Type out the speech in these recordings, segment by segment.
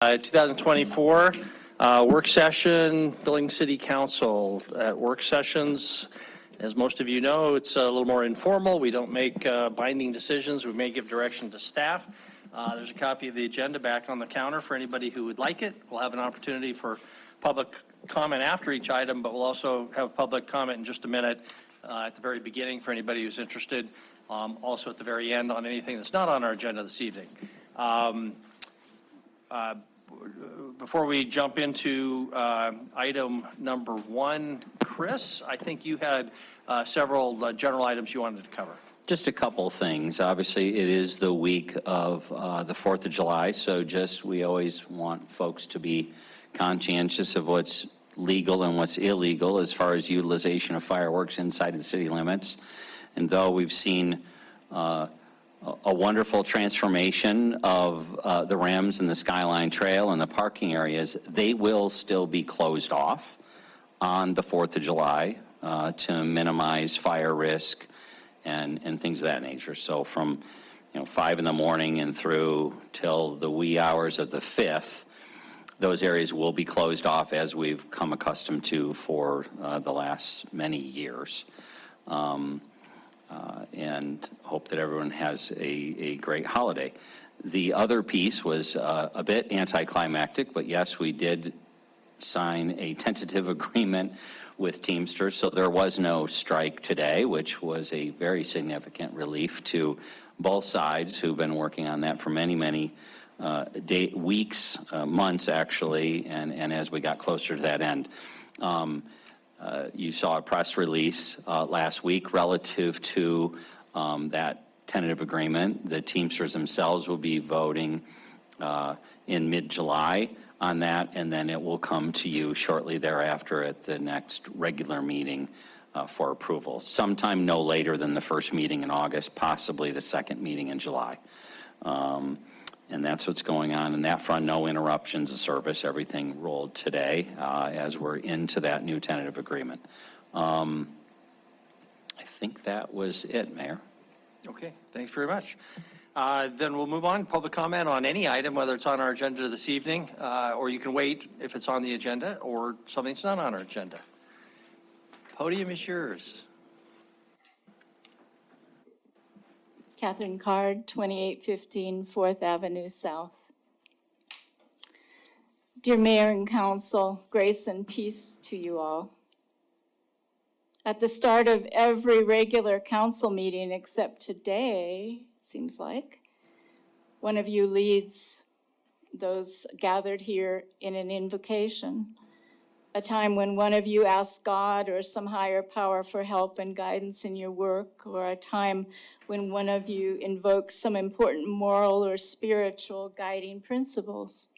2024 work session, Billings City Council. At work sessions, as most of you know, it's a little more informal. We don't make binding decisions. We may give direction to staff. There's a copy of the agenda back on the counter for anybody who would like it. We'll have an opportunity for public comment after each item, but we'll also have public comment in just a minute at the very beginning for anybody who's interested. Also at the very end on anything that's not on our agenda this evening. Before we jump into item number one, Chris, I think you had several general items you wanted to cover. Just a couple things. Obviously, it is the week of the 4th of July, so we always want folks to be conscientious of what's legal and what's illegal as far as utilization of fireworks inside of the city limits. And though we've seen a wonderful transformation of the REMs and the Skyline Trail and the parking areas, they will still be closed off on the 4th of July to minimize fire risk and things of that nature. So from 5 in the morning and through till the wee hours of the 5th, those areas will be closed off as we've come accustomed to for the last many years. And hope that everyone has a great holiday. The other piece was a bit anticlimactic, but yes, we did sign a tentative agreement with Teamsters, so there was no strike today, which was a very significant relief to both sides who've been working on that for many weeks, months actually, and as we got closer to that end. You saw a press release last week relative to that tentative agreement. The Teamsters themselves will be voting in mid-July on that, and then it will come to you shortly thereafter at the next regular meeting for approval. Sometime no later than the first meeting in August, possibly the second meeting in July. And that's what's going on in that front. No interruptions of service. Everything rolled today as we're into that new tentative agreement. I think that was it, Mayor. Okay, thanks very much. Then we'll move on. Public comment on any item, whether it's on our agenda this evening, or you can wait if it's on the agenda, or something that's not on our agenda. Podium is yours. Catherine Card, 2815 4th Avenue South. Dear Mayor and Council, grace and peace to you all. At the start of every regular council meeting, except today, it seems like, one of you leads those gathered here in an invocation, a time when one of you asks God or some higher power for help and guidance in your work, or a time when one of you invokes some important moral or spiritual guiding principles.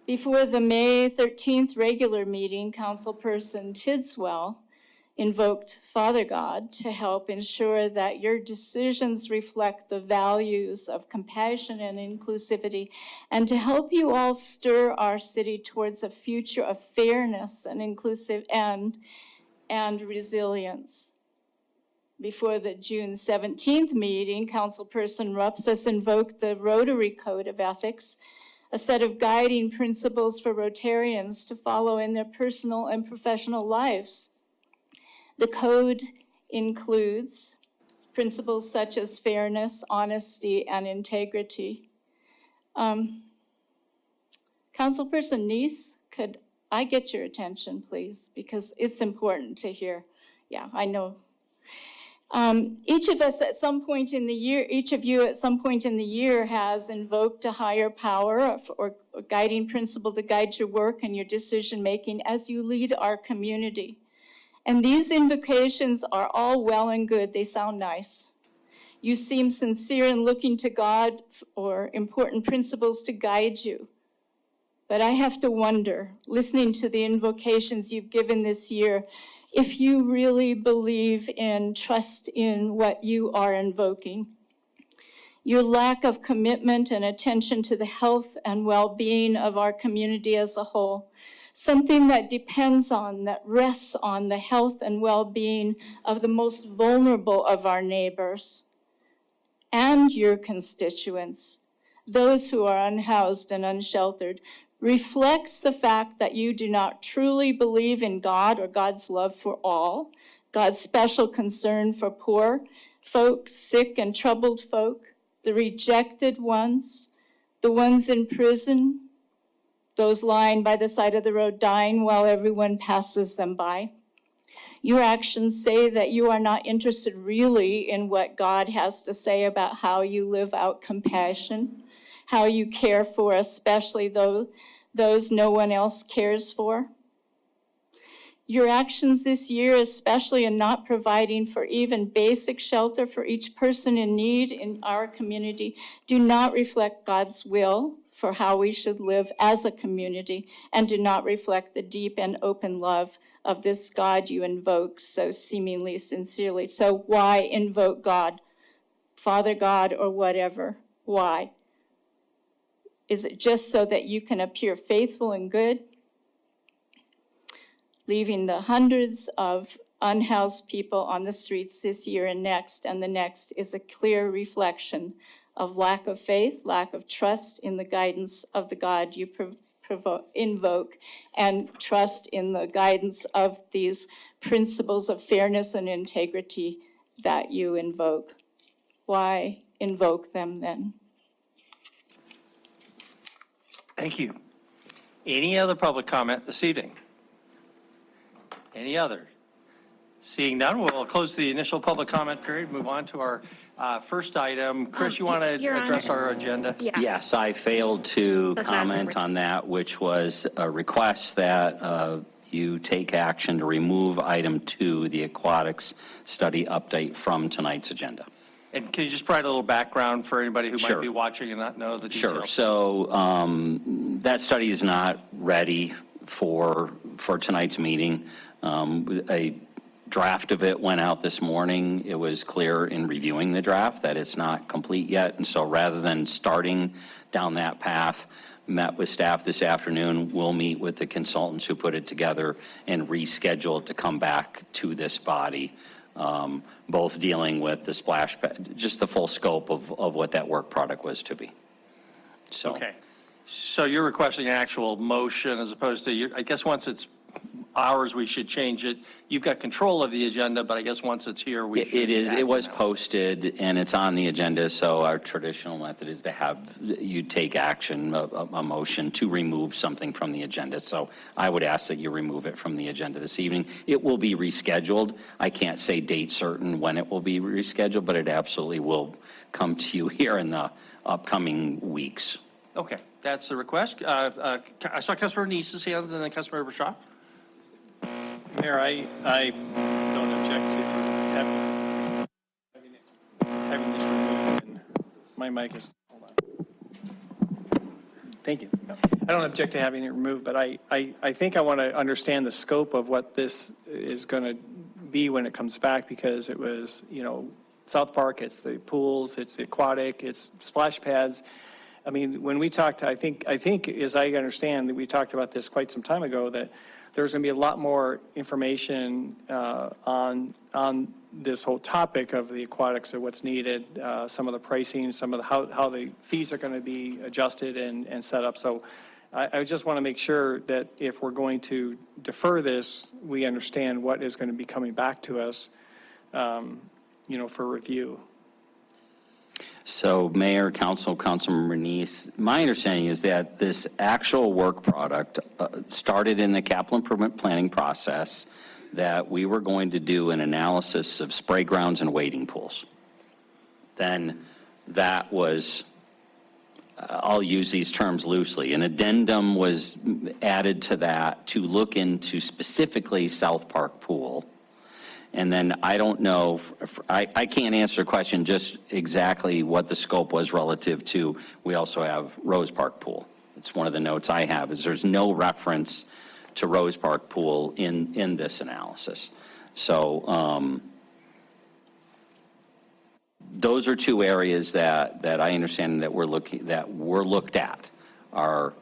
Before the May 13th regular meeting, Councilperson Tidswell invoked Father God to help ensure that your decisions reflect the values of compassion and inclusivity, and to help you all stir our city towards a future of fairness and inclusive and resilience. Before the June 17th meeting, Councilperson Rupsis invoked the Rotary Code of Ethics, a set of guiding principles for Rotarians to follow in their personal and professional lives. The code includes principles such as fairness, honesty, and integrity. Councilperson Neese, could I get your attention, please? Because it's important to hear. Yeah, I know. Each of us at some point in the year, each of you at some point in the year has invoked a higher power or a guiding principle to guide your work and your decision-making as you lead our community. And these invocations are all well and good. They sound nice. You seem sincere in looking to God or important principles to guide you. But I have to wonder, listening to the invocations you've given this year, if you really believe in, trust in what you are invoking. Your lack of commitment and attention to the health and well-being of our community as a whole, something that depends on, that rests on the health and well-being of the most vulnerable of our neighbors and your constituents, those who are unhoused and unsheltered, reflects the fact that you do not truly believe in God or God's love for all, God's special concern for poor folk, sick and troubled folk, the rejected ones, the ones in prison, those lying by the side of the road dying while everyone passes them by. Your actions say that you are not interested really in what God has to say about how you live out compassion, how you care for especially those no one else cares for. Your actions this year, especially in not providing for even basic shelter for each person in need in our community, do not reflect God's will for how we should live as a community, and do not reflect the deep and open love of this God you invoke so seemingly sincerely. So why invoke God, Father God, or whatever? Why? Is it just so that you can appear faithful and good? Leaving the hundreds of unhoused people on the streets this year and the next is a clear reflection of lack of faith, lack of trust in the guidance of the God you invoke, and trust in the guidance of these principles of fairness and integrity that you invoke. Why invoke them then? Thank you. Any other public comment this evening? Any other? Seeing none, we'll close the initial public comment period, move on to our first item. Chris, you want to address our agenda? Yeah. Yes, I failed to That's what I was comment gonna on that, which was a request that you take action to remove item 2, the aquatics study update, from tonight's agenda. And can you just provide a little background for anybody who might Sure. be watching and not know the details? Sure. So that study is not ready for tonight's meeting. A draft of it went out this morning. It was clear in reviewing the draft that it's not complete yet. And so rather than starting down that path, met with staff this afternoon. We'll meet with the consultants who put it together and reschedule it to come back to this body, both dealing with the splash pad, just the full scope of what that work product was to be. So. Okay. So you're requesting an actual motion as opposed to, I guess once it's ours, we should change it. You've got control of the agenda, but I guess once it's here, we should. It is, act it was on posted and it's on the agenda, so our traditional method is to have you take action, a motion to remove something from the agenda. So I would ask that you remove it from the agenda this evening. It will be rescheduled. I can't say date certain when it will be rescheduled, but it absolutely will come to you here in the upcoming weeks. Okay, that's the request. I saw Councilmember Neese's hands and then Councilmember Shaw. Mayor, I don't object to having this removed. And my mic is, hold on. Thank you. I don't object to having it removed, but I think I want to understand the scope of what this is going to be when it comes back, because it was, South Park, it's the pools, it's the aquatic, it's splash pads. I mean, when we talked, I think, as I understand, that we talked about this quite some time ago, that there's going to be a lot more information on this whole topic of the aquatics, of what's needed, some of the pricing, some of the how the fees are going to be adjusted and set up. So I just want to make sure that if we're going to defer this, we understand what is going to be coming back to us, for review. So Mayor, Councilmember Neese, my understanding is that this actual work product started in the capital improvement planning process, that we were going to do an analysis of spray grounds and wading pools. Then that was, I'll use these terms loosely, an addendum was added to that to look into specifically South Park Pool. And then I don't know, I can't answer a question just exactly what the scope was relative to, we also have Rose Park Pool. It's one of the notes I have, is there's no reference to Rose Park Pool in this analysis. So those are two areas that I understand that we're looked at. Our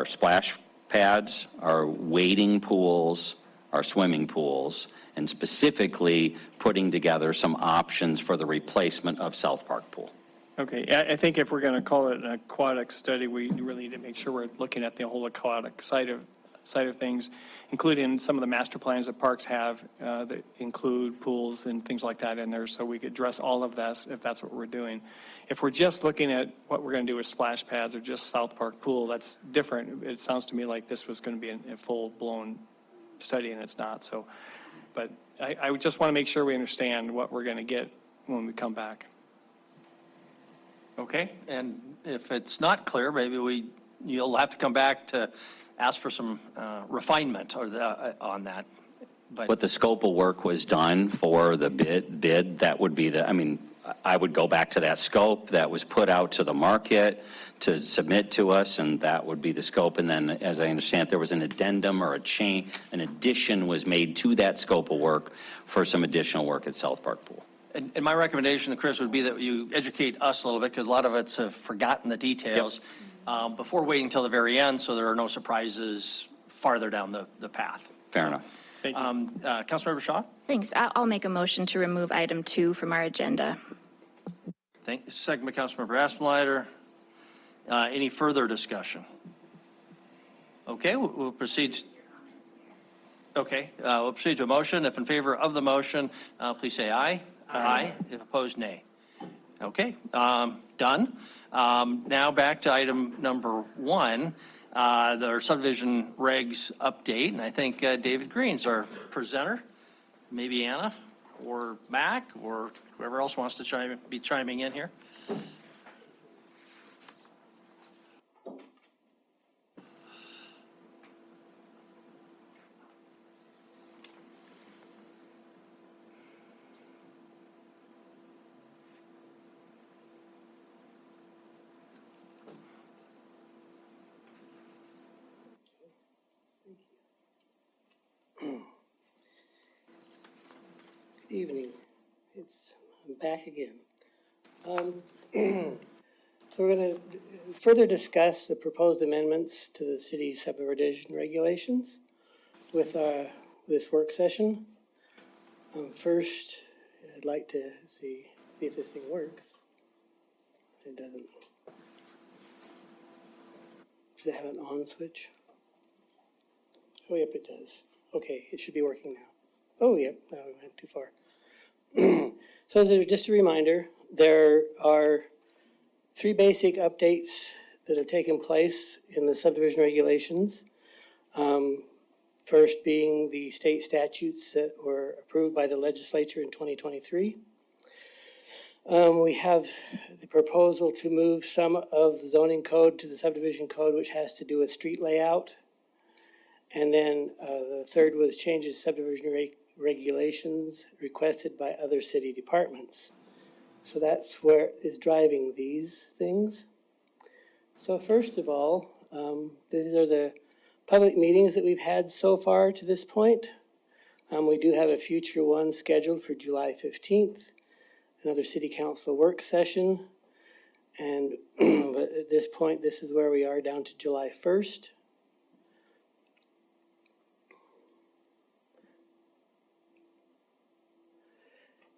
splash pads, our wading pools, our swimming pools, and specifically putting together some options for the replacement of South Park Pool. Okay, I think if we're going to call it an aquatic study, we really need to make sure we're looking at the whole aquatic side of things, including some of the master plans that parks have that include pools and things like that in there, so we could address all of that if that's what we're doing. If we're just looking at what we're going to do with splash pads or just South Park pool, that's different. It sounds to me like this was going to be a full-blown study, and it's not. So, but I would just want to make sure we understand what we're going to get when we come back. Okay, and if it's not clear, maybe you'll have to come back to ask for some refinement on that. But What the scope of work was done for the bid, that would be I would go back to that scope that was put out to the market to submit to us, and that would be the scope. And then, as I understand, there was an addendum or an addition was made to that scope of work for some additional work at South Park Pool. And my recommendation, Chris, would be that you educate us a little bit, because a lot of us have forgotten the details before waiting until the very end, so there are no surprises farther down the path. Fair enough. Thank you. Councilmember Shaw? Thanks. I'll make a motion to remove item 2 from our agenda. Second by Councilmember Aspenlider. Any further discussion? Okay, we'll proceed. Okay, we'll proceed to a motion. If in favor of the motion, please say aye. Aye. If opposed, nay. Okay, done. Now back to item number 1, the subdivision regs update. And I think David Green's our presenter. Maybe Anna or Mac or whoever else wants to be chiming in here. Good evening. I'm back again. So we're going to further discuss the proposed amendments to the city subdivision regulations with this work session. First, I'd like to see if this thing works. It doesn't. Does it have an on switch? Oh, yep, it does. Okay, it should be working now. Oh, yep, no, we went too far. So just a reminder, there are 3 basic updates that have taken place in the subdivision regulations. First being the state statutes that were approved by the legislature in 2023. We have the proposal to move some of the zoning code to the subdivision code, which has to do with street layout. And then the third was changes to subdivision regulations requested by other city departments. So that's where is driving these things. So first of all, these are the public meetings that we've had so far to this point. We do have a future one scheduled for July 15th, another city council work session. And but at this point, this is where we are down to July 1st.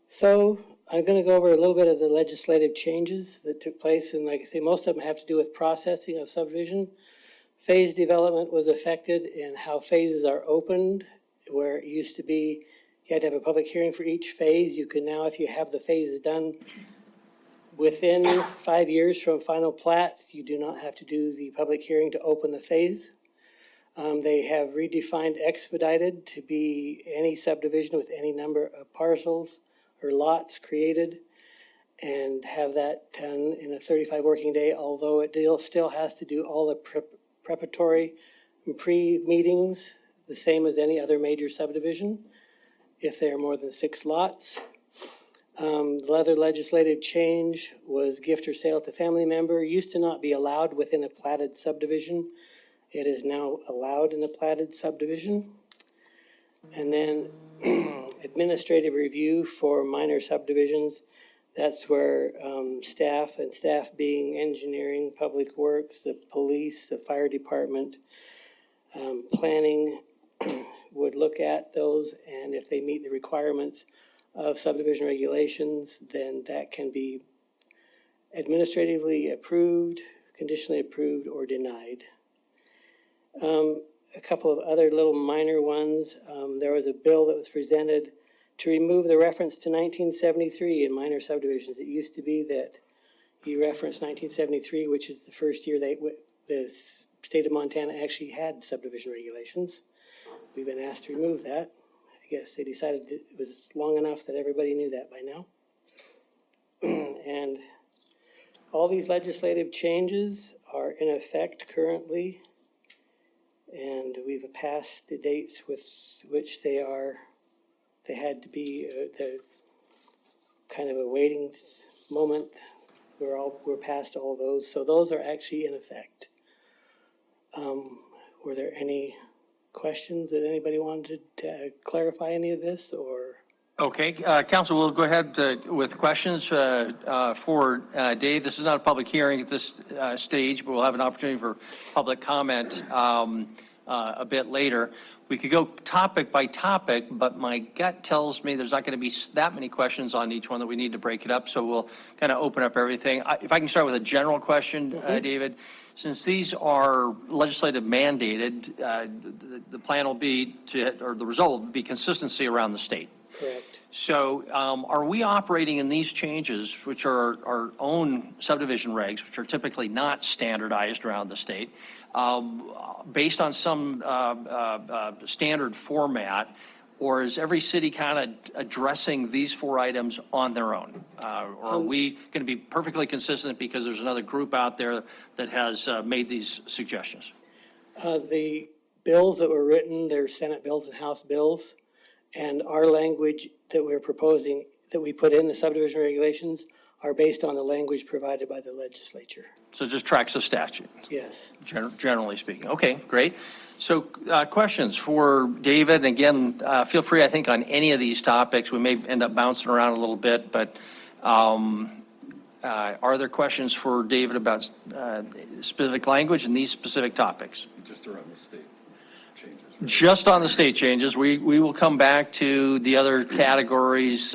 So I'm going to go over a little bit of the legislative changes that took place, and like I say, most of them have to do with processing of subdivision. Phase development was affected in how phases are opened, where it used to be you had to have a public hearing for each phase. You can now, if you have the phases done within 5 years from final plat, you do not have to do the public hearing to open the phase. They have redefined expedited to be any subdivision with any number of parcels or lots created, and have that done in a 35 working day, although it still has to do all the preparatory and pre-meetings, the same as any other major subdivision, if there are more than 6 lots. The other legislative change was gift or sale to family member. Used to not be allowed within a platted subdivision. It is now allowed in a platted subdivision. And then administrative review for minor subdivisions. That's where staff being engineering, public works, the police, the fire department, planning would look at those, and if they meet the requirements of subdivision regulations, then that can be administratively approved, conditionally approved, or denied. A couple of other little minor ones. There was a bill that was presented to remove the reference to 1973 in minor subdivisions. It used to be that you referenced 1973, which is the first year the state of Montana actually had subdivision regulations. We've been asked to remove that. I guess they decided it was long enough that everybody knew that by now. And all these legislative changes are in effect currently, and we've passed the dates with which they had to be the kind of a waiting moment. We're past all those, so those are actually in effect. Were there any questions that anybody wanted to clarify any of this, or? Okay, council, we'll go ahead with questions for Dave. This is not a public hearing at this stage, but we'll have an opportunity for public comment a bit later. We could go topic by topic, but my gut tells me there's not going to be that many questions on each one that we need to break it up, so we'll kind of open up everything. If I can start with a general question, David, since these are legislative mandated, the plan will be or the result will be consistency around the state. Correct. So are we operating in these changes, which are our own subdivision regs, which are typically not standardized around the state, based on some standard format, or is every city kind of addressing these 4 items on their own? Or are we going to be perfectly consistent because there's another group out there that has made these suggestions? The bills that were written, they're Senate bills and House bills, and our language that we're proposing, that we put in the subdivision regulations, are based on the language provided by the legislature. So it just tracks the statute? Yes. Generally speaking. Okay, great. So questions for David. Again, feel free, I think, on any of these topics. We may end up bouncing around a little bit, but are there questions for David about specific language and these specific topics? Just around the state changes. Right? Just on the state changes. We will come back to the other categories.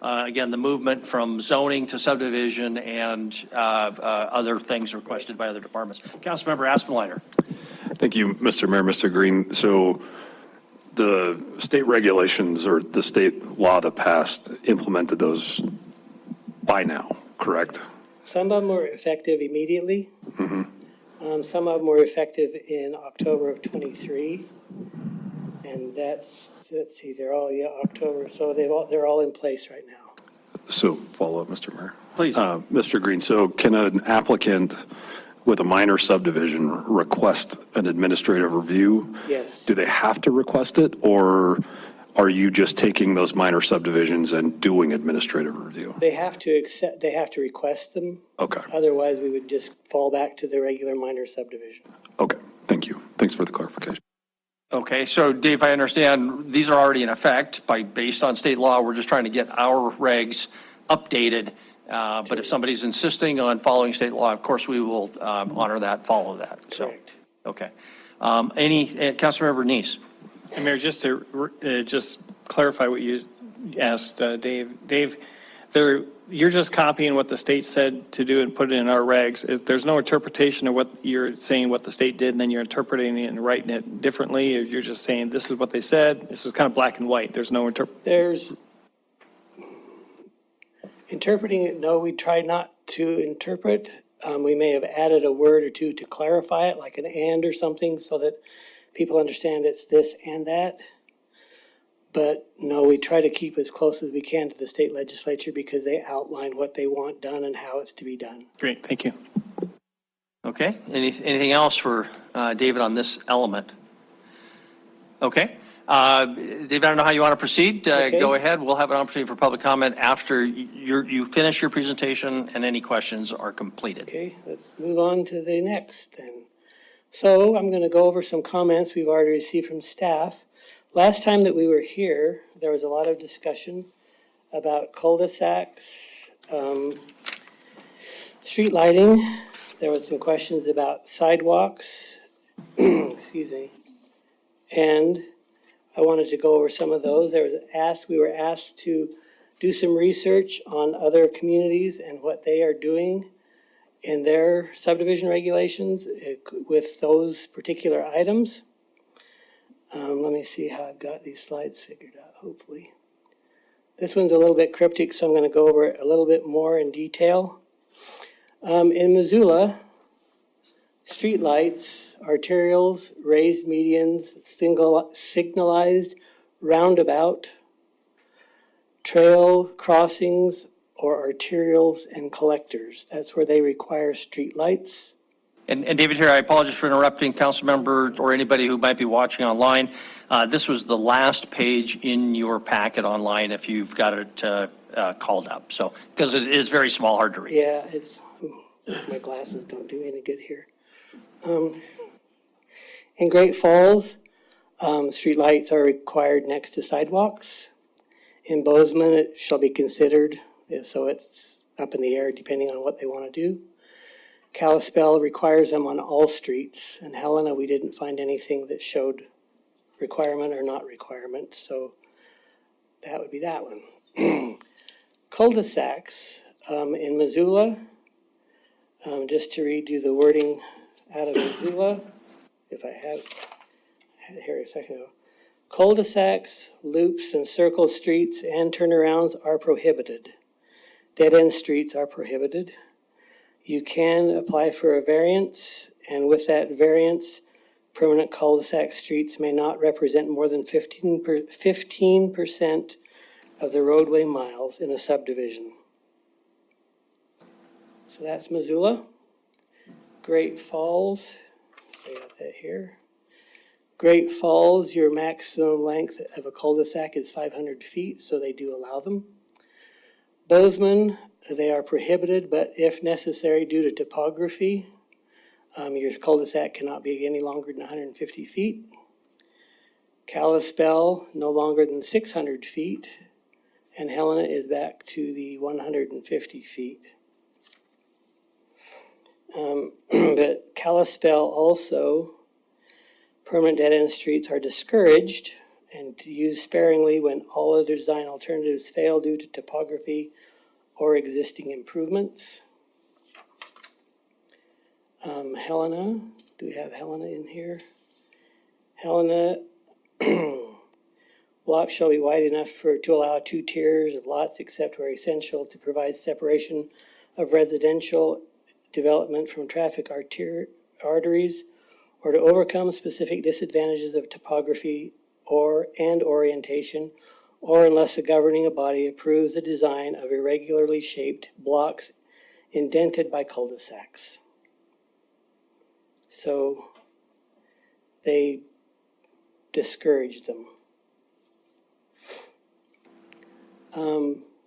Again, the movement from zoning to subdivision and other things requested by other departments. Councilmember Aspenleiter. Thank you, Mr. Mayor, Mr. Green. So the state regulations or the state law that passed implemented those by now, correct? Some of them were effective immediately. Mm-hmm. Some of them were effective in October of 23. And let's see, they're all, October. So they're all in place right now. So follow up, Mr. Mayor. Please. Mr. Green, so can an applicant with a minor subdivision request an administrative review? Yes. Do they have to request it, or are you just taking those minor subdivisions and doing administrative review? They have to request them. Okay. Otherwise, we would just fall back to the regular minor subdivision. Okay, thank you. Thanks for the clarification. Okay, so Dave, I understand these are already in effect based on state law. We're just trying to get our regs updated. But if somebody's insisting on following state law, of course, we will honor that, follow that. So, Correct. okay. Councilmember Neese. And Mayor, just to just clarify what you asked Dave. Dave, you're just copying what the state said to do and put it in our regs. There's no interpretation of what you're saying, what the state did, and then you're interpreting it and writing it differently. Or you're just saying this is what they said. This is kind of black and white. There's no There's interpreting it. No, we try not to interpret. We may have added a word or two to clarify it, like an and or something, so that people understand it's this and that. But no, we try to keep as close as we can to the state legislature because they outline what they want done and how it's to be done. Great, thank you. Okay, anything else for David on this element? Okay. David, I don't know how you want to proceed. Okay. Go ahead. We'll have an opportunity for public comment after you finish your presentation and any questions are completed. Okay, let's move on to the next then. So I'm going to go over some comments we've already received from staff. Last time that we were here, there was a lot of discussion about cul-de-sacs, street lighting. There was some questions about sidewalks, excuse me, and I wanted to go over some of those. We were asked to do some research on other communities and what they are doing in their subdivision regulations with those particular items. Let me see how I've got these slides figured out, hopefully. This one's a little bit cryptic, so I'm going to go over it a little bit more in detail. In Missoula, streetlights, arterials, raised medians, signalized roundabout, trail crossings, or arterials and collectors. That's where they require streetlights. And David here, I apologize for interrupting, council member or anybody who might be watching online. This was the last page in your packet online if you've got it called up. So, because it is very small, hard to read. Yeah, my glasses don't do any good here. In Great Falls, streetlights are required next to sidewalks. In Bozeman, it shall be considered, so it's up in the air depending on what they want to do. Kalispell requires them on all streets. In Helena, we didn't find anything that showed requirement or not requirement, so that would be that one. Cul-de-sacs in Missoula, just to read you the wording out of Missoula, if I had it here a second ago. Cul-de-sacs, loops, and circle streets and turnarounds are prohibited. Dead-end streets are prohibited. You can apply for a variance, and with that variance, permanent cul-de-sac streets may not represent more than 15% of the roadway miles in a subdivision. So that's Missoula. Great Falls, I got that here. Great Falls, your maximum length of a cul-de-sac is 500 feet, so they do allow them. Bozeman, they are prohibited, but if necessary due to topography, your cul-de-sac cannot be any longer than 150 feet. Kalispell, no longer than 600 feet, and Helena is back to the 150 feet. But Kalispell also, permanent dead-end streets are discouraged and to use sparingly when all other design alternatives fail due to topography or existing improvements. Helena, do we have Helena in here? Helena, blocks shall be wide enough to allow 2 tiers of lots except where essential to provide separation of residential development from traffic arteries or to overcome specific disadvantages of topography and orientation, or unless the governing body approves the design of irregularly shaped blocks indented by cul-de-sacs. So they discourage them.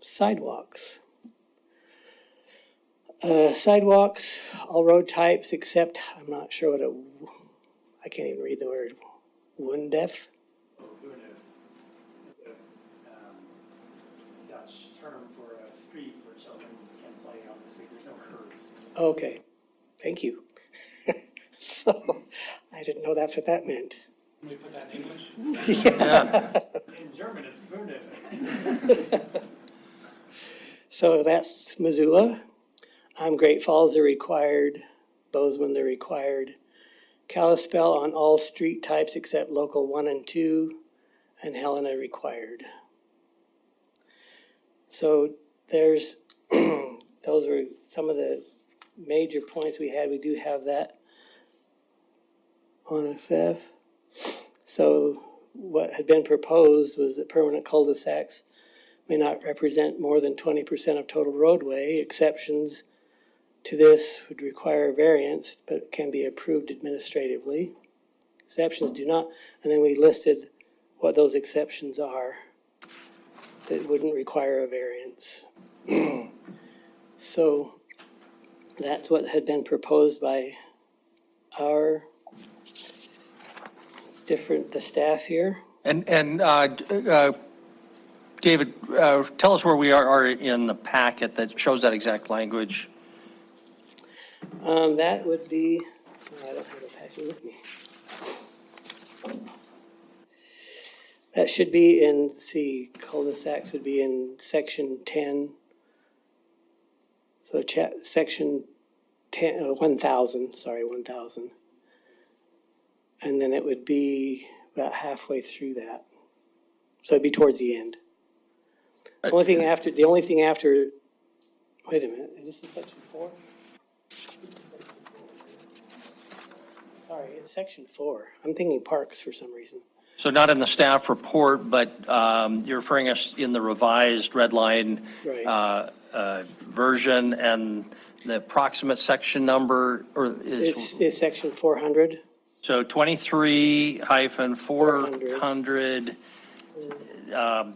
Sidewalks. Sidewalks, all road types except, I'm not sure I can't even read the word, Wundef. It's a Dutch term for a street where children can play on the street. There's no curbs. Okay, thank you. So, I didn't know that's what that meant. Can we put that in English? Yeah. In German, it's Wunderlich. So that's Missoula. Great Falls are required. Bozeman, they're required. Kalispell on all street types except local 1 and 2, and Helena required. So there's, those were some of the major points we had. We do have that on FF. So what had been proposed was that permanent cul-de-sacs may not represent more than 20% of total roadway. Exceptions to this would require a variance, but can be approved administratively. Exceptions do not, and then we listed what those exceptions are that wouldn't require a variance. So that's what had been proposed by the staff here. And David, tell us where we are in the packet that shows that exact language. That would be, I don't have a packet with me. That should be in, cul-de-sacs would be in section 10. So section 1,000, sorry, 1,000. And then it would be about halfway through that. So it'd be towards the end. The only thing after, wait a minute, is this in section 4? Sorry, it's section 4. I'm thinking parks for some reason. So not in the staff report, but you're referring us in the revised red line Right. version, and the approximate section number, or is, It's section 400. so 23-400,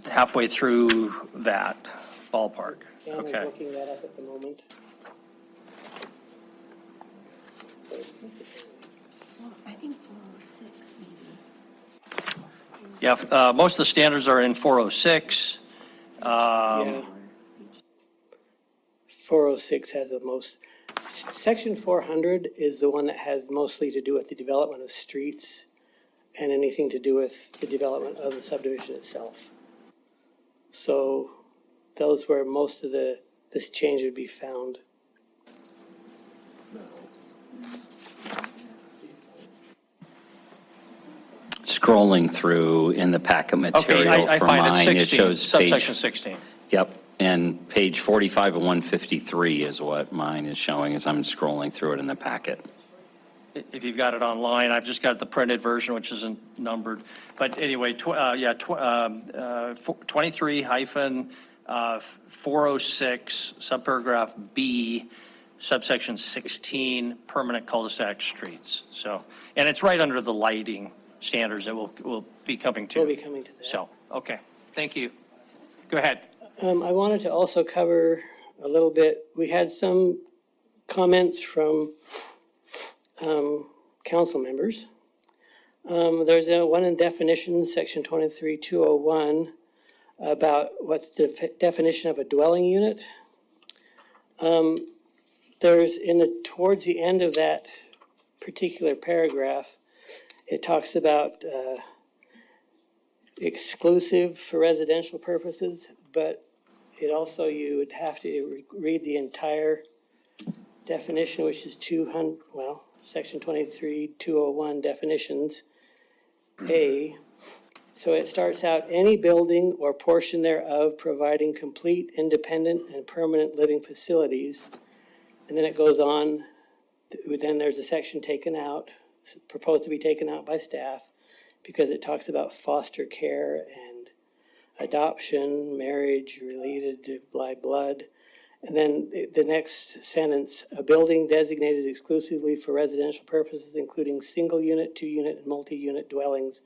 halfway through that ballpark. Yeah, I'm Okay. looking that up at the moment. I think 406 maybe. Yeah, most of the standards are in 406. Yeah. 406 has the most. Section 400 is the one that has mostly to do with the development of streets and anything to do with the development of the subdivision itself. So those where most of this change would be found. Scrolling through in the packet Okay, material I for find mine, it it 16, shows subsection page, 16. yep, and page 45 of 153 is what mine is showing as I'm scrolling through it in the packet. If you've got it online, I've just got the printed version, which isn't numbered. But anyway, 23-406, subparagraph B, subsection 16, permanent cul-de-sac streets. So, and it's right under the lighting standards that we'll be coming to. We'll be coming to that. So, okay, thank you. Go ahead. I wanted to also cover a little bit, we had some comments from council members. There's one in definitions, section 23-201, about what's the definition of a dwelling unit. There's towards the end of that particular paragraph, it talks about exclusive for residential purposes, but it also, you would have to read the entire definition, which is section 23-201 definitions, A. So it starts out, any building or portion thereof providing complete, independent, and permanent living facilities. And then it goes on, then there's a section taken out, proposed to be taken out by staff, because it talks about foster care and adoption, marriage related by blood. And then the next sentence, a building designated exclusively for residential purposes, including single unit, 2-unit, and multi-unit dwellings,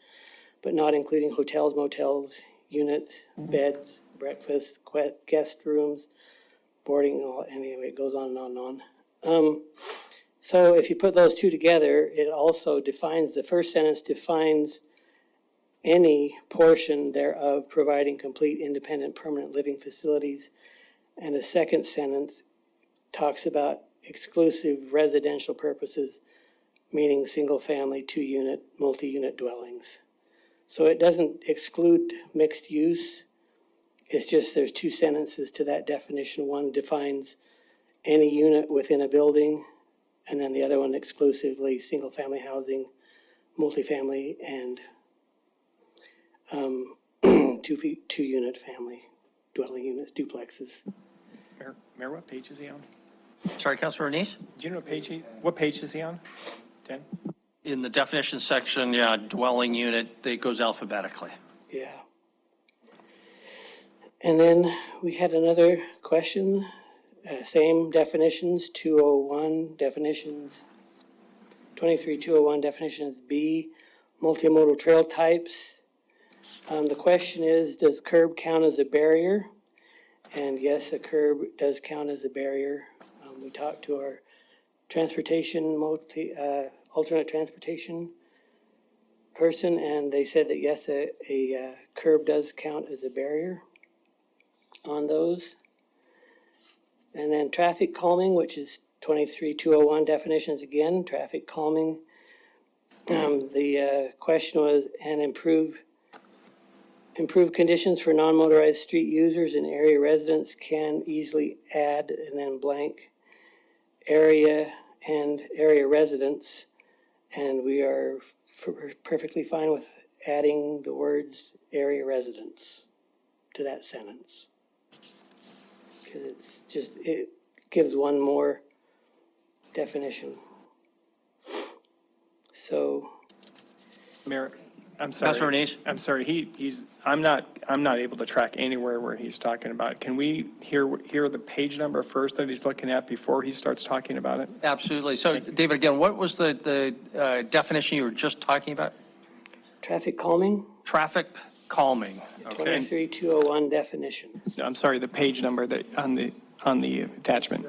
but not including hotels, motels, units, beds, breakfast, guest rooms, boarding, anyway, it goes on and on and on. So if you put those two together, it also defines, the first sentence defines any portion thereof providing complete, independent, permanent living facilities. And the second sentence talks about exclusive residential purposes, meaning single-family, 2-unit, multi-unit dwellings. So it doesn't exclude mixed use. It's just there's two sentences to that definition. One defines any unit within a building, and then the other one exclusively single-family housing, multifamily, and 2-unit family dwelling units, duplexes. Mayor, what page is he on? Sorry, Councilor Renese? Do you know what page is he on? 10? In the definition section, yeah, dwelling unit, it goes alphabetically. Yeah. And then we had another question, same definitions, 201 definitions, 23-201 definitions B, multimodal trail types. The question is, does curb count as a barrier? And yes, a curb does count as a barrier. We talked to our transportation, alternate transportation person, and they said that yes, a curb does count as a barrier on those. And then traffic calming, which is 23-201 definitions again, traffic calming. The question was, and improve conditions for non-motorized street users and area residents can easily add, and then blank. area and area residents, and we are perfectly fine with adding the words area residents to that sentence. Because it's just, it gives one more definition. So, Mayor, I'm sorry. Councilmember Neese? I'm sorry, I'm not able to track anywhere where he's talking about it. Can we hear the page number first that he's looking at before he starts talking about it? Absolutely. So, David, again, what was the definition you were just talking about? traffic calming, Traffic calming, okay? 23201 definitions. No, I'm sorry, the page number that on the attachment.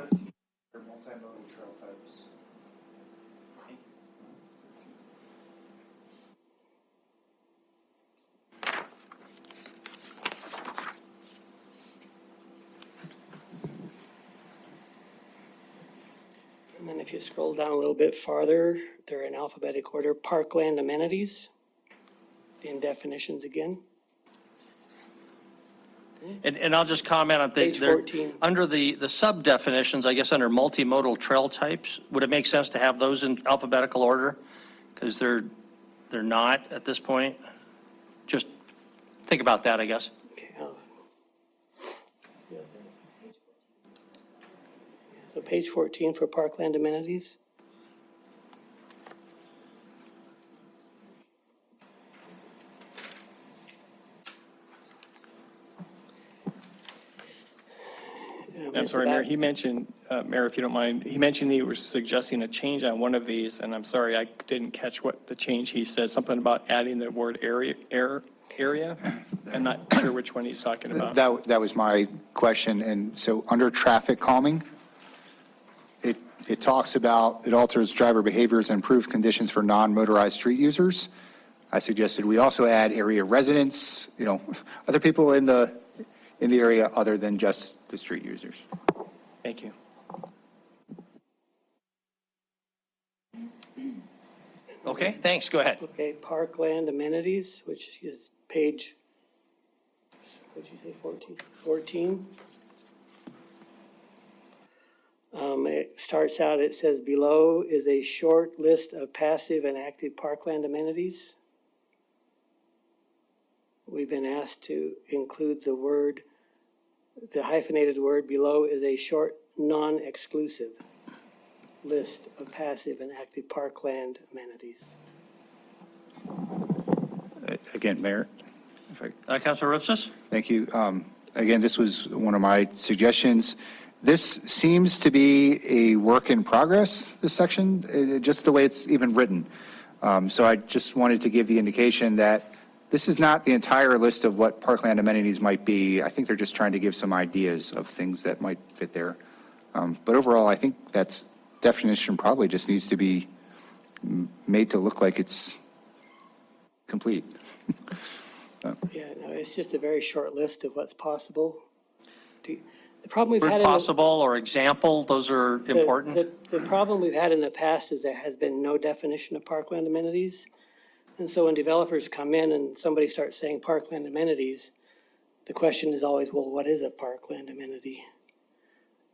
And then if you scroll down a little bit farther, they're in alphabetic order, parkland amenities in definitions again. And I'll just comment on Page 14. under the sub definitions, I guess under multimodal trail types, would it make sense to have those in alphabetical order? Because they're not at this point. Just think about that, I guess. Okay. So page 14 for parkland amenities. I'm sorry, Mayor, he mentioned, Mayor, if you don't mind, he mentioned he was suggesting a change on one of these, and I'm sorry, I didn't catch what the change he said, something about adding the word area. I'm not sure which one he's talking about. That was my question. And so under traffic calming, it talks about, it alters driver behaviors and improves conditions for non-motorized street users. I suggested we also add area residents, other people in the area other than just the street users. Thank you. Okay, thanks. Go ahead. Okay, parkland amenities, which is page, what'd you say, 14? 14. It starts out, it says below is a short list of passive and active parkland amenities. We've been asked to include the hyphenated word below is a short, non-exclusive list of passive and active parkland amenities. Again, Mayor, if I Councilor Ripsis? Thank you. Again, this was one of my suggestions. This seems to be a work in progress, this section, just the way it's even written. So I just wanted to give the indication that this is not the entire list of what parkland amenities might be. I think they're just trying to give some ideas of things that might fit there. But overall, I think that definition probably just needs to be made to look like it's complete. Yeah, no, it's just a very short list of what's possible. The problem we've Word had possible or example, those are important. The problem we've had in the past is there has been no definition of parkland amenities. And so when developers come in and somebody starts saying parkland amenities, the question is always, well, what is a parkland amenity?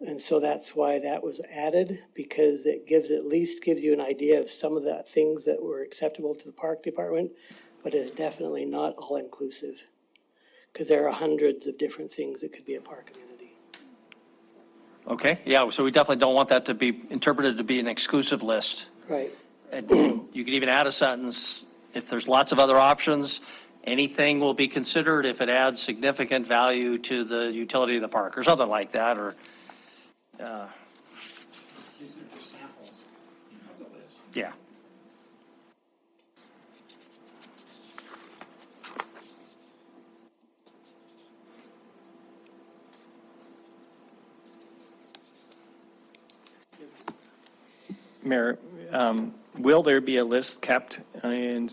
And so that's why that was added, because it at least gives you an idea of some of the things that were acceptable to the park department, but is definitely not all inclusive. Because there are hundreds of different things that could be a park amenity. Okay, yeah, so we definitely don't want that to be interpreted to be an exclusive list. Right. And you could even add a sentence, if there's lots of other options, anything will be considered if it adds significant value to the utility of the park, or something like that, or, yeah. Mayor, will there be a list kept in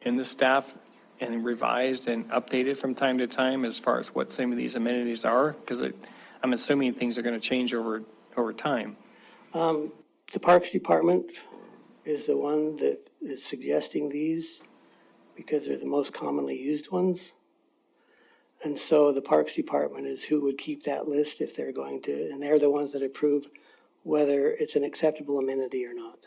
the staff and revised and updated from time to time as far as what some of these amenities are? Because I'm assuming things are going to change over time. The Parks Department is the one that is suggesting these because they're the most commonly used ones. And so the Parks Department is who would keep that list if they're going to, and they're the ones that approve whether it's an acceptable amenity or not.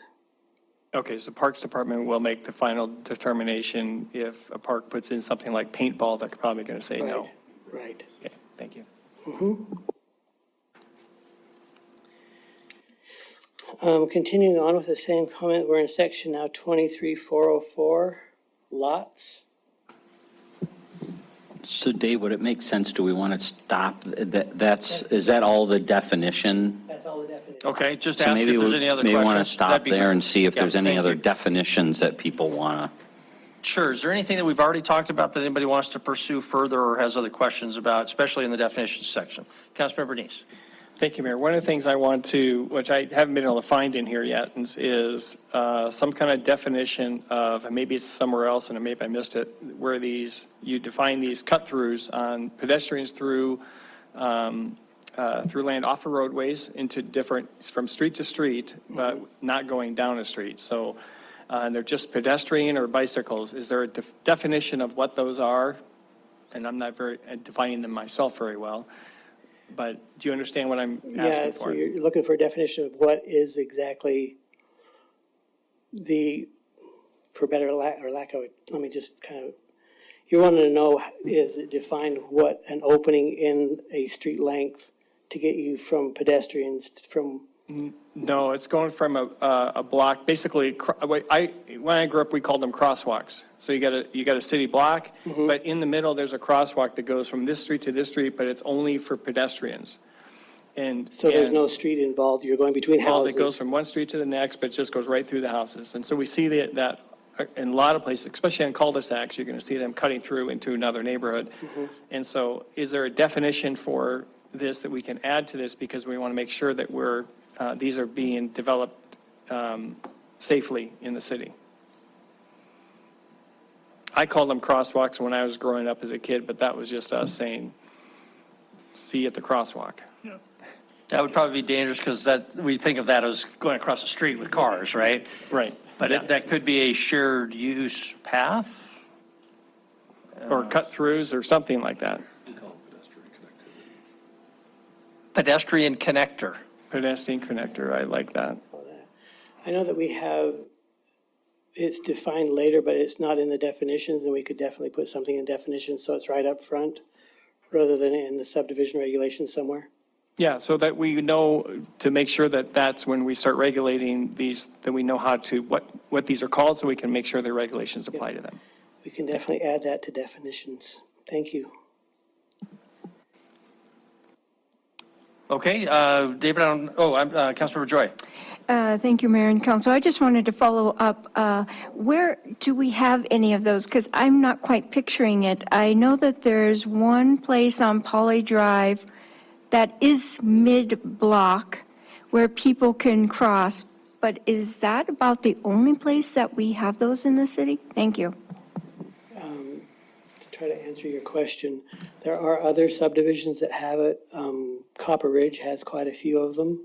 Okay, so Parks Department will make the final determination if a park puts in something like paintball, they're probably going to say no. Right. Okay, thank you. Continuing on with the same comment, we're in section now 23404, lots. So Dave, would it make sense, do we want to stop, is that all the definition? That's all the definition. Okay, just So ask maybe if there's we any other may questions. want to stop That'd be there great. and see if Yeah, there's any thank other you. definitions that people want to. Sure. Is there anything that we've already talked about that anybody wants to pursue further or has other questions about, especially in the definitions section? Councilmember Neese. Thank you, Mayor. One of the things I want to, which I haven't been able to find in here yet, is some kind of definition of, and maybe it's somewhere else and maybe I missed it, where you define these cut-throughs on pedestrians through land off the roadways into different, from street to street, but not going down a street. So they're just pedestrian or bicycles. Is there a definition of what those are? And I'm not defining them myself very well. But do you understand what I'm asking Yeah, for? so you're looking for a definition of what is exactly for better lack of it, let me just kind of, you wanted to know, is it defined what an opening in a street length to get you from pedestrians from? No, it's going from a block, basically, when I grew up, we called them crosswalks. So you got a city block, but in the middle, there's a crosswalk that goes from this street to this street, but it's only for pedestrians. And So there's no street involved, you're going between well, houses? it goes from one street to the next, but it just goes right through the houses. And so we see that in a lot of places, especially in cul-de-sacs, you're going to see them cutting through into another neighborhood. And so is there a definition for this that we can add to this, because we want to make sure that these are being developed safely in the city? I called them crosswalks when I was growing up as a kid, but that was just us saying, see you at the crosswalk. That would probably be dangerous because we think of that as going across the street with cars, right? Right. But that could be a shared use path? Or cut-throughs or something like that. Pedestrian connector. Pedestrian connector, I like that. I know that we have, it's defined later, but it's not in the definitions, and we could definitely put something in definitions so it's right up front rather than in the subdivision regulations somewhere. Yeah, so that we know, to make sure that that's when we start regulating these, that we know how to, what these are called, so we can make sure the regulations apply to them. We can definitely add that to definitions. Thank you. Okay, David, Councilmember Joy. Thank you, Mayor and Council. I just wanted to follow up. Where do we have any of those? Because I'm not quite picturing it. I know that there's one place on Poly Drive that is mid-block where people can cross, but is that about the only place that we have those in the city? Thank you. To try to answer your question, there are other subdivisions that have it. Copper Ridge has quite a few of them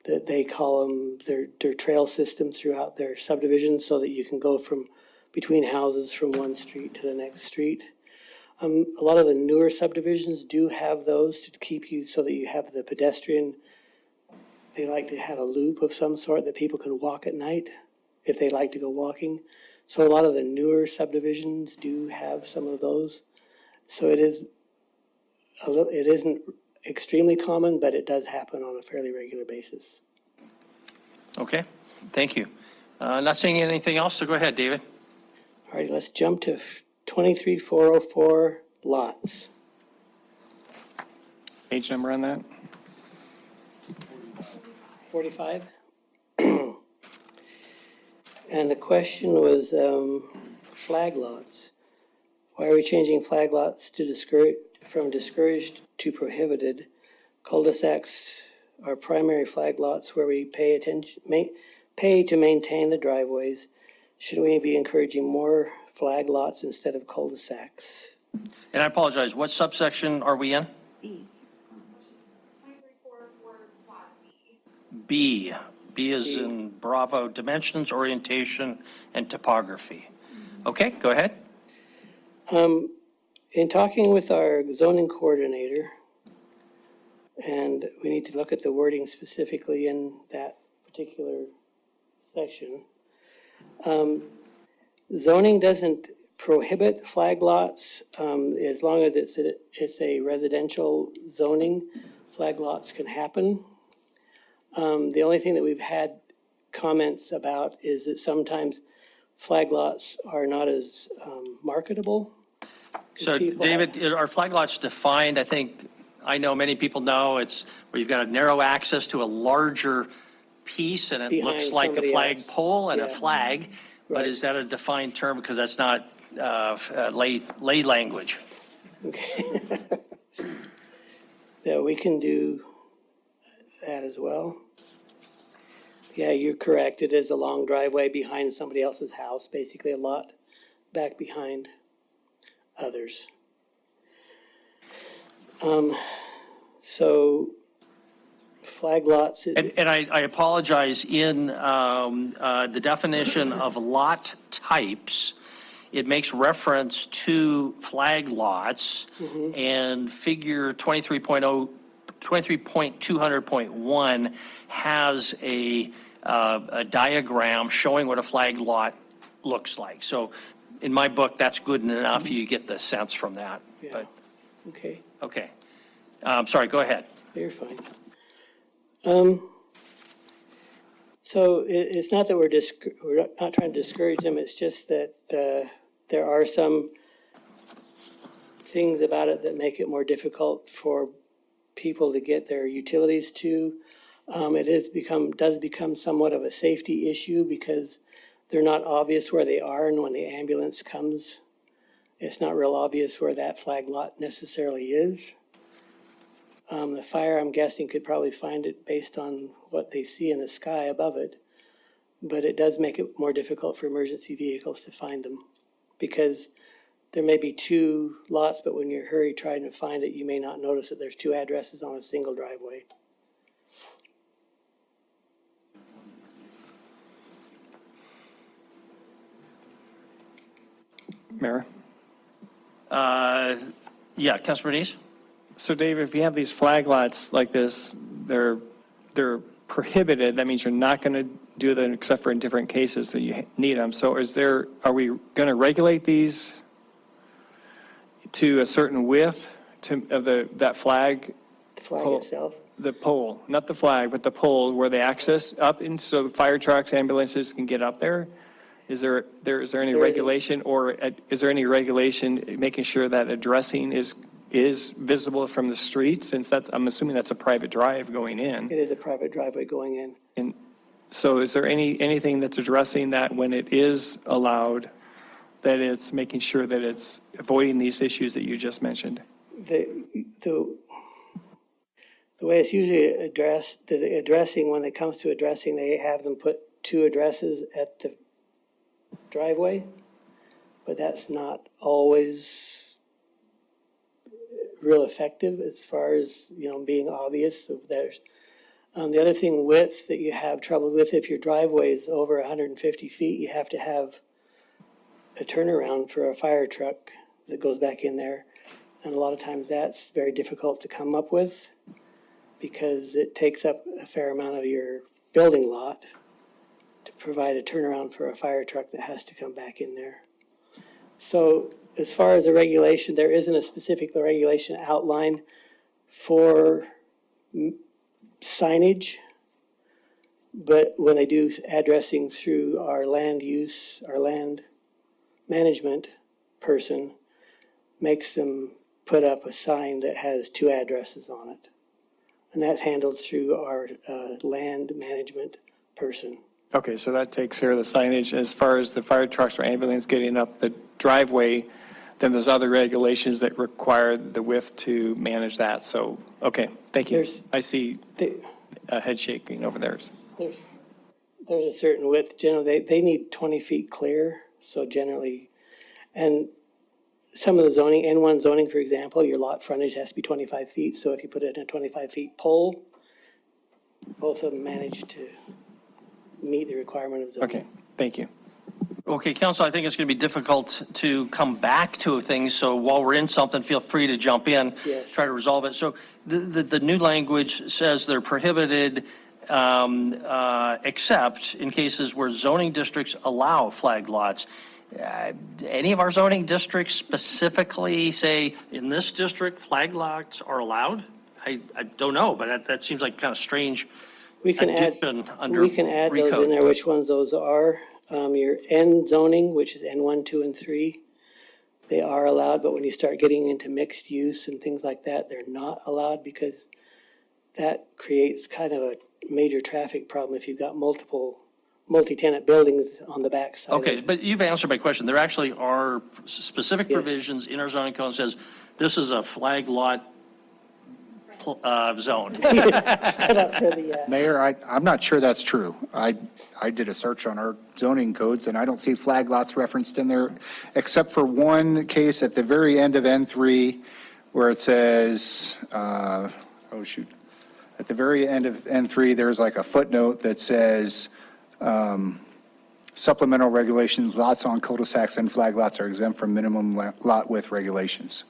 that they call them their trail systems throughout their subdivision so that you can go from between houses from one street to the next street. A lot of the newer subdivisions do have those to keep you so that you have the pedestrian. They like to have a loop of some sort that people can walk at night if they like to go walking. So a lot of the newer subdivisions do have some of those. So it isn't extremely common, but it does happen on a fairly regular basis. Okay, thank you. Not seeing anything else, so go ahead, David. All right, let's jump to 23404 lots. Page number on that? 45. And the question was flag lots. Why are we changing flag lots to from discouraged to prohibited? Cul-de-sacs are primary flag lots where we pay to maintain the driveways. Shouldn't we be encouraging more flag lots instead of cul-de-sacs? And I apologize, what subsection are we in? B. B is in Bravo, dimensions, orientation, and topography. Okay, go ahead. In talking with our zoning coordinator, And we need to look at the wording specifically in that particular section. Zoning doesn't prohibit flag lots, as long as it's a residential zoning, flag lots can happen. The only thing that we've had comments about is that sometimes flag lots are not as marketable. So David, are flag lots defined? I know many people know it's where you've got a narrow access to a larger piece and it Behind looks like a somebody flag else. pole and a Yeah. flag, but Right. is that a defined term? Because that's not lay language. Okay. So we can do that as well. Yeah, you're correct. It is a long driveway behind somebody else's house, basically a lot back behind others. So flag lots, And I apologize, in the definition of lot types, it makes reference to flag lots, and figure 23.200.1 has a diagram showing what a flag lot looks like. So in my book, that's good enough. You get the sense from that. Yeah. But, okay, okay. Sorry, go ahead. you're fine. So it's not that we're not trying to discourage them, it's just that there are some things about it that make it more difficult for people to get their utilities to. It does become somewhat of a safety issue because they're not obvious where they are, and when the ambulance comes, it's not real obvious where that flag lot necessarily is. The fire, I'm guessing, could probably find it based on what they see in the sky above it, but it does make it more difficult for emergency vehicles to find them because there may be two lots, but when you're hurry trying to find it, you may not notice that there's two addresses on a single driveway. Mayor? Yeah, Councilor Bernice? So Dave, if you have these flag lots like this, they're prohibited, that means you're not going to do them except for in different cases that you need them. So are we going to regulate these to a certain width of that flag? The flag Pole. itself. The pole, not the flag, but the pole where they access up in, so the fire trucks, ambulances can get up there? Is there any regulation, or is there any regulation making sure that addressing is visible from the street, since I'm assuming that's a private drive going in? It is a private driveway going in. And so is there anything that's addressing that when it is allowed, that it's making sure that it's avoiding these issues that you just mentioned? The way it's usually addressed, the addressing, when it comes to addressing, they have them put two addresses at the driveway, but that's not always real effective as far as, being obvious if there's. The other thing, width that you have trouble with, if your driveway is over 150 feet, you have to have a turnaround for a fire truck that goes back in there. And a lot of times that's very difficult to come up with because it takes up a fair amount of your building lot to provide a turnaround for a fire truck that has to come back in there. So as far as the regulation, there isn't a specific regulation outline for signage, but when they do addressing through our land management person makes them put up a sign that has two addresses on it. And that's handled through our land management person. Okay, so that takes care of the signage. As far as the fire trucks or ambulance getting up the driveway, then there's other regulations that require the width to manage that. So, okay, thank you. I see a head shaking over there. There's a certain width. Generally, they need 20 feet clear. So generally, and some of the zoning, N1 zoning, for example, your lot frontage has to be 25 feet. So if you put it in a 25 feet pole, both of them manage to meet the requirement of zoning. Okay, thank you. Okay, council, I think it's going to be difficult to come back to things, so while we're in something, feel free to jump in. Yes. Try to resolve it. So the new language says they're prohibited except in cases where zoning districts allow flag lots. Any of our zoning districts specifically say, in this district, flag lots are allowed? I don't know, but that seems like kind of strange We can add, addition under we can add those recode. in there, which ones those are. Your N zoning, which is N1, 2, and 3, they are allowed, but when you start getting into mixed use and things like that, they're not allowed because that creates kind of a major traffic problem if you've got multi-tenant buildings on the backside. Okay, but you've answered my question. There actually are specific Yes. provisions in our zoning code that says this is a flag lot zone. Shut up for the, Mayor, I'm not sure that's true. I did a search on our zoning codes, and I don't see flag lots referenced in there, except for one case at the very end of N3, where it says, oh, shoot. At the very end of N3, there's like a footnote that says, supplemental regulations, lots on cul-de-sacs and flag lots are exempt from minimum lot width regulations.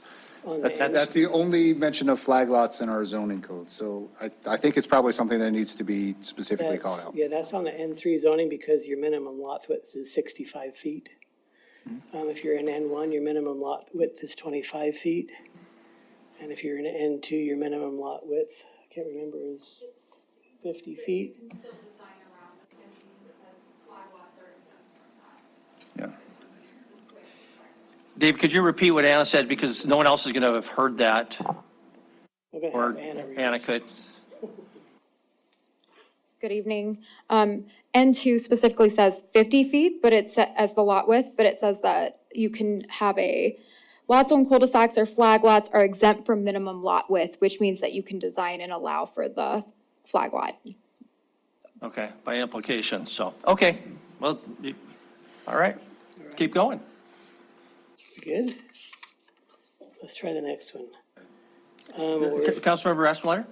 That's the only mention of flag lots in our zoning code. So I think it's probably something that needs to be specifically called out. yeah, that's on the N3 zoning because your minimum lot width is 65 feet. If you're in N1, your minimum lot width is 25 feet. And if you're in N2, your minimum lot width, I can't remember, is 50 feet. Yeah. Dave, could you repeat what Anna said, because no one else is going to have heard that, We're gonna or have Anna read it. Anna could. Good evening. N2 specifically says 50 feet, but it's as the lot width, but it says that you can have lots on cul-de-sacs or flag lots are exempt from minimum lot width, which means that you can design and allow for the flag lot. Okay, by implication, so, okay, well, all right, keep going. Good. Let's try the next one. Councilmember Askew.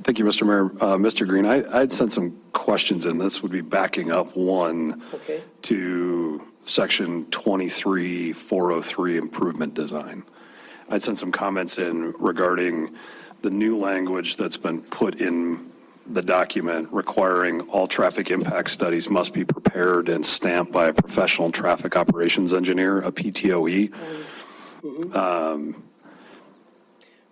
Thank you, Mr. Mayor. Mr. Green, I'd sent some questions in. This would be backing up one Okay. to section 23-403 improvement design. I'd sent some comments in regarding the new language that's been put in the document requiring all traffic impact studies must be prepared and stamped by a professional traffic operations engineer, a PTOE.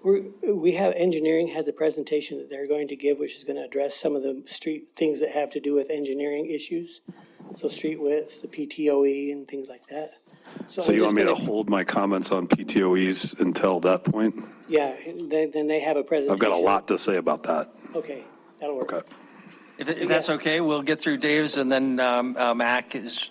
We have engineering has a presentation that they're going to give, which is going to address some of the street things that have to do with engineering issues. So street widths, the PTOE and things like that. So you want me to hold my comments on PTOEs until that point? Yeah, then they have a presentation. I've got a lot to say about that. Okay, that'll work. Okay. If that's okay, we'll get through Dave's, and then Mac is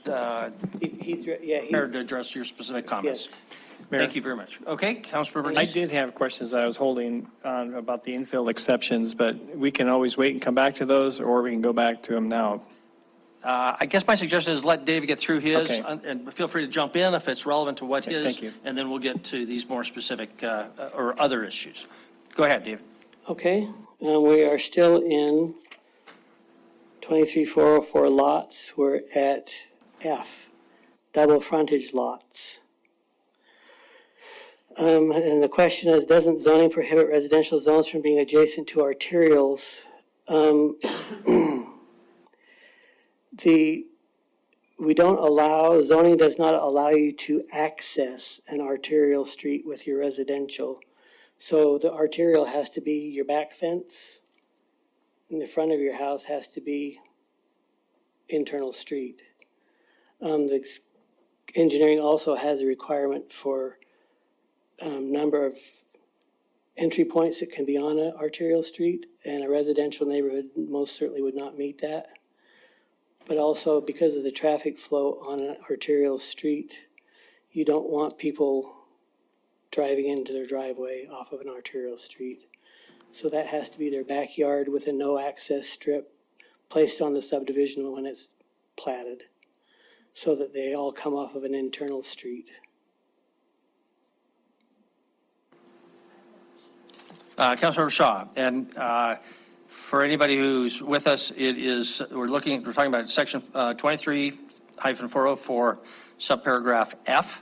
He's prepared to address your specific comments. yes. Thank you very much. Okay, Councilmember I Neese? did have questions that I was holding on about the infill exceptions, but we can always wait and come back to those, or we can go back to them now. I guess my suggestion is let Dave get through his, Okay. and feel free to jump in if it's relevant to what his. thank you. And then we'll get to these more specific or other issues. Go ahead, David. Okay, we are still in 23-404 lots. We're at F, double frontage lots. And the question is, doesn't zoning prohibit residential zones from being adjacent to arterials? We don't allow, zoning does not allow you to access an arterial street with your residential. So the arterial has to be your back fence, and the front of your house has to be internal street. The engineering also has a requirement for number of entry points that can be on an arterial street, and a residential neighborhood most certainly would not meet that. But also because of the traffic flow on an arterial street, you don't want people driving into their driveway off of an arterial street. So that has to be their backyard with a no access strip placed on the subdivision when it's platted, so that they all come off of an internal street. Councilmember Shaw, and For anybody who's with us, we're talking about section 23-404, subparagraph F,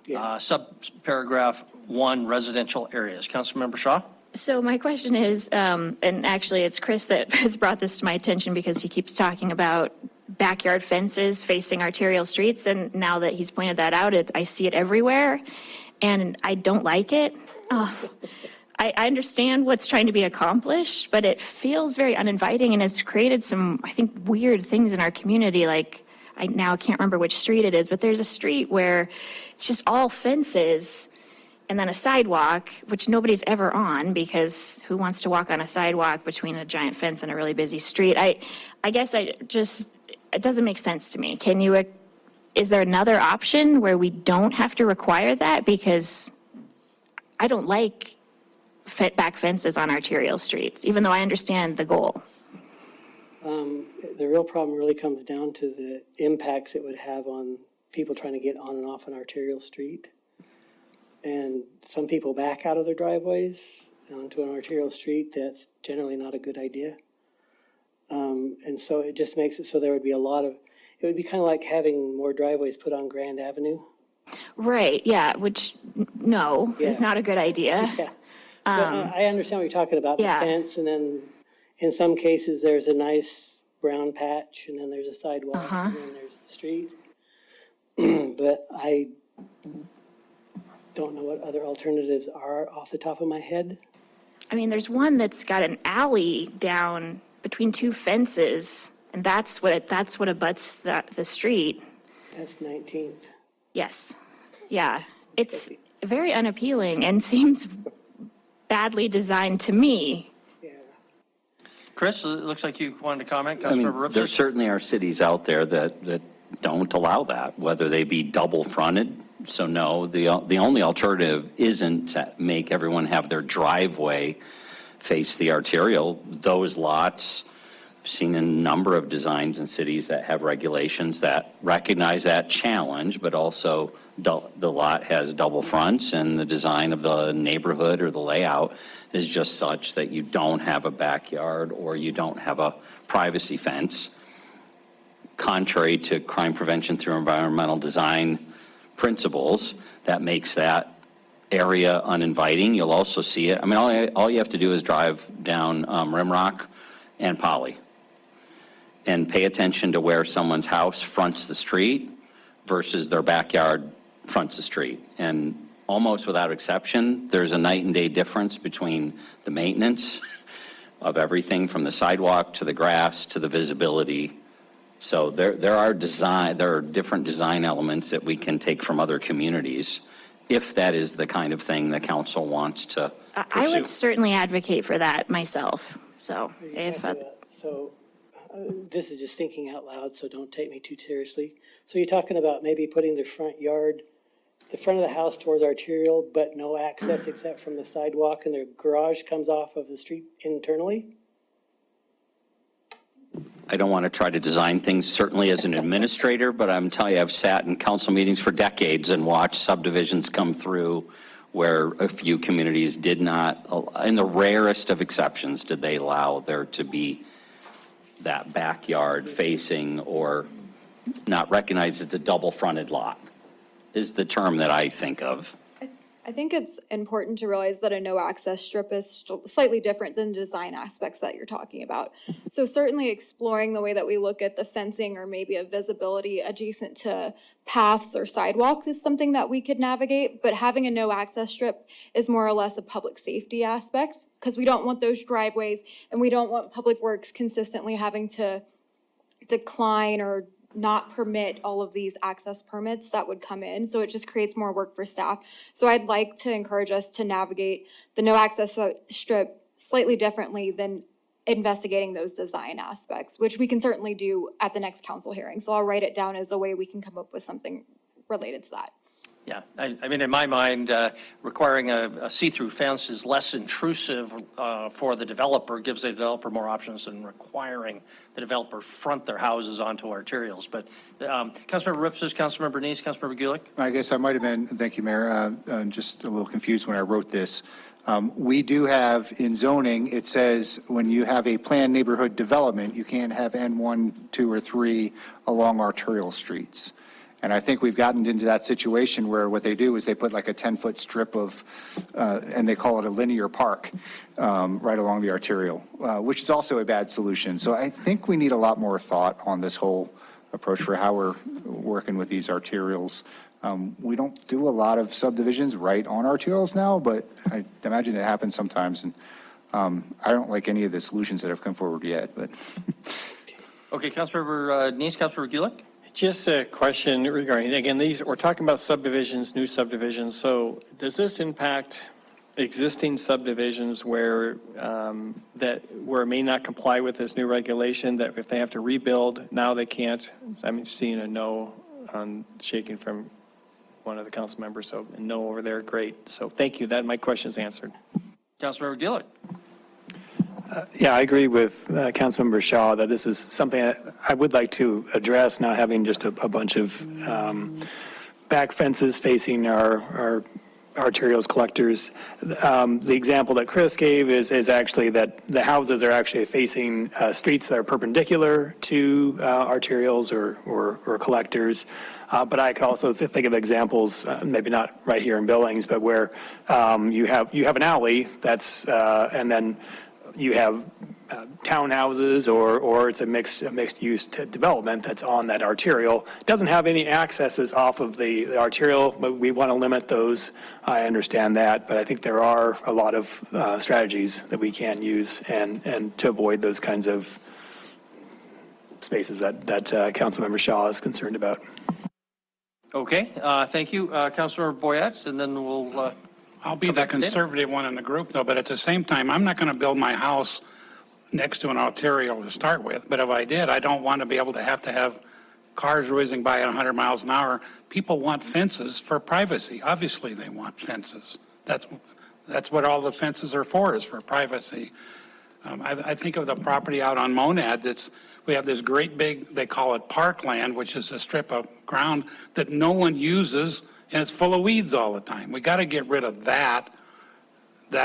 subparagraph 1, residential areas. Councilmember Shaw? So my question is, and actually it's Chris that has brought this to my attention because he keeps talking about backyard fences facing arterial streets, and now that he's pointed that out, I see it everywhere, and I don't like it. I understand what's trying to be accomplished, but it feels very uninviting and has created some, I think, weird things in our community. Like, I now can't remember which street it is, but there's a street where it's just all fences and then a sidewalk, which nobody's ever on, because who wants to walk on a sidewalk between a giant fence and a really busy street? I guess it doesn't make sense to me. Is there another option where we don't have to require that? Because I don't like back fences on arterial streets, even though I understand the goal. The real problem really comes down to the impacts it would have on people trying to get on and off an arterial street. And some people back out of their driveways onto an arterial street. That's generally not a good idea. And so it just makes it so there would be it would be kind of like having more driveways put on Grand Avenue. Right, yeah, which, no, is not a good idea. Yeah. But I understand what you're talking about, the fence, and then in some cases, there's a nice brown patch, and then there's a sidewalk, and then there's the street. But I don't know what other alternatives are off the top of my head. I mean, there's one that's got an alley down between two fences, and that's what abuts the street. That's 19th. Yes, yeah, it's very unappealing and seems badly designed to me. Yeah. Chris, it looks like you wanted to comment. I mean, Councilmember Ripsis? there certainly are cities out there that don't allow that, whether they be double fronted. So no, the only alternative isn't to make everyone have their driveway face the arterial. Those lots, I've seen a number of designs in cities that have regulations that recognize that challenge, but also the lot has double fronts, and the design of the neighborhood or the layout is just such that you don't have a backyard or you don't have a privacy fence. Contrary to crime prevention through environmental design principles, that makes that area uninviting. You'll also see it. I mean, all you have to do is drive down Rimrock and Poly and pay attention to where someone's house fronts the street versus their backyard fronts the street. And almost without exception, there's a night and day difference between the maintenance of everything from the sidewalk to the grass to the visibility. So there are different design elements that we can take from other communities if that is the kind of thing the council wants to pursue. I would certainly advocate for that myself. So This is just thinking out loud, so don't take me too seriously. So you're talking about maybe putting the front of the house towards arterial, but no access except from the sidewalk, and their garage comes off of the street internally? I don't want to try to design things, certainly as an administrator, but I'm telling you, I've sat in council meetings for decades and watched subdivisions come through where a few communities did not, in the rarest of exceptions, did they allow there to be that backyard facing or not recognized as a double-fronted lot, is the term that I think of. I think it's important to realize that a no-access strip is slightly different than the design aspects that you're talking about. So certainly exploring the way that we look at the fencing or maybe a visibility adjacent to paths or sidewalks is something that we could navigate, but having a no-access strip is more or less a public safety aspect, because we don't want those driveways and we don't want Public Works consistently having to decline or not permit all of these access permits that would come in. So it just creates more work for staff. So I'd like to encourage us to navigate the no access strip slightly differently than investigating those design aspects, which we can certainly do at the next council hearing. So I'll write it down as a way we can come up with something related to that. Yeah, I mean, in my mind, requiring a see-through fence is less intrusive for the developer, gives the developer more options than requiring the developer front their houses onto arterials. But Councilmember Ripsis, Councilmember Bernice, Councilmember Gulick? I guess I might have been, thank you, Mayor, just a little confused when I wrote this. We do have in zoning, it says when you have a planned neighborhood development, you can't have N1, 2, or 3 along arterial streets. And I think we've gotten into that situation where what they do is they put like a 10-foot strip of, and they call it a linear park, right along the arterial, which is also a bad solution. So I think we need a lot more thought on this whole approach for how we're working with these arterials. We don't do a lot of subdivisions right on arterials now, but I imagine it happens sometimes. And I don't like any of the solutions that have come forward yet, but. Okay, Councilmember Neese, Councilmember Gulick? Just a question regarding, again, we're talking about subdivisions, new subdivisions. So does this impact existing subdivisions where it may not comply with this new regulation, that if they have to rebuild, now they can't? I'm seeing a no on shaking from one of the council members, so a no over there, great. So thank you, my question is answered. Councilmember Gulick? Yeah, I agree with Councilmember Shaw that this is something that I would like to address, not having just a bunch of back fences facing our arterials collectors. The example that Chris gave is actually that the houses are actually facing streets that are perpendicular to arterials or collectors. But I could also think of examples, maybe not right here in Billings, but where you have an alley that's, and then you have townhouses or it's a mixed use development that's on that arterial. Doesn't have any accesses off of the arterial, but we want to limit those. I understand that, but I think there are a lot of strategies that we can use and to avoid those kinds of spaces that Councilmember Shaw is concerned about. Okay, thank you. Councilmember Boyette, and then we'll... I'll be the conservative one in the group, though, but at the same time, I'm not going to build my house next to an arterial to start with. But if I did, I don't want to be able to have cars whizzing by at 100 miles an hour. People want fences for privacy. Obviously, they want fences. That's what all the fences are for, is for privacy. I think of the property out on Monad we have this great big, they call it parkland, which is a strip of ground that no one uses, and it's full of weeds all the time. We got to get rid of that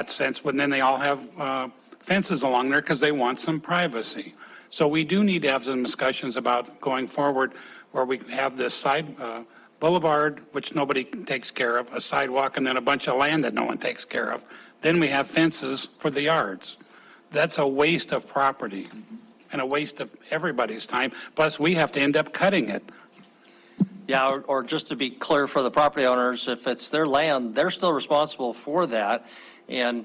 sense, but then they all have fences along there because they want some privacy. So we do need to have some discussions about going forward where we have this side boulevard, which nobody takes care of, a sidewalk, and then a bunch of land that no one takes care of. Then we have fences for the yards. That's a waste of property and a waste of everybody's time. Plus, we have to end up cutting it. Yeah, or just to be clear for the property owners, if it's their land, they're still responsible for that. And,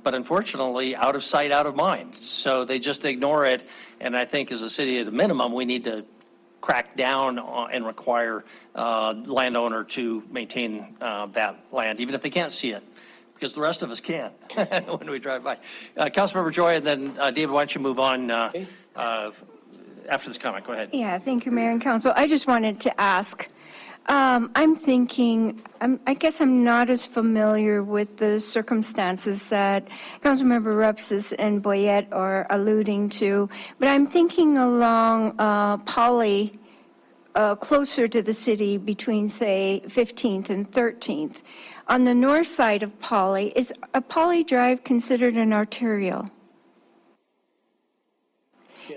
but unfortunately, out of sight, out of mind. So they just ignore it. And I think as a city, at a minimum, we need to crack down and require landowner to maintain that land, even if they can't see it, because the rest of us can when we drive by. Councilmember Joy, and then David, why don't you move on after this comment? Go ahead. Yeah, thank you, Mayor and Council. I just wanted to ask, I'm thinking, I guess I'm not as familiar with the circumstances that Councilmember Rupsis and Boyette are alluding to, but I'm thinking along Poly, closer to the city between, say, 15th and 13th. On the north side of Poly, is a Poly Drive considered an arterial?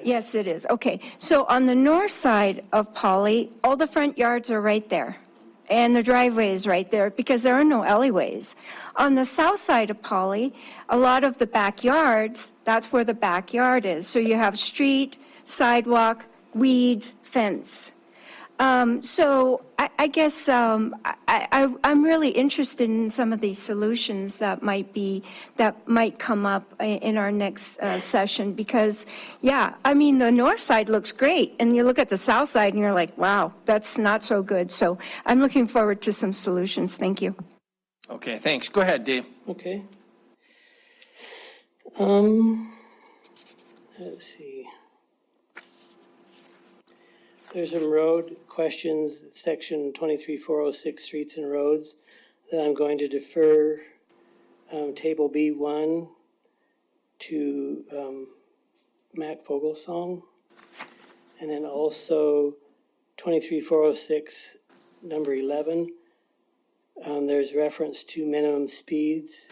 Yes, it is. Okay. So on the north side of Poly, all the front yards are right there. And the driveway is right there because there are no alleyways. On the south side of Poly, a lot of the backyards, that's where the backyard is. So you have street, sidewalk, weeds, fence. So I guess I'm really interested in some of these solutions that might come up in our next session because, yeah, I mean, the north side looks great. And you look at the south side and you're like, wow, that's not so good. So I'm looking forward to some solutions. Thank you. Okay, thanks. Go ahead, Dave. Okay. Let's see. There's some road questions, section 23406, streets and roads, that I'm going to defer table B1 to Mac Vogelsong. And then also 23406, number 11. There's reference to minimum speeds.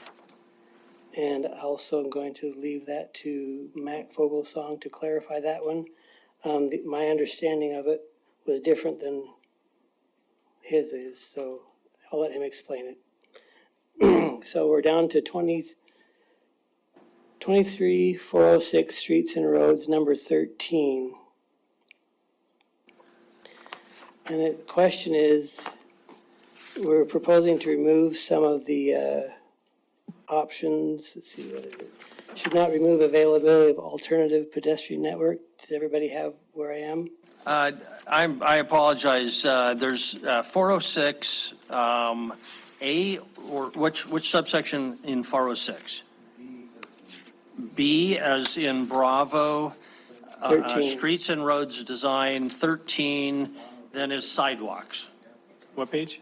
And also I'm going to leave that to Mac Fogelsong to clarify that one. My understanding of it was different than his is, so I'll let him explain it. So we're down to 23406 Streets and Roads, number 13. And the question is, we're proposing to remove some of the options. Let's see, what is it? Should not remove availability of alternative pedestrian network. Does everybody have where I am? I apologize. There's 406, A, or which subsection in 406? B as in Bravo, 13. streets and roads design, 13, then is sidewalks. What page?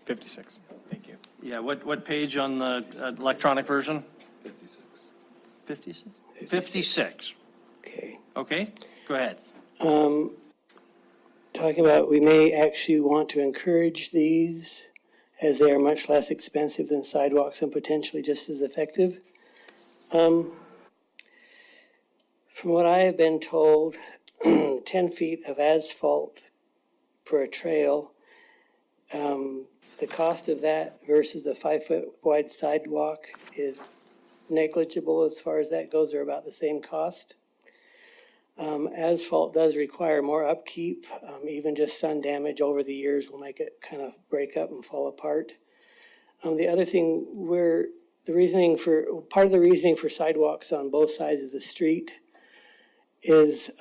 56. Thank you. Yeah, what page on the electronic version? 56. 56? 56. Okay. Okay, go ahead. Talking about we may actually want to encourage these as they are much less expensive than sidewalks and potentially just as effective. From what I have been told, 10 feet of asphalt for a trail, the cost of that versus a 5-foot wide sidewalk is negligible as far as that goes. They're about the same cost. Asphalt does require more upkeep. Even just sun damage over the years will make it kind of break up and fall apart. The other thing, part of the reasoning for sidewalks on both sides of the street is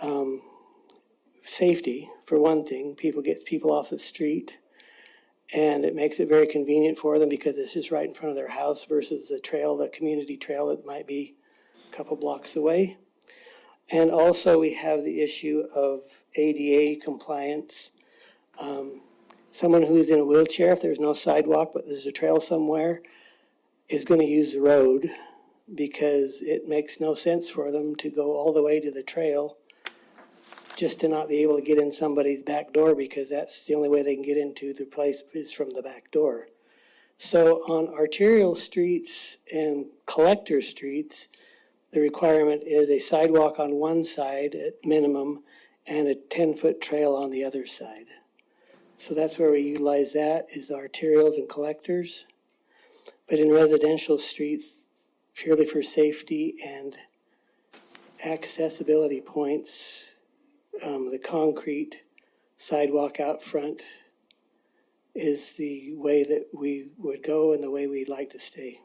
safety, for one thing. Gets people off the street, and it makes it very convenient for them because it's just right in front of their house versus the community trail that might be a couple blocks away. And also we have the issue of ADA compliance. Someone who's in a wheelchair, if there's no sidewalk but there's a trail somewhere, is going to use the road because it makes no sense for them to go all the way to the trail just to not be able to get in somebody's back door because that's the only way they can get into the place is from the back door. So on arterial streets and collector streets, the requirement is a sidewalk on one side at minimum and a 10-foot trail on the other side. So that's where we utilize that is arterials and collectors. But in residential streets, purely for safety and accessibility points, the concrete sidewalk out front is the way that we would go and the way we'd like to stay.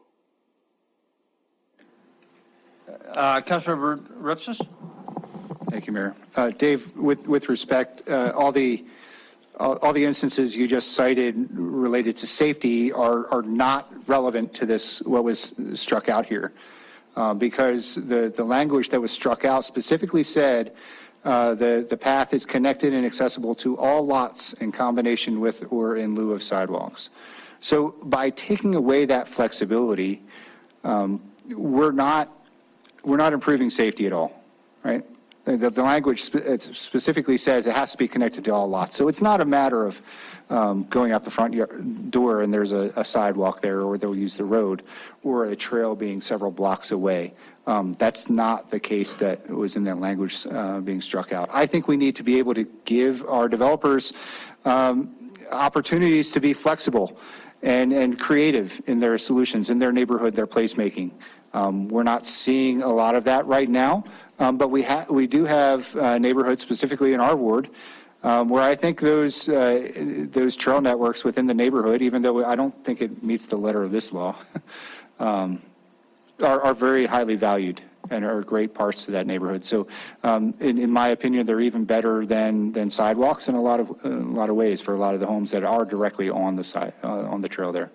Councilmember Ripsis? Thank you, Mayor. Dave, with respect, all the instances you just cited related to safety are not relevant to this, what was struck out here. Because the language that was struck out specifically said the path is connected and accessible to all lots in combination with or in lieu of sidewalks. So by taking away that flexibility, we're not improving safety at all, right? The language specifically says it has to be connected to all lots. So it's not a matter of going out the front door and there's a sidewalk there, or they'll use the road, or a trail being several blocks away. That's not the case that was in that language being struck out. I think we need to be able to give our developers opportunities to be flexible and creative in their solutions, in their neighborhood, their placemaking. We're not seeing a lot of that right now, but we do have neighborhoods, specifically in our ward, where I think those trail networks within the neighborhood, even though I don't think it meets the letter of this law, are very highly valued and are great parts to that neighborhood. So in my opinion, they're even better than sidewalks in a lot of ways for a lot of the homes that are directly on the trail there.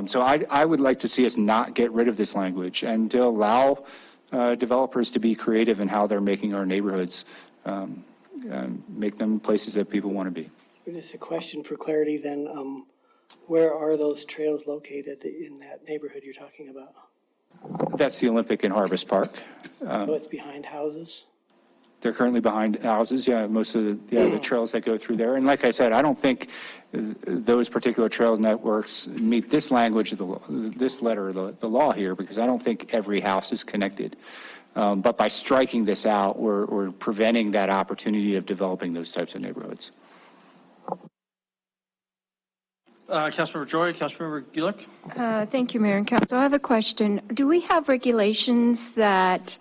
So I would like to see us not get rid of this language and to allow developers to be creative in how they're making our neighborhoods, make them places that people want to be. Just a question for clarity then, where are those trails located in that neighborhood you're talking about? That's the Olympic and Harvest Park. So it's behind houses? They're currently behind houses, yeah, most of the trails that go through there. And like I said, I don't think those particular trails networks meet this language of this letter of the law here, because I don't think every house is connected. But by striking this out, we're preventing that opportunity of developing those types of neighborhoods. Councilmember Joy, Councilmember Gulick? Thank you, Mayor and Council. I have a question. Do we have regulations that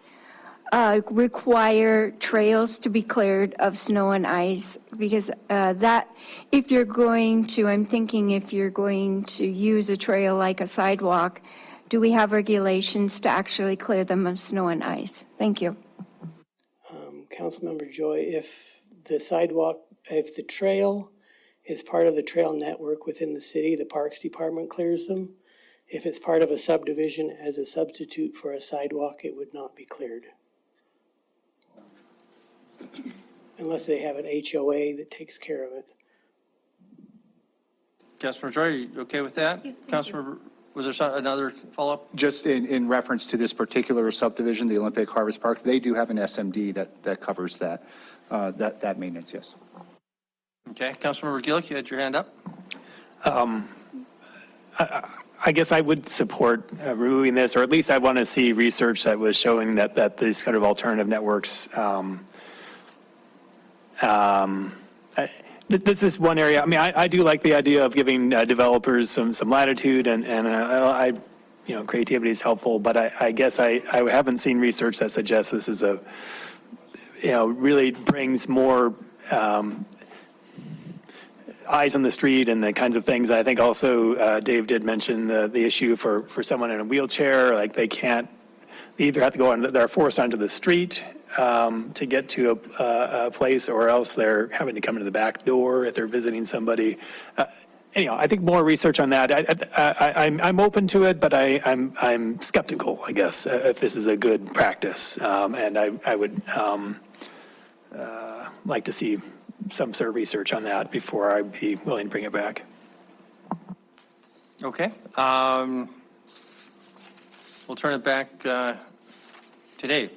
require trails to be cleared of snow and ice? Because that, if you're going to, I'm thinking if you're going to use a trail like a sidewalk, do we have regulations to actually clear them of snow and ice? Thank you. Councilmember Joy, if the trail is part of the trail network within the city, the Parks Department clears them. If it's part of a subdivision as a substitute for a sidewalk, it would not be cleared. Unless they have an HOA that takes care of it. Councilmember Joy, are you okay with that? Councilmember, was there another follow-up? Just in reference to this particular subdivision, the Olympic Harvest Park, they do have an SMD that covers that maintenance, yes. Okay, Councilmember Gulick, you had your hand up? I guess I would support removing this, or at least I want to see research that was showing that these kind of alternative networks. This is one area. I mean, I do like the idea of giving developers some latitude, and creativity is helpful. But I guess I haven't seen research that suggests this is really brings more eyes on the street and the kinds of things. I think also Dave did mention the issue for someone in a wheelchair, like they either have to go on, they're forced onto the street to get to a place, or else they're having to come into the back door if they're visiting somebody. Anyhow, I think more research on that. I'm open to it, but I'm skeptical, I guess, if this is a good practice. And I would like to see some sort of research on that before I'd be willing to bring it back. Okay. We'll turn it back to Dave.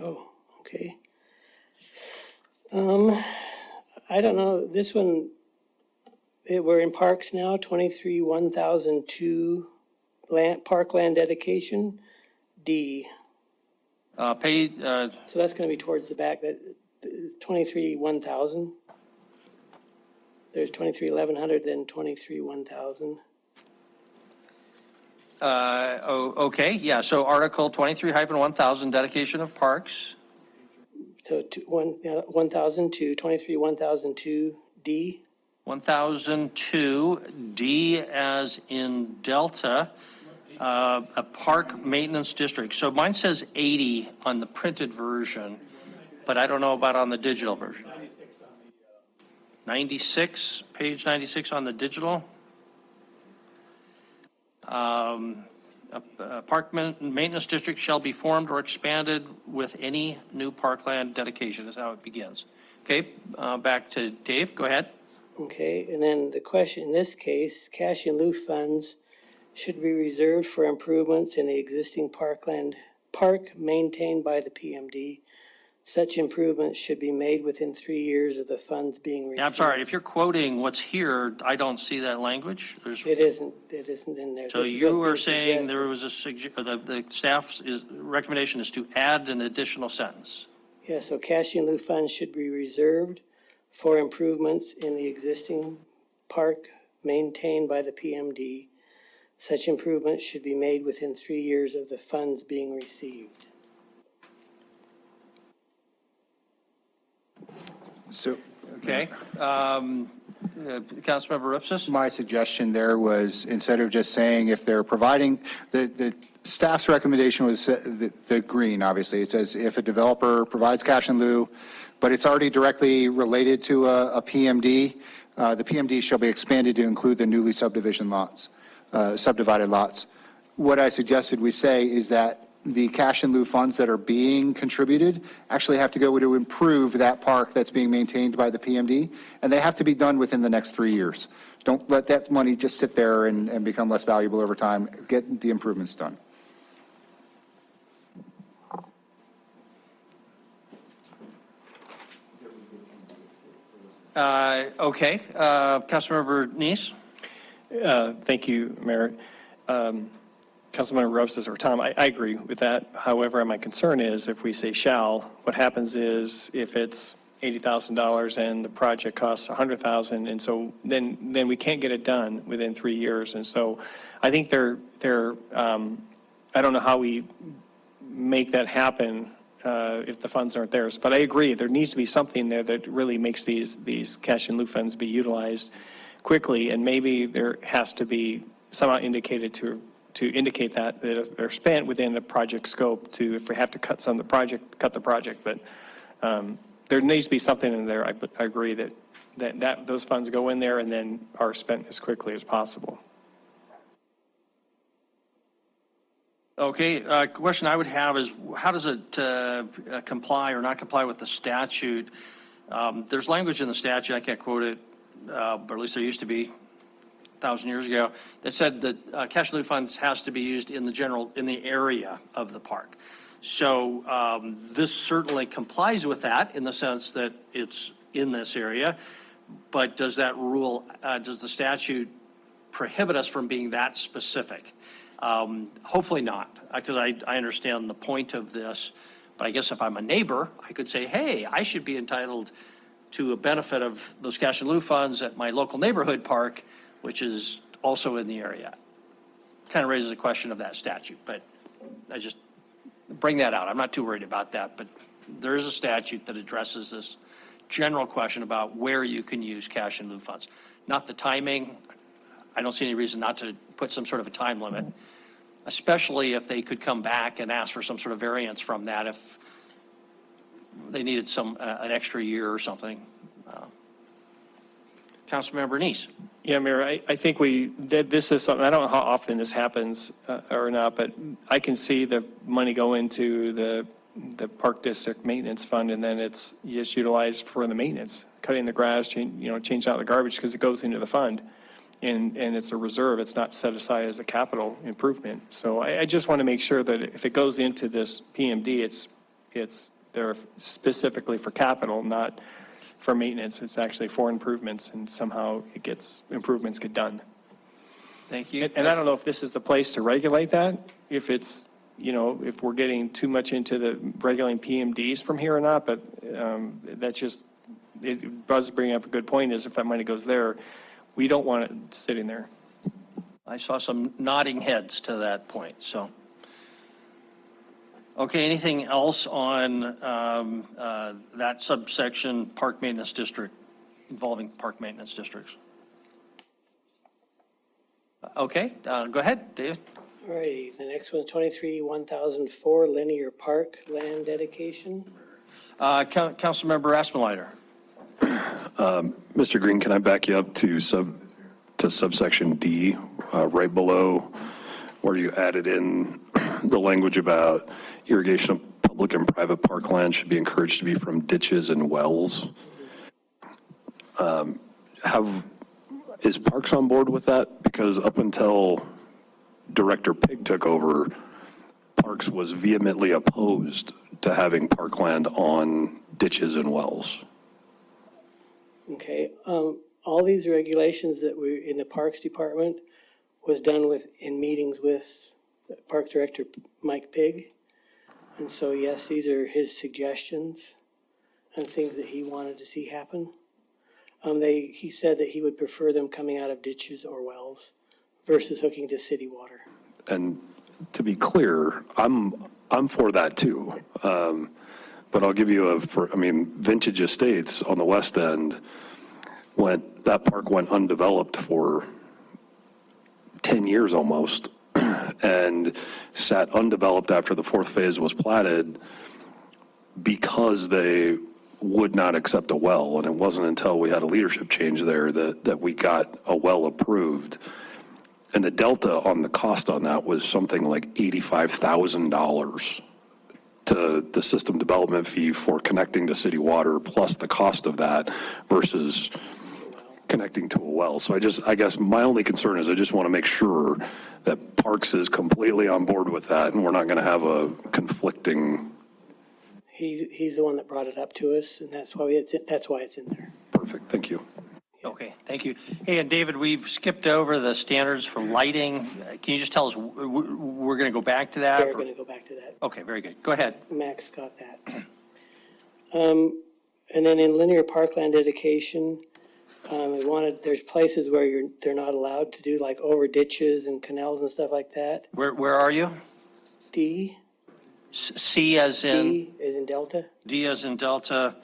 Oh, okay. I don't know, this one, we're in parks now, 23-1002 parkland dedication, D. Paid. So that's going to be towards the back, that 23-1000. There's 23-1100, then 23-1000. Okay, yeah, so Article 23-1000, dedication of parks. So 1002, 23-1002 D. 1002, D as in Delta, a park maintenance district. So mine says 80 on the printed version, but I don't know about on the digital version. 96, page 96 on the digital. A park maintenance district shall be formed or expanded with any new parkland dedication, is how it begins. Okay, back to Dave, go ahead. Okay, and then the question, in this case, cash in lieu funds should be reserved for improvements in the existing park maintained by the PMD. Such improvements should be made within 3 years of the funds being received. Yeah, I'm sorry, if you're quoting what's here, I don't see that language. It isn't in there. So This is you what were they saying suggested. there was the staff's recommendation is to add an additional sentence. Yeah, so cash in lieu funds should be reserved for improvements in the existing park maintained by the PMD. Such improvements should be made within 3 years of the funds being received. So, Okay. Councilmember Ripsis? my suggestion there was, instead of just saying if they're providing, the staff's recommendation was the green, obviously. It says if a developer provides cash in lieu, but it's already directly related to a PMD, the PMD shall be expanded to include the newly subdivided lots. What I suggested we say is that the cash in lieu funds that are being contributed actually have to go to improve that park that's being maintained by the PMD, and they have to be done within the next 3 years. Don't let that money just sit there and become less valuable over time. Get the improvements done. Okay, Councilmember Neese? Thank you, Mayor. Councilmember Rosas or Tom, I agree with that. However, my concern is if we say shall, what happens is if it's $80,000 and the project costs $100,000, and so then we can't get it done within 3 years. And so I think I don't know how we make that happen if the funds aren't theirs. But I agree, there needs to be something there that really makes these cash and lieu funds be utilized quickly, and maybe there has to be somehow indicated to indicate that they're spent within the project scope to, if we have to cut some of the project, cut the project. But there needs to be something in there. I agree that those funds go in there and then are spent as quickly as possible. Okay, question I would have is how does it comply or not comply with the statute? There's language in the statute, I can't quote it, but at least there used to be 1,000 years ago, that said that cash and lieu funds has to be used in the area of the park. So this certainly complies with that in the sense that it's in this area, but does that rule, does the statute prohibit us from being that specific? Hopefully not, because I understand the point of this, but I guess if I'm a neighbor, I could say, hey, I should be entitled to a benefit of those cash and lieu funds at my local neighborhood park, which is also in the area. Kind of raises a question of that statute, but I just bring that out. I'm not too worried about that, but there is a statute that addresses this general question about where you can use cash and lieu funds. Not the timing. I don't see any reason not to put some sort of a time limit, especially if they could come back and ask for some sort of variance from that if they needed an extra year or something. Councilmember Neese. Yeah, Mayor, I think this is something, I don't know how often this happens or not, but I can see the money go into the Park District Maintenance Fund, and then it's just utilized for the maintenance, cutting the grass, change out the garbage, because it goes into the fund. And it's a reserve. It's not set aside as a capital improvement. So I just want to make sure that if it goes into this PMD, it's there specifically for capital, not for maintenance. It's actually for improvements, and somehow improvements get done. Thank you. And I don't know if this is the place to regulate that, if it's, if we're getting too much into the regulating PMDs from here or not, but Buzz bringing up a good point is if that money goes there, we don't want it sitting there. I saw some nodding heads to that point, so. Okay, anything else on that subsection, park maintenance district, involving park maintenance districts? Okay, go ahead, Dave. All righty, the next one, 23-1004 linear park land dedication. Councilmember Aspenlider. Mr. Green, can I back you up to subsection D, right below where you added in the language about irrigation of public and private parkland should be encouraged to be from ditches and wells. Is Parks on board with that? Because up until Director Pig took over, Parks was vehemently opposed to having parkland on ditches and wells. Okay, all these regulations that were in the Parks Department was done in meetings with Park Director Mike Pig. And so, yes, these are his suggestions and things that he wanted to see happen. He said that he would prefer them coming out of ditches or wells versus hooking to city water. And to be clear, I'm for that too. But I'll give you Vintage Estates on the west end, that park went undeveloped for 10 years almost and sat undeveloped after the fourth phase was platted because they would not accept a well. And it wasn't until we had a leadership change there that we got a well approved. And the delta on the cost on that was something like $85,000 to the system development fee for connecting to city water plus the cost of that versus connecting to a well. So I guess my only concern is I just want to make sure that Parks is completely on board with that and we're not going to have a conflicting. He's the one that brought it up to us, and that's why it's in there. Perfect. Perfect, thank you. Okay, thank you. Hey, and David, we've skipped over the standards for lighting. Can you just tell us, we're going to go back to that? We're going to go back to that. Okay, very good. Go ahead. Max got that. And then in linear parkland dedication, there's places where they're not allowed to do like over ditches and canals and stuff like that. Where are you? D, C as in? D is in Delta. D as in Delta.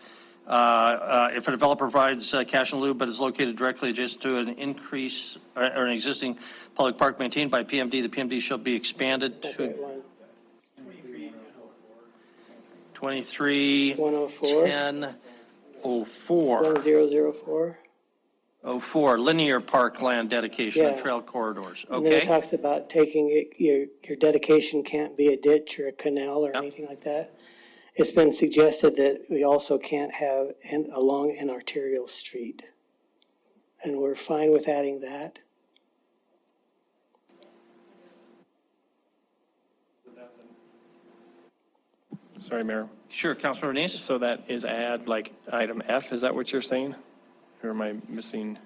If a developer provides cash in lieu but is located directly adjacent to an increase or an existing public park maintained by PMD, the PMD shall be expanded That's to right one. 23, 104. 1004. 1004. 04, linear parkland dedication and Yeah. trail corridors. And then it Okay, talks about taking it, your dedication can't be a ditch or a canal or anything like that. It's been suggested that we also can't have along an arterial street. And we're fine with adding that. Sorry, Mayor. sure, Councilmember Neese? So that is add like item F, is that what you're saying? Or am I missing?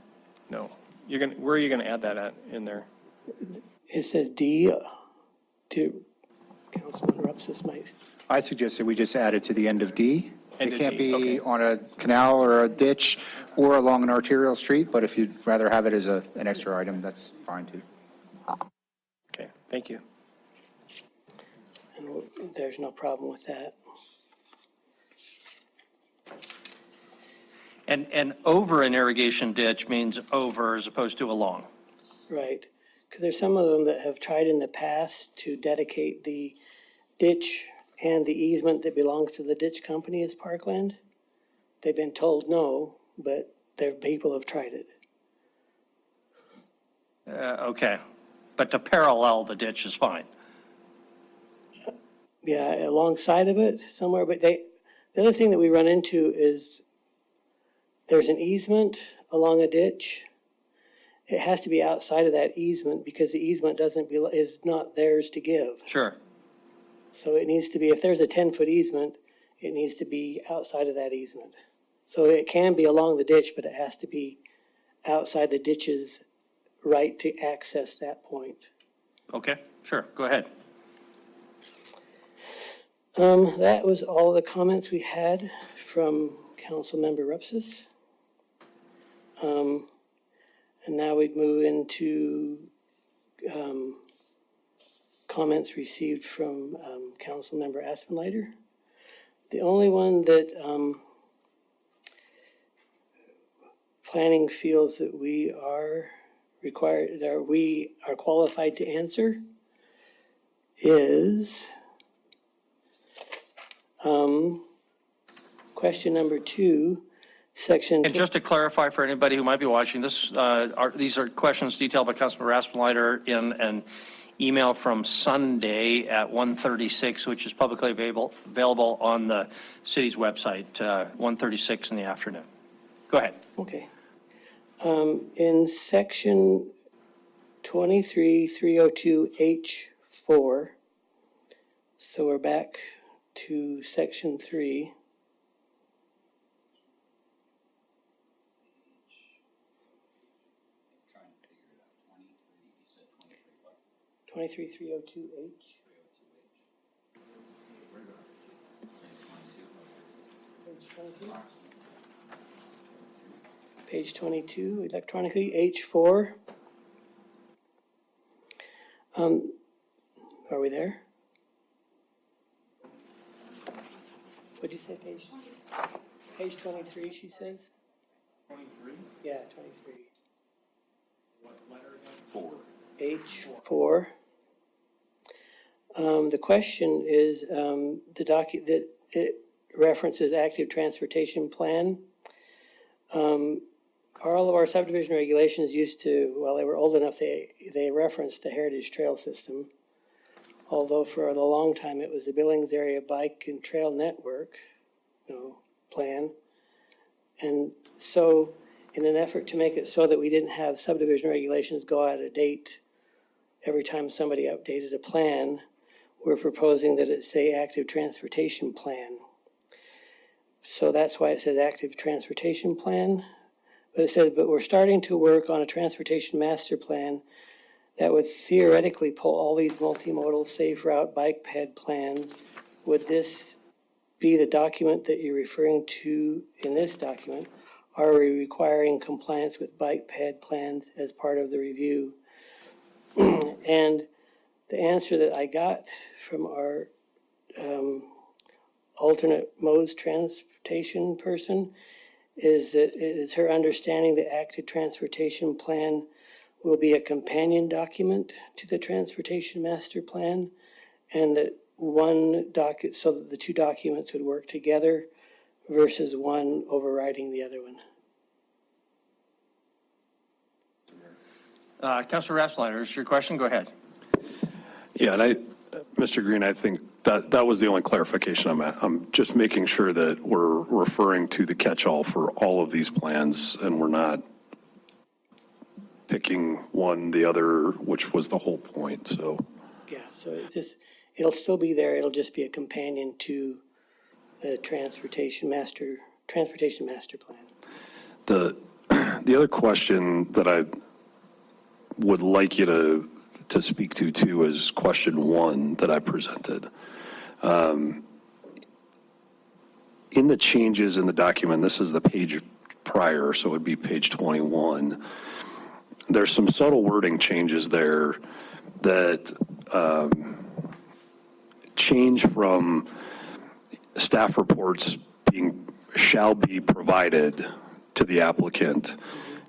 No. Where are you going to add that at in there? It says D to, Councilman Rupsis might. I suggested we just add it to the end of D. End It of can't D, okay. be on a canal or a ditch or along an arterial street, but if you'd rather have it as an extra item, that's fine too. Okay, thank you. And there's no problem with that. And over an irrigation ditch means over as opposed to along. Right, because there's some of them that have tried in the past to dedicate the ditch and the easement that belongs to the ditch company as parkland. They've been told no, but their people have tried it. Okay, but to parallel the ditch is fine. Yeah, alongside of it somewhere, but the other thing that we run into is there's an easement along a ditch. It has to be outside of that easement because the easement is not theirs to give. Sure. So it needs to be, if there's a 10-foot easement, it needs to be outside of that easement. So it can be along the ditch, but it has to be outside the ditch's right to access that point. Okay, sure, go ahead. That was all the comments we had from Councilmember Rupsis. And now we'd move into comments received from Councilmember Aspenleiter. The only one that planning feels that we are required, or we are qualified to answer is question number 2, section. And just to clarify for anybody who might be watching, these are questions detailed by Councilmember Aspenleiter in an email from Sunday at 1:36, which is publicly available on the city's website, 1:36 in the afternoon. Go ahead. Okay. In section 23-302H4, so we're back to section 3. Twenty-three 302H. Page 22, electronically, H4. Are we there? What'd you say, page? Page 23, she says? 23? Yeah, 23. What letter again? 4. H4. The question is, that it references active transportation plan. All of our subdivision regulations used to, well, they were old enough, they referenced the Heritage Trail System. Although for a long time it was the Billings Area Bike and Trail Network, plan. And so in an effort to make it so that we didn't have subdivision regulations go out of date every time somebody updated a plan, we're proposing that it say active transportation plan. So that's why it says active transportation plan. But it said, but we're starting to work on a transportation master plan that would theoretically pull all these multimodal safe route bike ped plans. Would this be the document that you're referring to in this document? Are we requiring compliance with bike ped plans as part of the review? And the answer that I got from our alternate modes transportation person is that it is her understanding the active transportation plan will be a companion document to the transportation master plan, and that one docket, so that the two documents would work together versus one overriding the other one. Councilor Rapslider, is your question? Go ahead. Yeah, and Mr. Green, I think that was the only clarification I'm at. I'm just making sure that we're referring to the catch-all for all of these plans, and we're not picking one, the other, which was the whole point, so. Yeah, so it'll still be there. It'll just be a companion to the transportation master plan. The other question that I would like you to speak to too is question 1 that I presented. In the changes in the document, this is the page prior, so it would be page 21. There's some subtle wording changes there that change from staff reports shall be provided to the applicant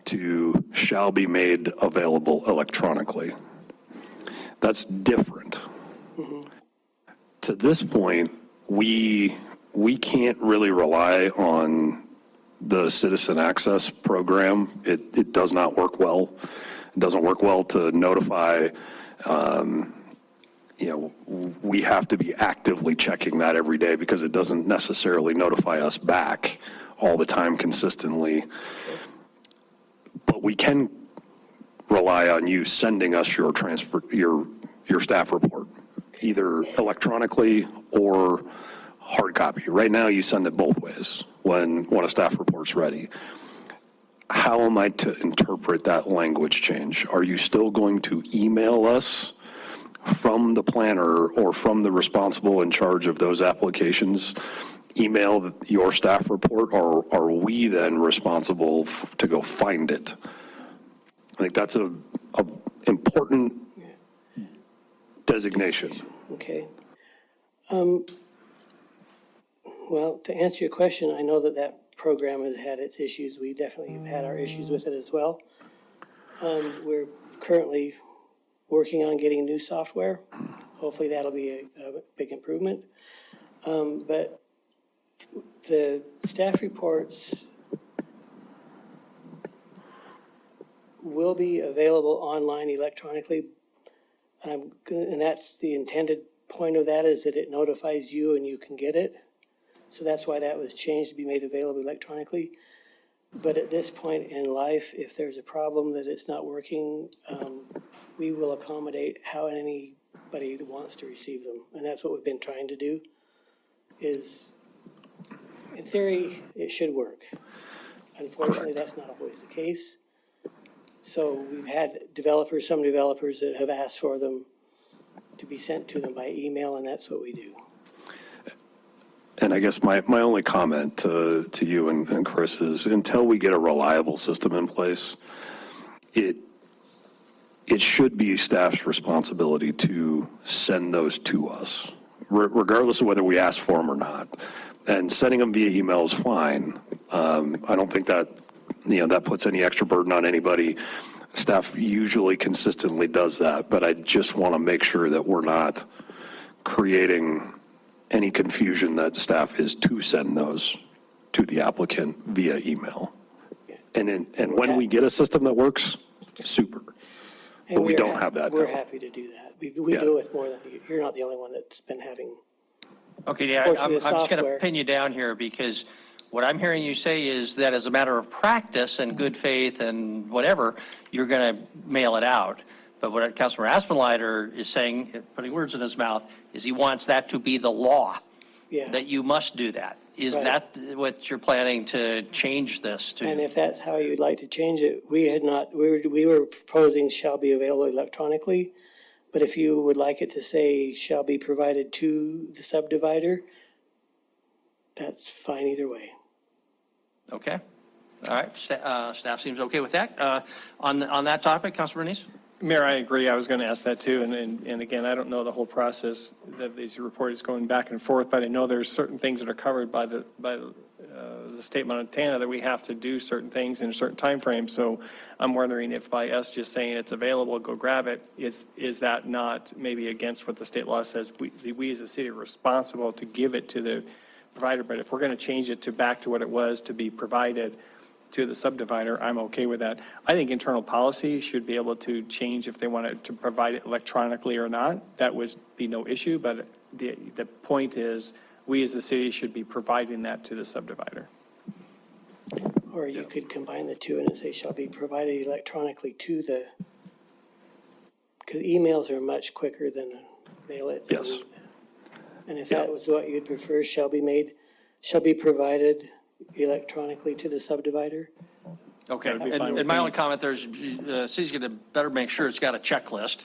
to shall be made available electronically. That's different. To this point, we can't really rely on the citizen access program. It does not work well. It doesn't work well to notify. We have to be actively checking that every day because it doesn't necessarily notify us back all the time consistently. But we can rely on you sending us your staff report, either electronically or hard copy. Right now, you send it both ways when a staff report's ready. How am I to interpret that language change? Are you still going to email us from the planner or from the responsible in charge of those applications, email your staff report, or are we then responsible to go find it? I think that's a important designation. Okay. Well, to answer your question, I know that program has had its issues. We definitely have had our issues with it as well. We're currently working on getting new software. Hopefully that'll be a big improvement. But the staff reports will be available online electronically. And that's the intended point of that, is that it notifies you and you can get it. So that's why that was changed to be made available electronically. But at this point in life, if there's a problem that it's not working, we will accommodate how anybody wants to receive them. And that's what we've been trying to do, is in theory, it should work. Unfortunately, that's not always the case. So we've had some developers that have asked for them to be sent to them by email, and that's what we do. And I guess my only comment to you and Chris is, until we get a reliable system in place, it should be staff's responsibility to send those to us, regardless of whether we ask for them or not. And sending them via email is fine. I don't think that puts any extra burden on anybody. Staff usually consistently does that, but I just want to make sure that we're not creating any confusion that staff is to send those to the applicant via email. And when we get a system that works, super. But we don't have that now. We're happy to do that. We deal with more than you're not the only one that's been having. Okay, yeah, I'm just going to pin you down here, because what I'm hearing you say is that as a matter of practice and good faith and whatever, you're going to mail it out. But what Councilor Aspenlider is saying, putting words in his mouth, is he wants that to be the law, Yeah. that you must do that. Is Right. that what you're planning to change this to? And if that's how you'd like to change it, we were proposing shall be available electronically. But if you would like it to say shall be provided to the subdivider, that's fine either way. Okay. All right. Staff seems okay with that. On that topic, Councilor Bernice? Mayor, I agree. I was going to ask that too. And again, I don't know the whole process that these report is going back and forth, but I know there's certain things that are covered by the state of Montana that we have to do certain things in a certain time frame. So I'm wondering if by us just saying it's available, go grab it, is that not maybe against what the state law says? We as a city are responsible to give it to the provider, but if we're going to change it back to what it was to be provided to the subdivider, I'm okay with that. I think internal policy should be able to change if they wanted to provide it electronically or not. That would be no issue, but the point is, we as the city should be providing that to the subdivider. Or you could combine the two and say shall be provided electronically to the, because emails are much quicker than mail it. Yes. And if that was what you'd prefer, shall be provided electronically to the subdivider? Okay. That'd be fine And with my me. only comment there is, city's going to better make sure it's got a checklist,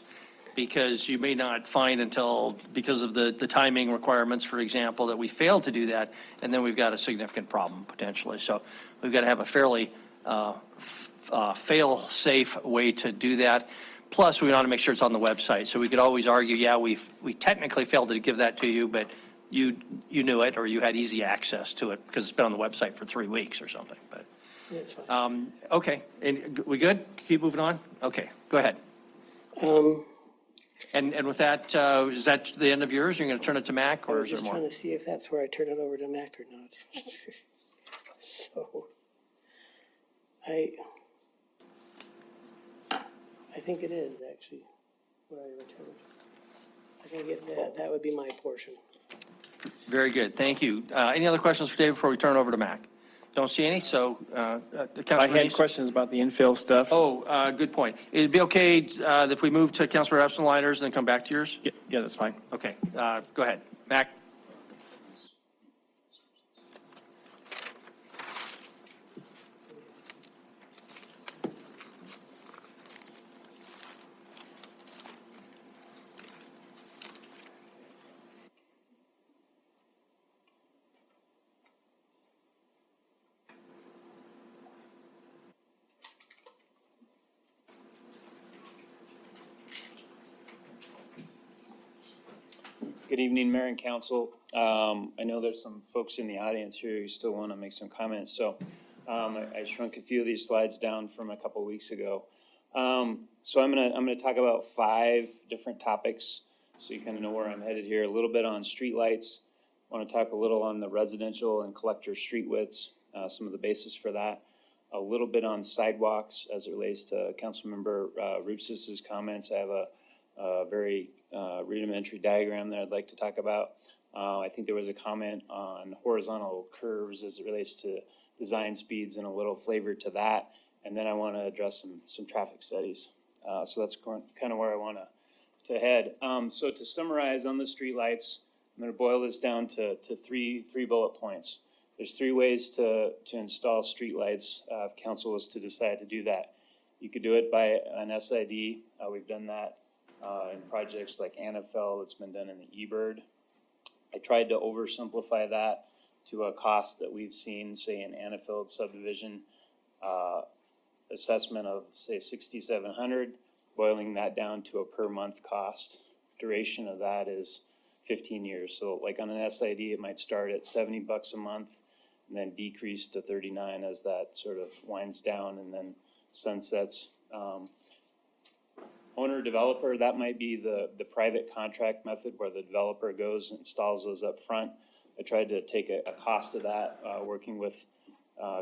because you may not find until, because of the timing requirements, for example, that we failed to do that, and then we've got a significant problem potentially. So we've got to have a fairly fail-safe way to do that. Plus, we want to make sure it's on the website. So we could always argue, yeah, we technically failed to give that to you, but you knew it, or you had easy access to it because it's been on the website for 3 weeks or something. But That's fine. okay, and we good? Keep moving on. Okay, go ahead. And with that, is that the end of yours? You're going to turn it to Mac, I or was is there just more? trying to see if that's where I turn it over to Mac or not. So, I think it is actually where I return it. I can get that. That would be my portion. Very good, thank you. Any other questions for Dave before we turn it over to Mac? Don't see any, so Councilor I had Reese? questions about the infill stuff. Oh, good point. It'd be okay if we move to Councilor Epstein-Liners and then come back to yours? Yeah, that's fine. Okay, go ahead. Mac? Good evening, Mayor and Council. I know there's some folks in the audience here who still want to make some comments, so I shrunk a few of these slides down from a couple weeks ago. So I'm gonna talk about 5 different topics, so you kind of know where I'm headed here. A little bit on streetlights. I want to talk a little on the residential and collector street widths, some of the basis for that. A little bit on sidewalks as it relates to Councilmember Roopsis's comments. I have a very rudimentary diagram that I'd like to talk about. I think there was a comment on horizontal curves as it relates to design speeds and a little flavor to that. And then I want to address some traffic studies. So that's kind of where I want to head. So to summarize on the streetlights, I'm going to boil this down to three bullet points. There's 3 ways to install streetlights if council was to decide to do that. You could do it by an SID. We've done that in projects like Anafel that's been done in the eBird. I tried to oversimplify that to a cost that we've seen, say, in Anafel subdivision assessment of, say, $6,700, boiling that down to a per month cost. Duration of that is 15 years. So like on an SID, it might start at $70 a month and then decrease to 39 as that sort of winds down and then sunsets. Owner developer, that might be the private contract method where the developer goes and installs those up front. I tried to take a cost of that, working with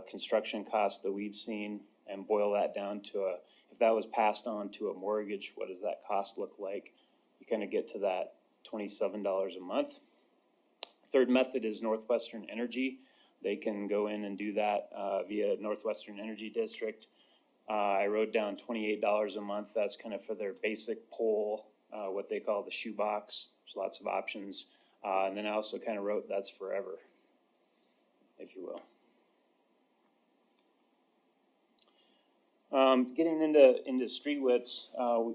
construction costs that we've seen and boil that down to if that was passed on to a mortgage, what does that cost look like? You kind of get to that $27 a month. Third method is Northwestern Energy. They can go in and do that via Northwestern Energy District. I wrote down $28 a month. That's kind of for their basic pole, what they call the shoebox. There's lots of options. And then I also kind of wrote that's forever. if you will. Getting into street widths,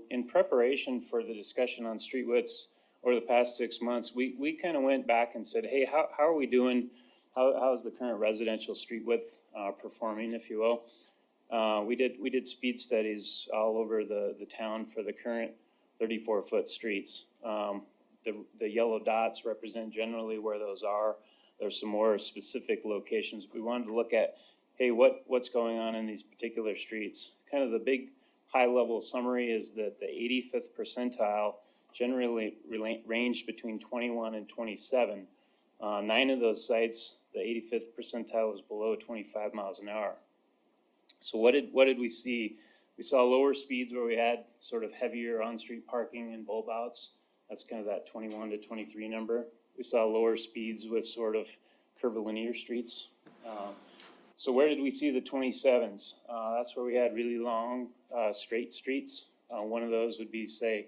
in preparation for the discussion on street widths over the past 6 months, we kind of went back and said, hey, how are we doing? How is the current residential street width performing, if you will? We did speed studies all over the town for the current 34-foot streets. The yellow dots represent generally where those are. There's some more specific locations. We wanted to look at, hey, what's going on in these particular streets? Kind of the big high-level summary is that the 85th percentile generally ranged between 21 and 27. 9 of those sites, the 85th percentile was below 25 miles an hour. So what did we see? We saw lower speeds where we had sort of heavier on-street parking and bulb outs. That's kind of that 21 to 23 number. We saw lower speeds with sort of curvilinear streets. So where did we see the 27s? That's where we had really long, straight streets. One of those would be, say,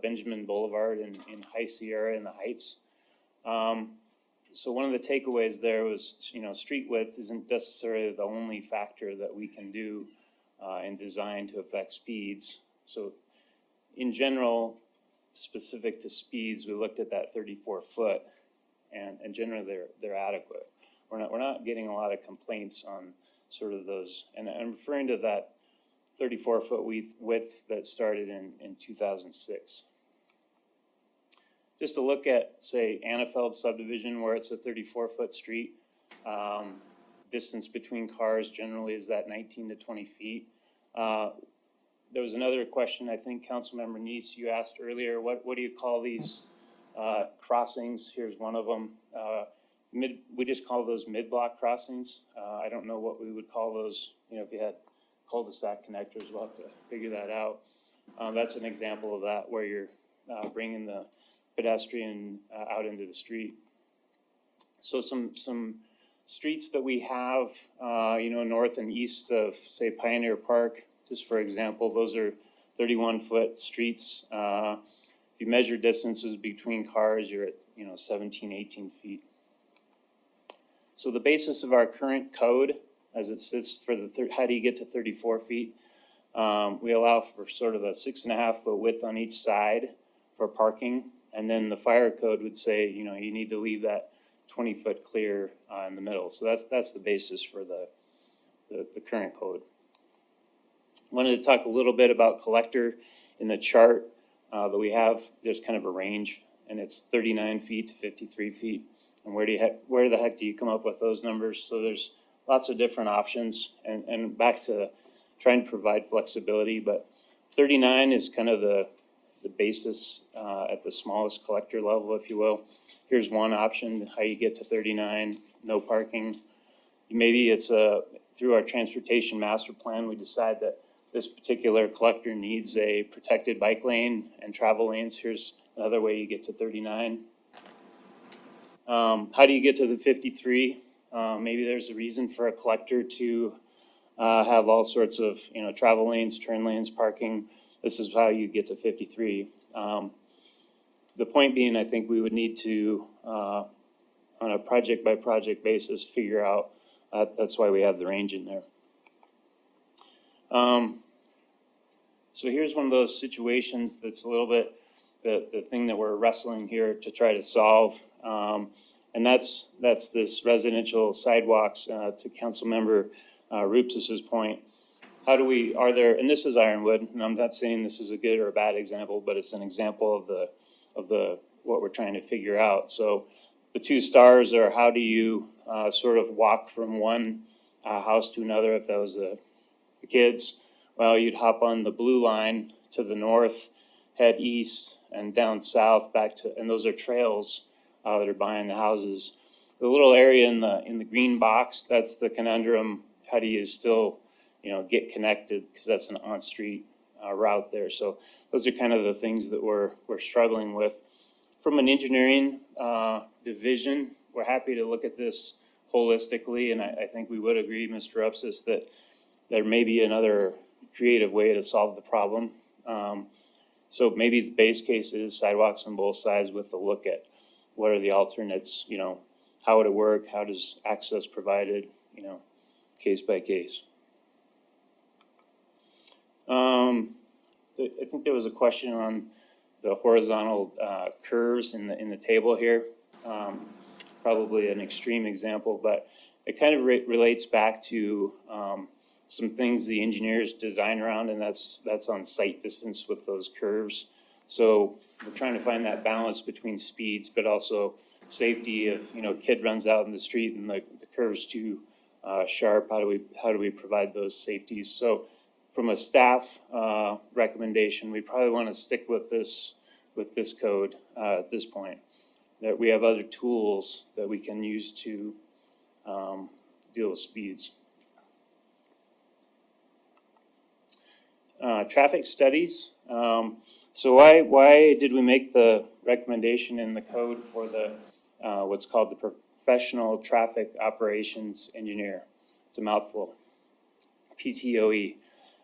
Benjamin Boulevard in High Sierra in the Heights. So one of the takeaways there was, street width isn't necessarily the only factor that we can do in design to affect speeds. So in general, specific to speeds, we looked at that 34-foot, and generally they're adequate. We're not getting a lot of complaints on sort of those, and I'm referring to that 34-foot width that started in 2006. Just to look at, say, Annafeld subdivision where it's a 34-foot street, distance between cars generally is that 19 to 20 feet. There was another question, I think, Councilmember Neese, you asked earlier, what do you call these crossings? Here's one of them. We just call those mid-block crossings. I don't know what we would call those, if you had cul-de-sac connectors, we'll have to figure that out. That's an example of that, where you're bringing the pedestrian out into the street. So some streets that we have, north and east of, say, Pioneer Park, just for example, those are 31-foot streets. If you measure distances between cars, you're at, 17, 18 feet. So the basis of our current code, as it sits for how do you get to 34 feet? We allow for sort of a 6.5-foot width on each side for parking. And then the fire code would say, you need to leave that 20-foot clear in the middle. So that's the basis for the current code. Wanted to talk a little bit about collector. In the chart that we have, there's kind of a range, and it's 39 feet to 53 feet. And where the heck do you come up with those numbers? So there's lots of different options, and back to trying to provide flexibility, but 39 is kind of the basis at the smallest collector level, if you will. Here's one option, how you get to 39, no parking. Maybe it's through our transportation master plan, we decide that this particular collector needs a protected bike lane and travel lanes. Here's another way you get to 39. How do you get to the 53? Maybe there's a reason for a collector to have all sorts of, travel lanes, turn lanes, parking. This is how you get to 53. The point being, I think we would need to, on a project by project basis, figure out, that's why we have the range in there. So here's one of those situations that's a little bit the thing that we're wrestling here to try to solve. And that's this residential sidewalks, to Councilmember Rupes's point. And this is Ironwood, and I'm not saying this is a good or a bad example, but it's an example of what we're trying to figure out. So the two stars are, how do you sort of walk from one house to another? If that was the kids, well, you'd hop on the blue line to the north, head east and down south back to, and those are trails that are behind the houses. The little area in the green box, that's the conundrum. How do you still, get connected? Because that's an on-street route there. So those are kind of the things that we're struggling with. From an engineering division, we're happy to look at this holistically, and I think we would agree, Mr. Upsis, that there may be another creative way to solve the problem. So maybe the base case is sidewalks on both sides with a look at what are the alternates, how would it work? How does access provided, case by case. I think there was a question on the horizontal curves in the table here. Probably an extreme example, but it kind of relates back to some things the engineers design around, and that's on sight distance with those curves. So we're trying to find that balance between speeds, but also safety. If a kid runs out in the street and the curve's too sharp, how do we provide those safeties? So from a staff recommendation, we probably want to stick with this code at this point. That we have other tools that we can use to deal with speeds. Traffic studies. So why did we make the recommendation in the code for the what's called the Professional Traffic Operations Engineer? It's a mouthful. PTOE.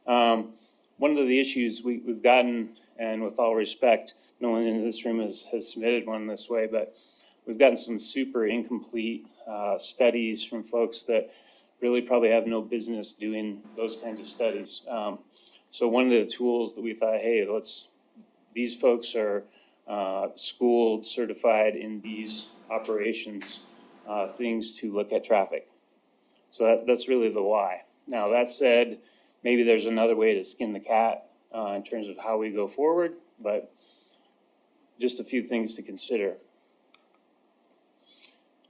One of the issues we've gotten, and with all respect, no one in this room has submitted one this way, but we've gotten some super incomplete studies from folks that really probably have no business doing those kinds of studies. So one of the tools that we thought, hey, these folks are schooled, certified in these operations, things to look at traffic. So that's really the why. Now, that said, maybe there's another way to skin the cat in terms of how we go forward, but just a few things to consider.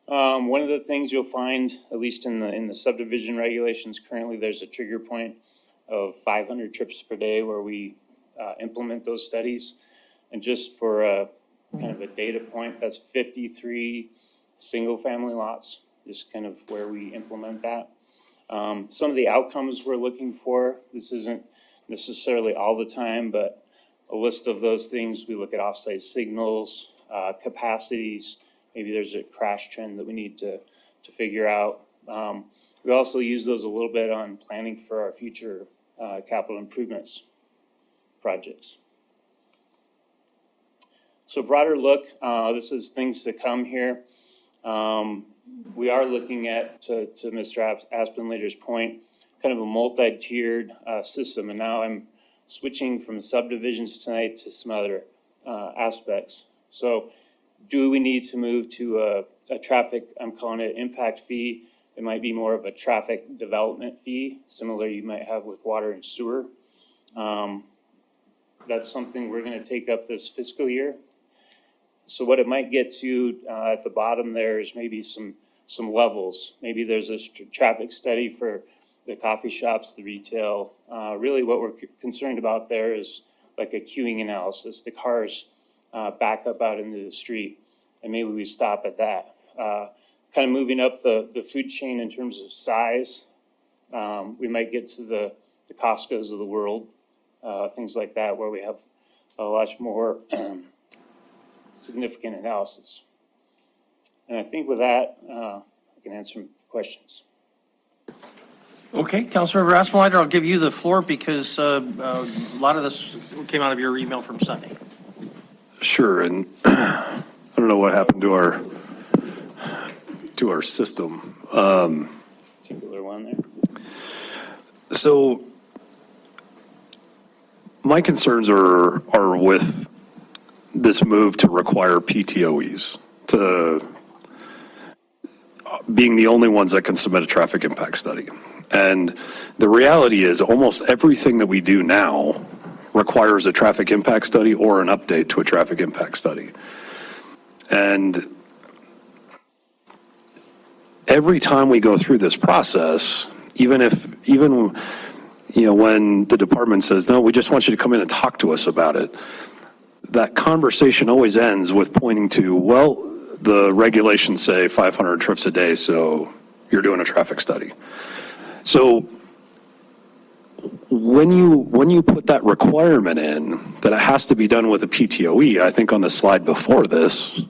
One of the things you'll find, at least in the subdivision regulations currently, there's a trigger point of 500 trips per day where we implement those studies. And just for a kind of a data point, that's 53 single-family lots, just kind of where we implement that. Some of the outcomes we're looking for, this isn't necessarily all the time, but a list of those things. We look at offsite signals, capacities. Maybe there's a crash trend that we need to figure out. We also use those a little bit on planning for our future capital improvements projects. So broader look, this is things to come here. We are looking at, to Mr. Aspenlater's point, kind of a multi-tiered system. And now I'm switching from subdivisions tonight to some other aspects. So do we need to move to a traffic, I'm calling it impact fee. It might be more of a traffic development fee, similar you might have with water and sewer. That's something we're going to take up this fiscal year. So what it might get to at the bottom there is maybe some levels. Maybe there's a traffic study for the coffee shops, the retail. Really what we're concerned about there is like a queuing analysis. The cars back up out into the street, and maybe we stop at that. Kind of moving up the food chain in terms of size. We might get to the Costco's of the world, things like that, where we have a much more significant analysis. And I think with that, I can answer some questions. Okay, Councilmember Aspenlater, I'll give you the floor because a lot of this came out of your email from Sunday. Sure, and I don't know what happened to our system. Particular one there. So my concerns are with this move to require PTOEs to being the only ones that can submit a traffic impact study. And the reality is almost everything that we do now requires a traffic impact study or an update to a traffic impact study. And every time we go through this process, even when the department says, no, we just want you to come in and talk to us about it, that conversation always ends with pointing to, well, the regulations say 500 trips a day, so you're doing a traffic study. So when you put that requirement in that it has to be done with a PTOE, I think on the slide before this,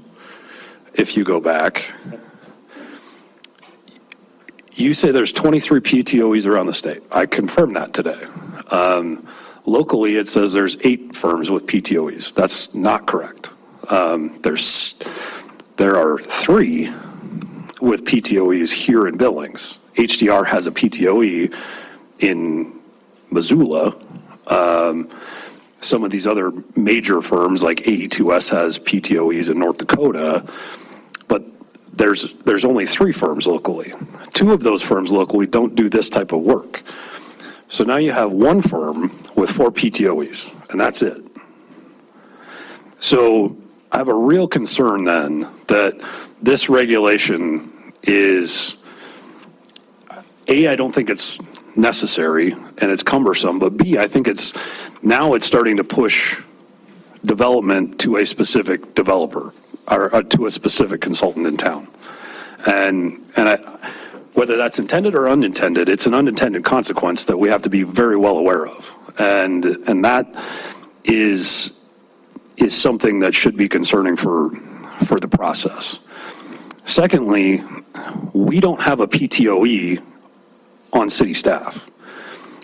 if you go back, you say there's 23 PTOEs around the state. I confirmed that today. Locally, it says there's 8 firms with PTOEs. That's not correct. There are 3 with PTOEs here in Billings. HDR has a PTOE in Missoula. Some of these other major firms like AE2S has PTOEs in North Dakota, but there's only 3 firms locally. 2 of those firms locally don't do this type of work. So now you have 1 firm with 4 PTOEs, and that's it. So I have a real concern then that this regulation is, A, I don't think it's necessary and it's cumbersome, but B, I think it's starting to push development to a specific developer or to a specific consultant in town. And whether that's intended or unintended, it's an unintended consequence that we have to be very well aware of. And that is something that should be concerning for the process. Secondly, we don't have a PTOE on city staff.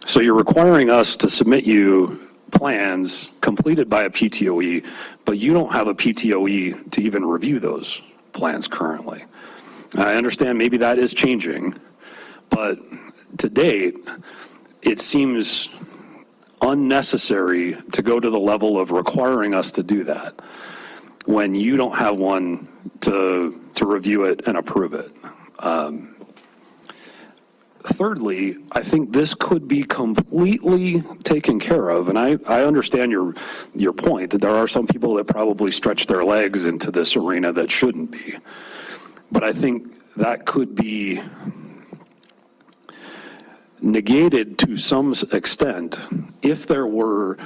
So you're requiring us to submit you plans completed by a PTOE, but you don't have a PTOE to even review those plans currently. I understand maybe that is changing, but to date, it seems unnecessary to go to the level of requiring us to do that when you don't have one to review it and approve it. Thirdly, I think this could be completely taken care of, and I understand your point that there are some people that probably stretch their legs into this arena that shouldn't be. But I think that could be negated to some extent if there were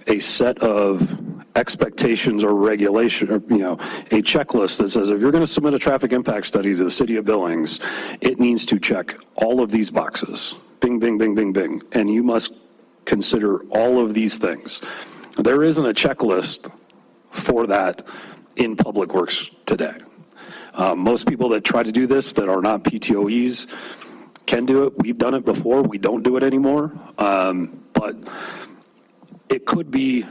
a set of expectations or regulation, or, a checklist that says if you're going to submit a traffic impact study to the city of Billings, it needs to check all of these boxes. Bing, bing, bing, bing, bing. And you must consider all of these things. There isn't a checklist for that in Public Works today. Most people that try to do this that are not PTOEs can do it. We've done it before. We don't do it anymore. But it could be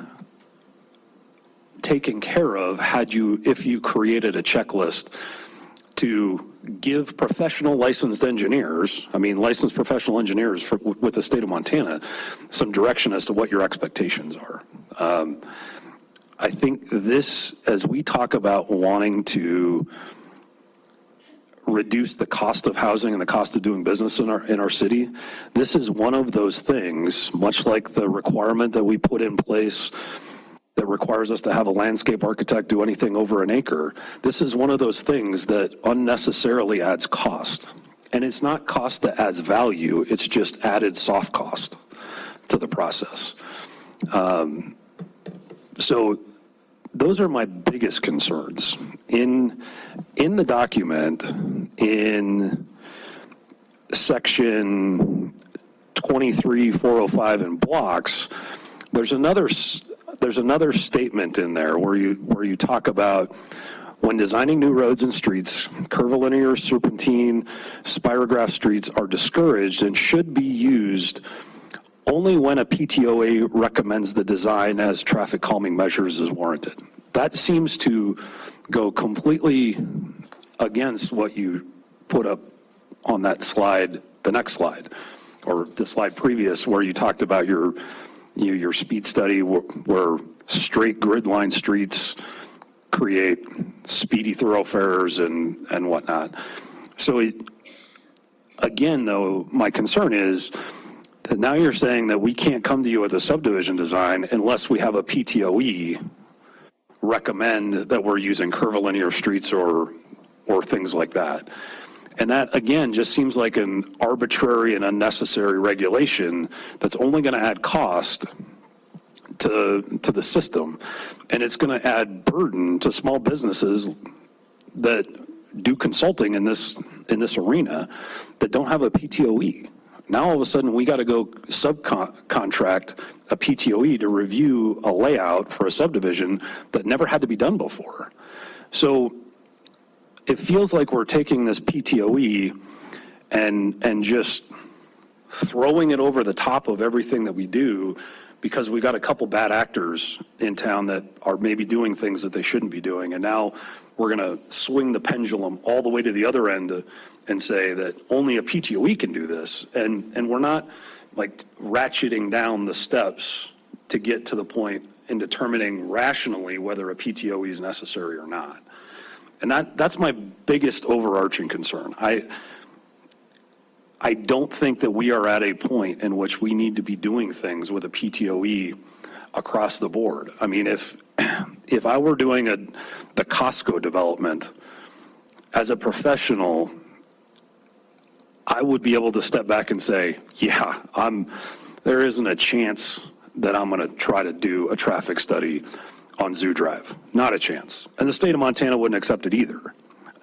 taken care of if you created a checklist to give professional licensed engineers, licensed professional engineers with the state of Montana, some direction as to what your expectations are. I think this, as we talk about wanting to reduce the cost of housing and the cost of doing business in our city, this is one of those things, much like the requirement that we put in place that requires us to have a landscape architect do anything over an acre. This is one of those things that unnecessarily adds cost. And it's not cost that adds value, it's just added soft cost to the process. So those are my biggest concerns. In the document, in section 23.405 in blocks, there's another statement in there where you talk about when designing new roads and streets, curvilinear, serpentine, spirograph streets are discouraged and should be used only when a PTOA recommends the design as traffic calming measures is warranted. That seems to go completely against what you put up on that slide, the next slide, or the slide previous, where you talked about your speed study where straight grid line streets create speedy thoroughfares and whatnot. So again, though, my concern is that now you're saying that we can't come to you with a subdivision design unless we have a PTOE recommend that we're using curvilinear streets or things like that. And that, again, just seems like an arbitrary and unnecessary regulation that's only going to add cost to the system. And it's going to add burden to small businesses that do consulting in this arena that don't have a PTOE. Now, all of a sudden, we got to go subcontract a PTOE to review a layout for a subdivision that never had to be done before. So it feels like we're taking this PTOE and just throwing it over the top of everything that we do because we got a couple bad actors in town that are maybe doing things that they shouldn't be doing. And now we're going to swing the pendulum all the way to the other end and say that only a PTOE can do this. And we're not like ratcheting down the steps to get to the point in determining rationally whether a PTOE is necessary or not. And that's my biggest overarching concern. I don't think that we are at a point in which we need to be doing things with a PTOE across the board. I mean, if I were doing the Costco development as a professional, I would be able to step back and say, yeah, there isn't a chance that I'm going to try to do a traffic study on Zoo Drive. Not a chance. And the state of Montana wouldn't accept it either.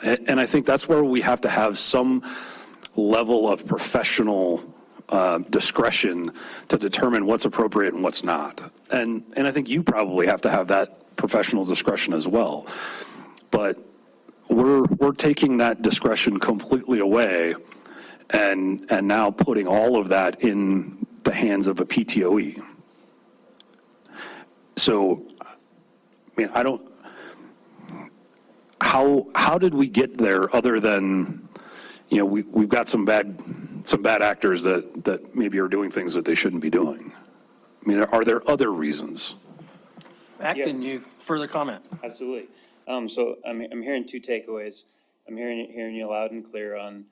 And I think that's where we have to have some level of professional discretion to determine what's appropriate and what's not. And I think you probably have to have that professional discretion as well. But we're taking that discretion completely away and now putting all of that in the hands of a PTOE. So, I mean, how did we get there other than, you know, we've got some bad actors that maybe are doing things that they shouldn't be doing? I mean, are there other reasons? Acton, you further comment? Absolutely. So I'm hearing two takeaways. I'm hearing you loud and clear on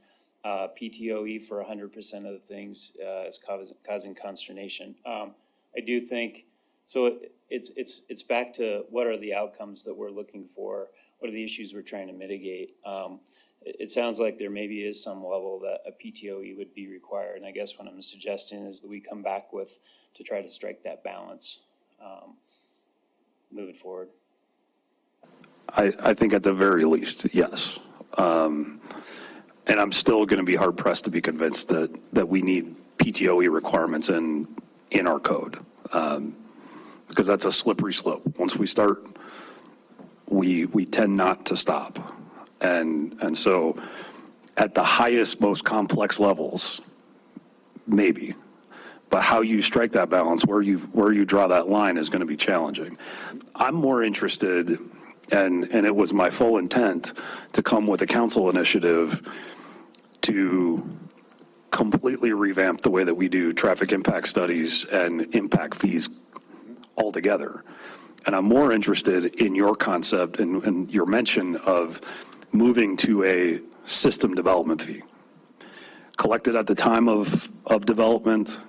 PTOE for 100% of the things is causing consternation. I do think, so it's back to what are the outcomes that we're looking for? What are the issues we're trying to mitigate? It sounds like there maybe is some level that a PTOE would be required. And I guess what I'm suggesting is that we come back with to try to strike that balance moving forward. I think at the very least, yes. And I'm still going to be hard pressed to be convinced that we need PTOE requirements in our code. Because that's a slippery slope. Once we start, we tend not to stop. And so at the highest, most complex levels, maybe. But how you strike that balance, where you draw that line is going to be challenging. I'm more interested, and it was my full intent to come with a council initiative to completely revamp the way that we do traffic impact studies and impact fees altogether. And I'm more interested in your concept and your mention of moving to a system development fee, collected at the time of development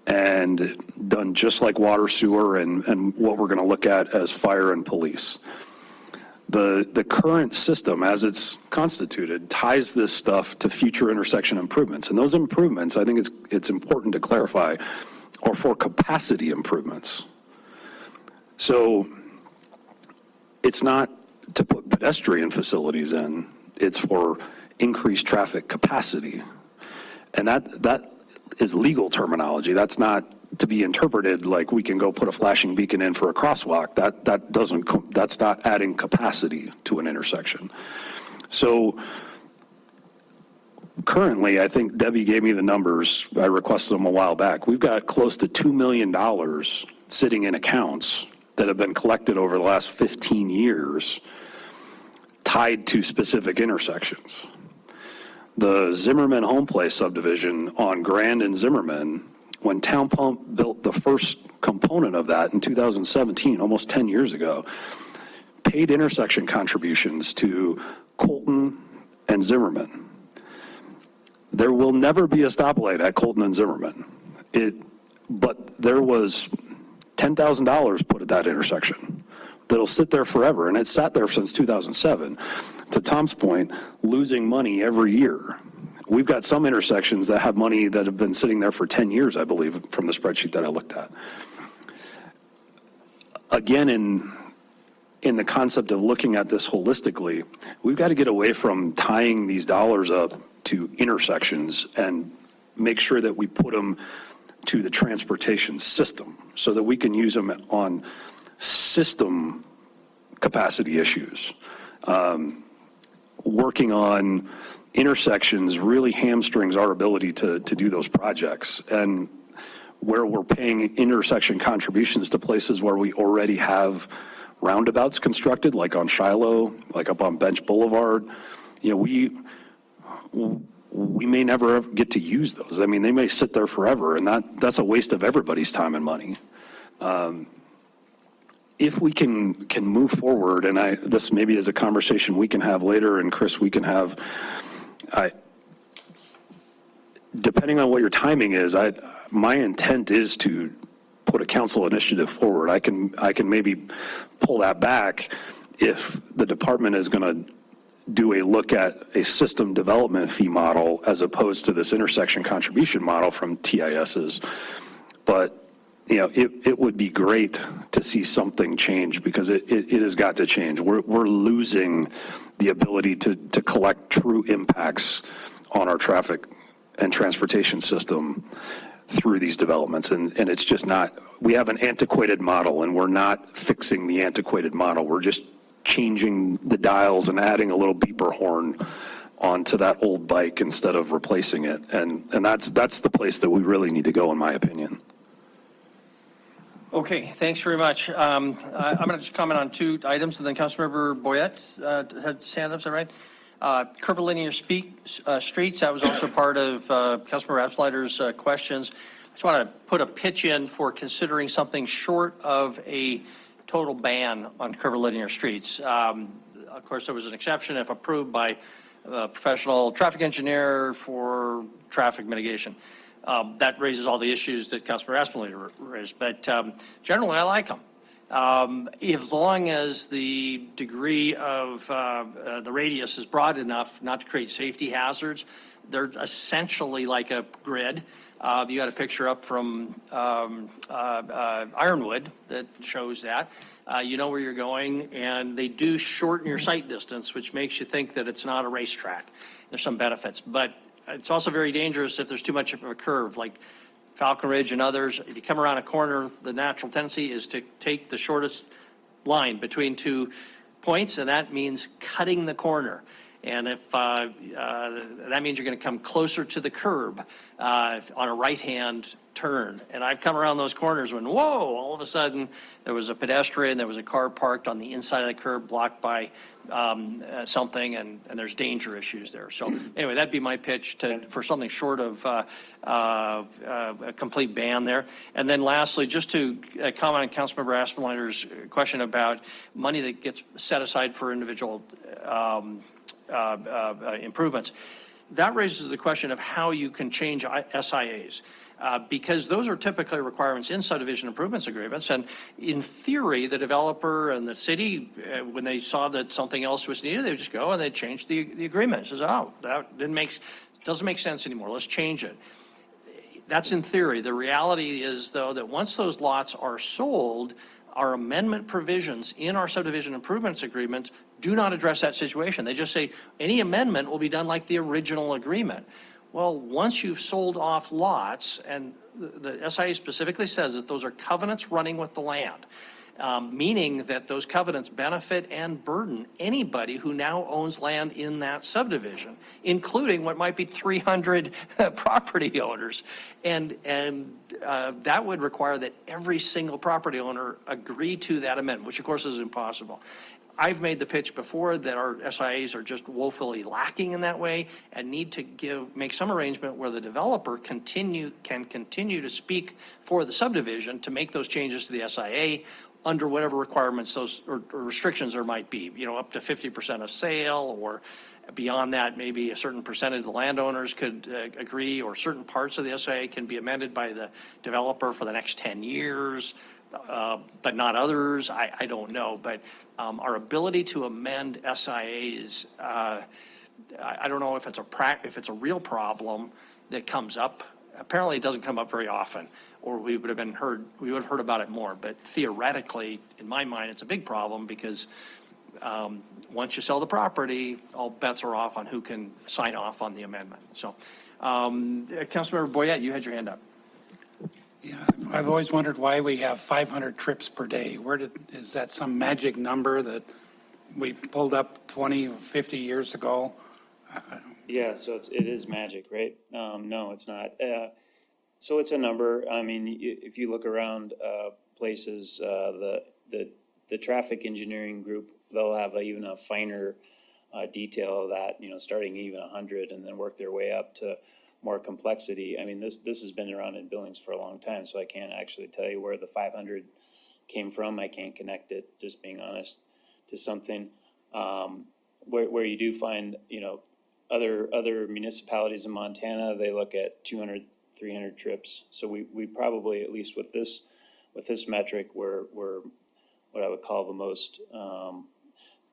and done just like water, sewer, and what we're going to look at as fire and police. The current system, as it's constituted, ties this stuff to future intersection improvements. And those improvements, I think it's important to clarify, are for capacity improvements. So it's not to put pedestrian facilities in, it's for increased traffic capacity. And that is legal terminology. That's not to be interpreted like we can go put a flashing beacon in for a crosswalk. That's not adding capacity to an intersection. So currently, I think Debbie gave me the numbers. I requested them a while back. We've got close to $2 million sitting in accounts that have been collected over the last 15 years tied to specific intersections. The Zimmerman Home Place subdivision on Grand and Zimmerman, when Town Pump built the first component of that in 2017, almost 10 years ago, paid intersection contributions to Colton and Zimmerman. There will never be a stoplight at Colton and Zimmerman. But there was $10,000 put at that intersection that'll sit there forever, and it's sat there since 2007. To Tom's point, losing money every year. We've got some intersections that have money that have been sitting there for 10 years, I believe, from the spreadsheet that I looked at. Again, in the concept of looking at this holistically, we've got to get away from tying these dollars up to intersections and make sure that we put them to the transportation system so that we can use them on system capacity issues. Working on intersections really hamstrings our ability to do those projects. And where we're paying intersection contributions to places where we already have roundabouts constructed, like on Shiloh, like up on Bench Boulevard, you know, we may never get to use those. I mean, they may sit there forever, and that's a waste of everybody's time and money. If we can move forward, and this maybe is a conversation we can have later, and Chris, we can have, depending on what your timing is, my intent is to put a council initiative forward. I can maybe pull that back if the department is going to do a look at a system development fee model as opposed to this intersection contribution model from TISs. But, you know, it would be great to see something change, because it has got to change. We're losing the ability to collect true impacts on our traffic and transportation system through these developments. And it's just not, we have an antiquated model, and we're not fixing the antiquated model. We're just changing the dials and adding a little beeper horn onto that old bike instead of replacing it. And that's the place that we really need to go, in my opinion. Okay, thanks very much. I'm going to just comment on two items, and then Councilmember Boyette had stand up, is that right? Curvilinear streets, that was also part of Councilmember Abslider's questions. I just want to put a pitch in for considering something short of a total ban on curvilinear streets. Of course, there was an exception if approved by a professional traffic engineer for traffic mitigation. That raises all the issues that Councilmember Aspinall raised, but generally I like them. As long as the degree of the radius is broad enough not to create safety hazards. They're essentially like a grid. You got a picture up from Ironwood that shows that. You know where you're going, and they do shorten your sight distance, which makes you think that it's not a racetrack. There's some benefits, but it's also very dangerous if there's too much of a curve, like Falcon Ridge and others. If you come around a corner, the natural tendency is to take the shortest line between 2 points, and that means cutting the corner. And if that means you're going to come closer to the curb on a right-hand turn. And I've come around those corners when, whoa, all of a sudden there was a pedestrian, there was a car parked on the inside of the curb, blocked by something, and there's danger issues there. So anyway, that'd be my pitch for something short of a complete ban there. And then lastly, just to comment on Councilmember Aspinaller's question about money that gets set aside for individual improvements. That raises the question of how you can change SIAs. Because those are typically requirements in subdivision improvements agreements. And in theory, the developer and the city, when they saw that something else was needed, they would just go and they'd change the agreement. It says, oh, that doesn't make sense anymore. Let's change it. That's in theory. The reality is, though, that once those lots are sold, our amendment provisions in our subdivision improvements agreements do not address that situation. They just say any amendment will be done like the original agreement. Well, once you've sold off lots, and the SIA specifically says that those are covenants running with the land, meaning that those covenants benefit and burden anybody who now owns land in that subdivision, including what might be 300 property owners. And that would require that every single property owner agree to that amendment, which of course is impossible. I've made the pitch before that our SIAs are just woefully lacking in that way and need to make some arrangement where the developer can continue to speak for the subdivision to make those changes to the SIA under whatever requirements those or restrictions there might be, you know, up to 50% of sale, or beyond that, maybe a certain percentage of the landowners could agree, or certain parts of the SIA can be amended by the developer for the next 10 years. But not others. I don't know. But our ability to amend SIAs, I don't know if it's a real problem that comes up. Apparently, it doesn't come up very often, or we would have heard about it more. But theoretically, in my mind, it's a big problem because once you sell the property, all bets are off on who can sign off on the amendment. So, Councilmember Boyette, you had your hand up. Yeah, I've always wondered why we have 500 trips per day. Is that some magic number that we pulled up 20 or 50 years ago? Yeah, so it is magic, right? No, it's not. So it's a number. I mean, if you look around places, the traffic engineering group, they'll have even a finer detail of that, starting even 100 and then work their way up to more complexity. I mean, this has been around in Billings for a long time, so I can't actually tell you where the 500 came from. I can't connect it, just being honest, to something where you do find, other municipalities in Montana, they look at 200, 300 trips. So we probably, at least with this metric, we're what I would call the most,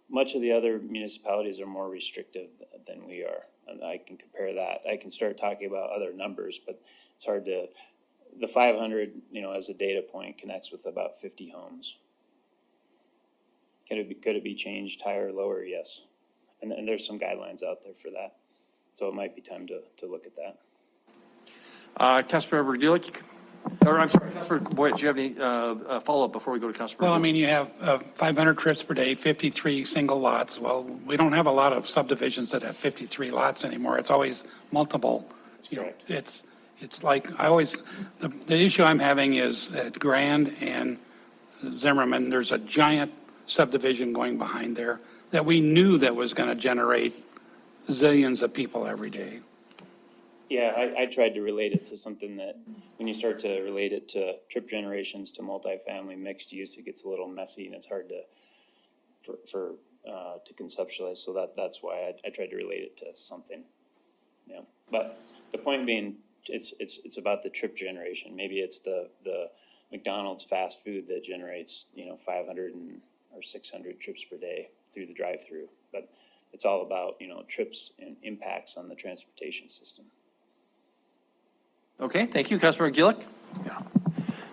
much of the other municipalities are more restrictive than we are. And I can compare that. I can start talking about other numbers, but it's hard to, the 500, as a data point connects with about 50 homes. Could it be changed higher or lower? Yes. And there's some guidelines out there for that. So it might be time to look at that. Councilmember Gulick, or I'm sorry, Councilmember Boyd, do you have any follow-up before we go to Councilmember? Well, I mean, you have 500 trips per day, 53 single lots. Well, we don't have a lot of subdivisions that have 53 lots anymore. It's always multiple. That's correct. It's like, the issue I'm having is at Grand and Zimmerman, there's a giant subdivision going behind there that we knew that was going to generate zillions of people every day. Yeah, I tried to relate it to something that, when you start to relate it to trip generations to multifamily mixed use, it gets a little messy and it's hard to conceptualize. So that's why I tried to relate it to something. Yeah, but the point being, it's about the trip generation. Maybe it's the McDonald's fast food that generates 500 or 600 trips per day through the drive-through. But it's all about trips and impacts on the transportation system. Okay, thank you, Councilmember Gulick. Yeah.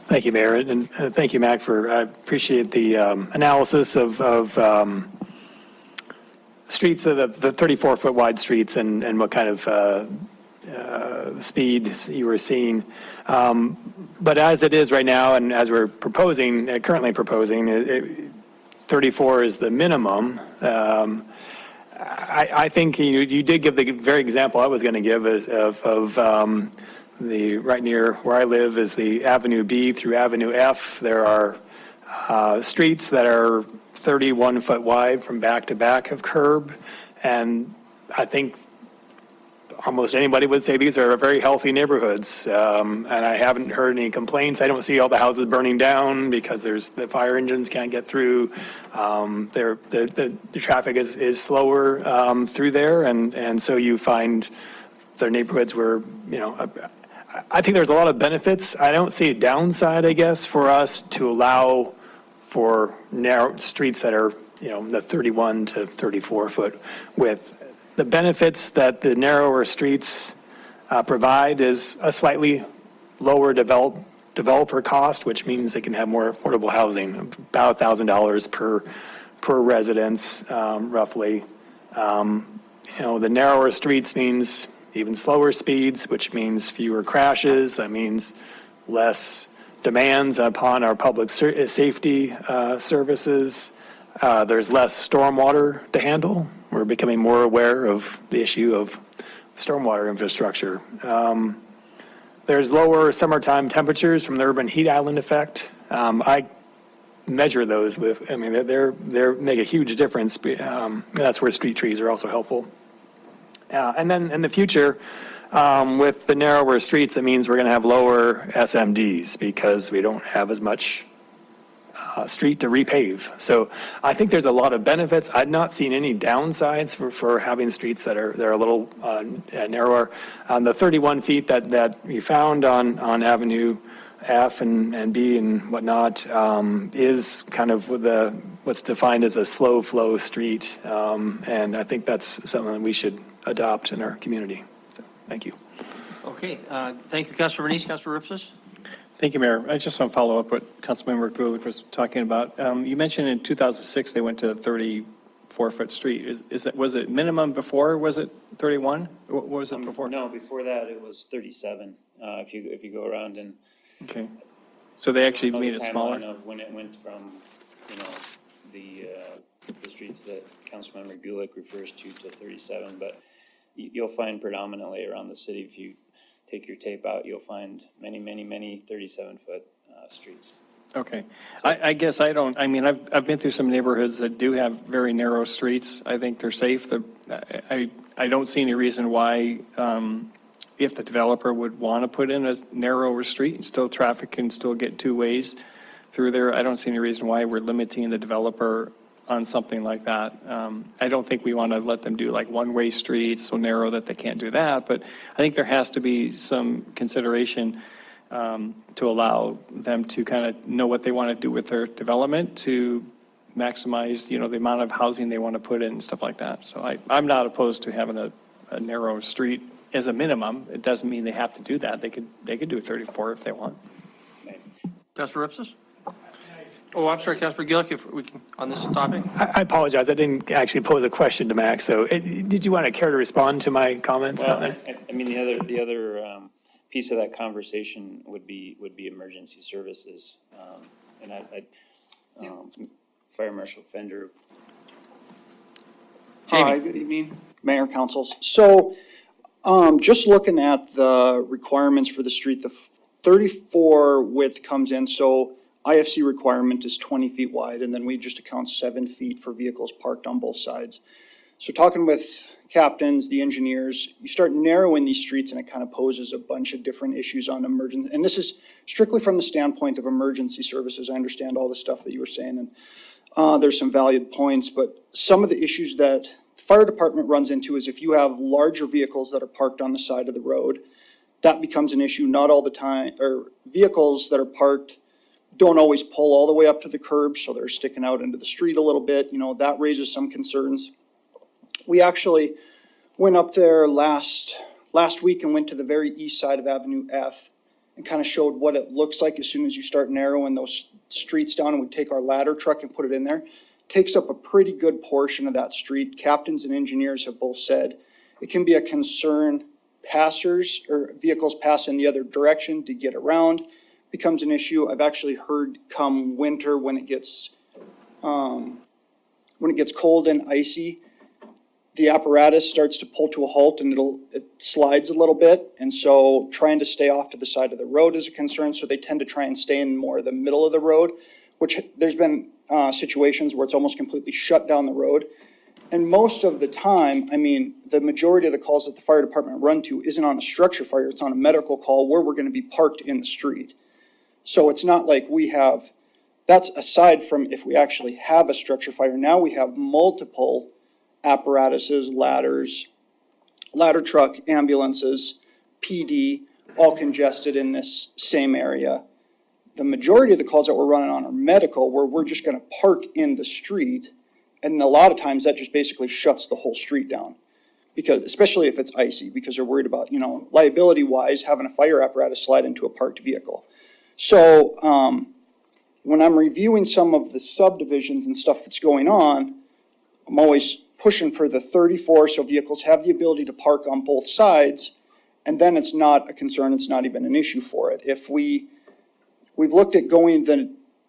Thank you, Mayor, and thank you, Mac, I appreciate the analysis of streets, the 34-foot wide streets and what kind of speeds you were seeing. But as it is right now, and as we're currently proposing, 34 is the minimum. I think you did give the very example I was going to give of the right near where I live is the Avenue B through Avenue F. There are streets that are 31 foot wide from back to back of curb, and I think almost anybody would say these are very healthy neighborhoods, and I haven't heard any complaints. I don't see all the houses burning down because the fire engines can't get through. The traffic is slower through there, and so you find there are neighborhoods where I think there's a lot of benefits. I don't see a downside, I guess, for us to allow for narrow streets that are the 31 to 34 foot width. The benefits that the narrower streets provide is a slightly lower developer cost, which means they can have more affordable housing, about $1,000 per residence, roughly. The narrower streets means even slower speeds, which means fewer crashes. That means less demands upon our public safety services. There's less stormwater to handle. We're becoming more aware of the issue of stormwater infrastructure. There's lower summertime temperatures from the urban heat island effect. I measure those they make a huge difference. That's where street trees are also helpful. And then in the future, with the narrower streets, it means we're going to have lower SMDs because we don't have as much street to repave. So I think there's a lot of benefits. I've not seen any downsides for having streets that are a little narrower. The 31 feet that you found on Avenue F and B and whatnot is kind of what's defined as a slow flow street. And I think that's something that we should adopt in our community. So thank you. Okay, thank you, Councilmember Neese. Councilmember Ripsis? Thank you, Mayor. I just want to follow up what Councilmember Gulick was talking about. You mentioned in 2006 they went to a 34-foot street. Was it minimum before? Was it 31? What was it before? No, before that it was 37. If you go around and okay, so they actually made it smaller. Timeline of when it went from the streets that Councilmember Gulick refers to 37, but you'll find predominantly around the city, if you take your tape out, you'll find many 37-foot streets. Okay. I guess I don't, I mean, I've been through some neighborhoods that do have very narrow streets. I think they're safe. I don't see any reason why, if the developer would want to put in a narrower street and still traffic can still get two ways through there, I don't see any reason why we're limiting the developer on something like that. I don't think we want to let them do like one-way streets so narrow that they can't do that, but I think there has to be some consideration to allow them to kind of know what they want to do with their development to maximize, the amount of housing they want to put in and stuff like that. So I'm not opposed to having a narrow street as a minimum. It doesn't mean they have to do that. They could do a 34 if they want. Councilor Ripsis? Oh, I'm sorry, Councilor Gillick, if we can, on this topic? I apologize, I didn't actually pose a question to Max, so did you want to care to respond to my comments on Well, that? I mean, the other piece of that conversation would be emergency services. And Fire Marshal Fender. Hi, good evening, Mayor, Councils. So, just looking at the requirements for the street, the 34 width comes in, so IFC requirement is 20 feet wide, and then we just account 7 feet for vehicles parked on both sides. So talking with captains, the engineers, you start narrowing these streets and it kind of poses a bunch of different issues on emergency. And this is strictly from the standpoint of emergency services. I understand all the stuff that you were saying, and there's some valued points, but some of the issues that the fire department runs into is if you have larger vehicles that are parked on the side of the road, that becomes an issue not all the time, or vehicles that are parked don't always pull all the way up to the curb, so they're sticking out into the street a little bit. That raises some concerns. We actually went up there last week and went to the very east side of Avenue F and kind of showed what it looks like as soon as you start narrowing those streets down, and we take our ladder truck and put it in there. Takes up a pretty good portion of that street. Captains and engineers have both said it can be a concern. Passers or vehicles pass in the other direction to get around becomes an issue. I've actually heard come winter when it gets cold and icy, the apparatus starts to pull to a halt and it slides a little bit. And so trying to stay off to the side of the road is a concern. So they tend to try and stay in more of the middle of the road, which there's been situations where it's almost completely shut down the road. And most of the time, I mean, the majority of the calls that the fire department run to isn't on a structure fire, it's on a medical call where we're gonna be parked in the street. So it's not like we have, that's aside from if we actually have a structure fire. Now we have multiple apparatuses, ladders, ladder truck, ambulances, PD, all congested in this same area. The majority of the calls that we're running on are medical, where we're just gonna park in the street. And a lot of times that just basically shuts the whole street down. Because, especially if it's icy, because they're worried about, liability wise, having a fire apparatus slide into a parked vehicle. So, when I'm reviewing some of the subdivisions and stuff that's going on, I'm always pushing for the 34, so vehicles have the ability to park on both sides, and then it's not a concern, it's not even an issue for it. If we've looked at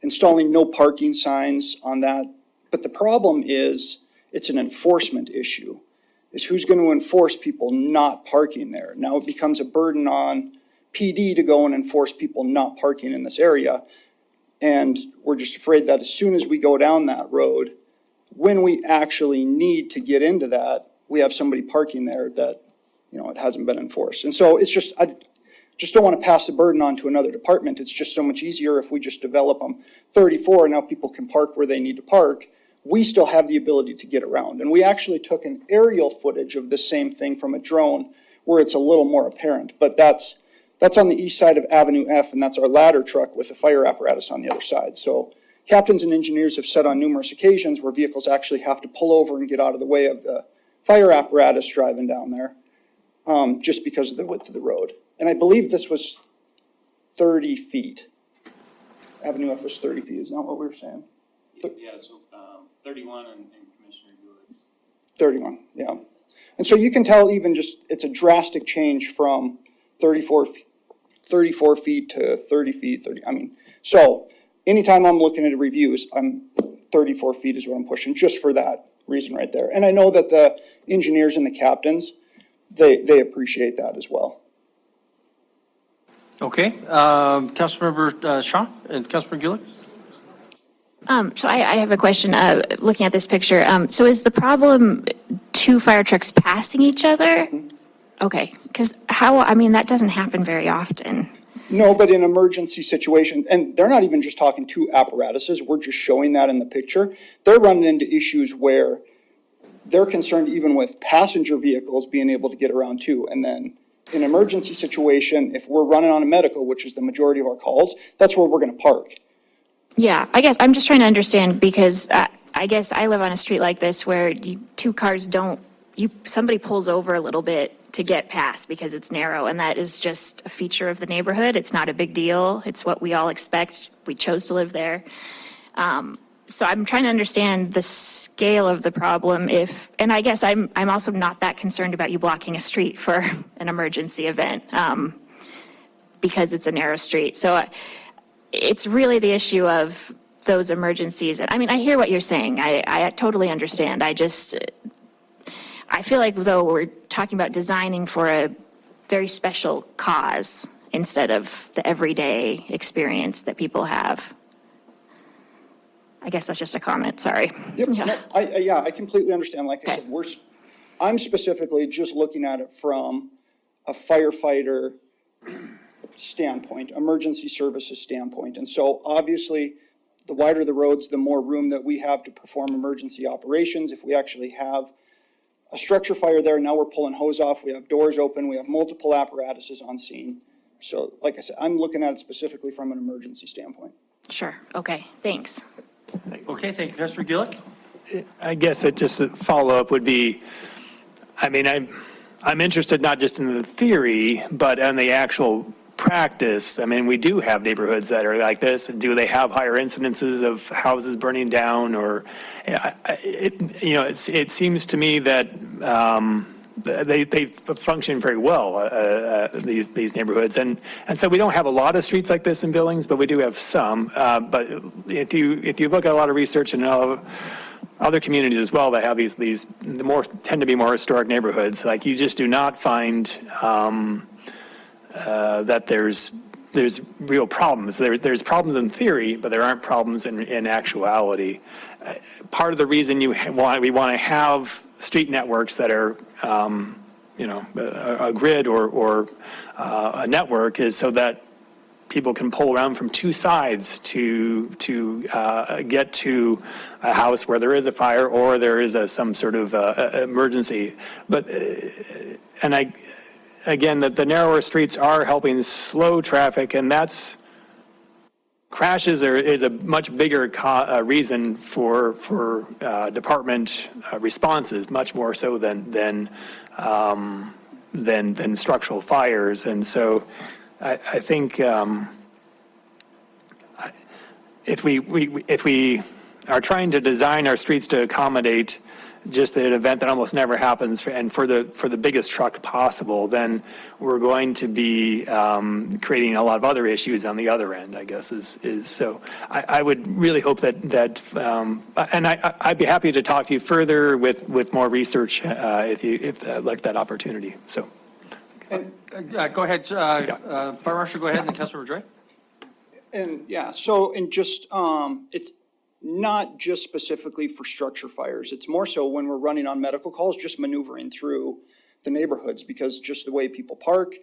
installing no parking signs on that, but the problem is, it's an enforcement issue, is who's going to enforce people not parking there? Now it becomes a burden on PD to go and enforce people not parking in this area. And we're just afraid that as soon as we go down that road, when we actually need to get into that, we have somebody parking there that, it hasn't been enforced. And so it's just, I just don't want to pass the burden on to another department. It's just so much easier if we just develop them 34, and now people can park where they need to park. We still have the ability to get around. And we actually took an aerial footage of the same thing from a drone where it's a little more apparent, but that's on the east side of Avenue F, and that's our ladder truck with the fire apparatus on the other side. So captains and engineers have said on numerous occasions where vehicles actually have to pull over and get out of the way of the fire apparatus driving down there, just because of the width of the road. And I believe this was 30 feet. Avenue F was 30 feet, isn't that what we were saying? Yeah, so 31 and Commissioner Gould's. 31, yeah. And so you can tell even just, it's a drastic change from 34 feet to 30 feet, so anytime I'm looking at reviews, 34 feet is what I'm pushing, just for that reason right there. And I know that the engineers and the captains they appreciate that as well. Okay, Councilmember Shaw and Councilmember Gulick? So I have a question, looking at this picture. So is the problem two fire trucks passing each other? Okay, because that doesn't happen very often. No, but in emergency situations, and they're not even just talking two apparatuses, we're just showing that in the picture. They're running into issues where they're concerned even with passenger vehicles being able to get around too. And then in an emergency situation, if we're running on a medical, which is the majority of our calls, that's where we're gonna park. Yeah, I guess I'm just trying to understand because I guess I live on a street like this where two cars somebody pulls over a little bit to get past because it's narrow, and that is just a feature of the neighborhood. It's not a big deal. It's what we all expect. We chose to live there. So I'm trying to understand the scale of the problem and I guess I'm also not that concerned about you blocking a street for an emergency event because it's a narrow street. So it's really the issue of those emergencies. I hear what you're saying. I totally understand. I feel like, though, we're talking about designing for a very special cause instead of the everyday experience that people have. I guess that's just a comment, sorry. Yep, Yeah. no, I completely understand. Like I said, I'm specifically just looking at it from a firefighter standpoint, emergency services standpoint. And so obviously, the wider the roads, the more room that we have to perform emergency operations. If we actually have a structure fire there, now we're pulling hose off, we have doors open, we have multiple apparatuses on scene. So like I said, I'm looking at it specifically from an emergency standpoint. Sure, okay, thanks. Okay, thank you. Councilmember Gulick? I guess just a follow-up would be, I'm interested not just in the theory, but in the actual practice. We do have neighborhoods that are like this, and do they have higher incidences of houses burning down, or it seems to me that they function very well, these neighborhoods, and so we don't have a lot of streets like this in Billings, but we do have some. But if you look at a lot of research in other communities as well that have these tend to be more historic neighborhoods, like you just do not find that there's real problems. There's problems in theory, but there aren't problems in actuality. Part of the reason we want to have street networks that are, a grid or a network is so that people can pull around from two sides to get to a house where there is a fire or there is some sort of emergency. But again, the narrower streets are helping slow traffic, and crashes is a much bigger reason for department responses, much more so than structural fires. And so I think if we are trying to design our streets to accommodate just an event that almost never happens, and for the biggest truck possible, then we're going to be creating a lot of other issues on the other end, I guess, is so. I would really hope that and I'd be happy to talk to you further with more research if like that opportunity. So. Go ahead, Fire Marshal, go ahead, and then Councilmember Dre. And just, it's not just specifically for structure fires. It's more so when we're running on medical calls, just maneuvering through the neighborhoods, because just the way people park,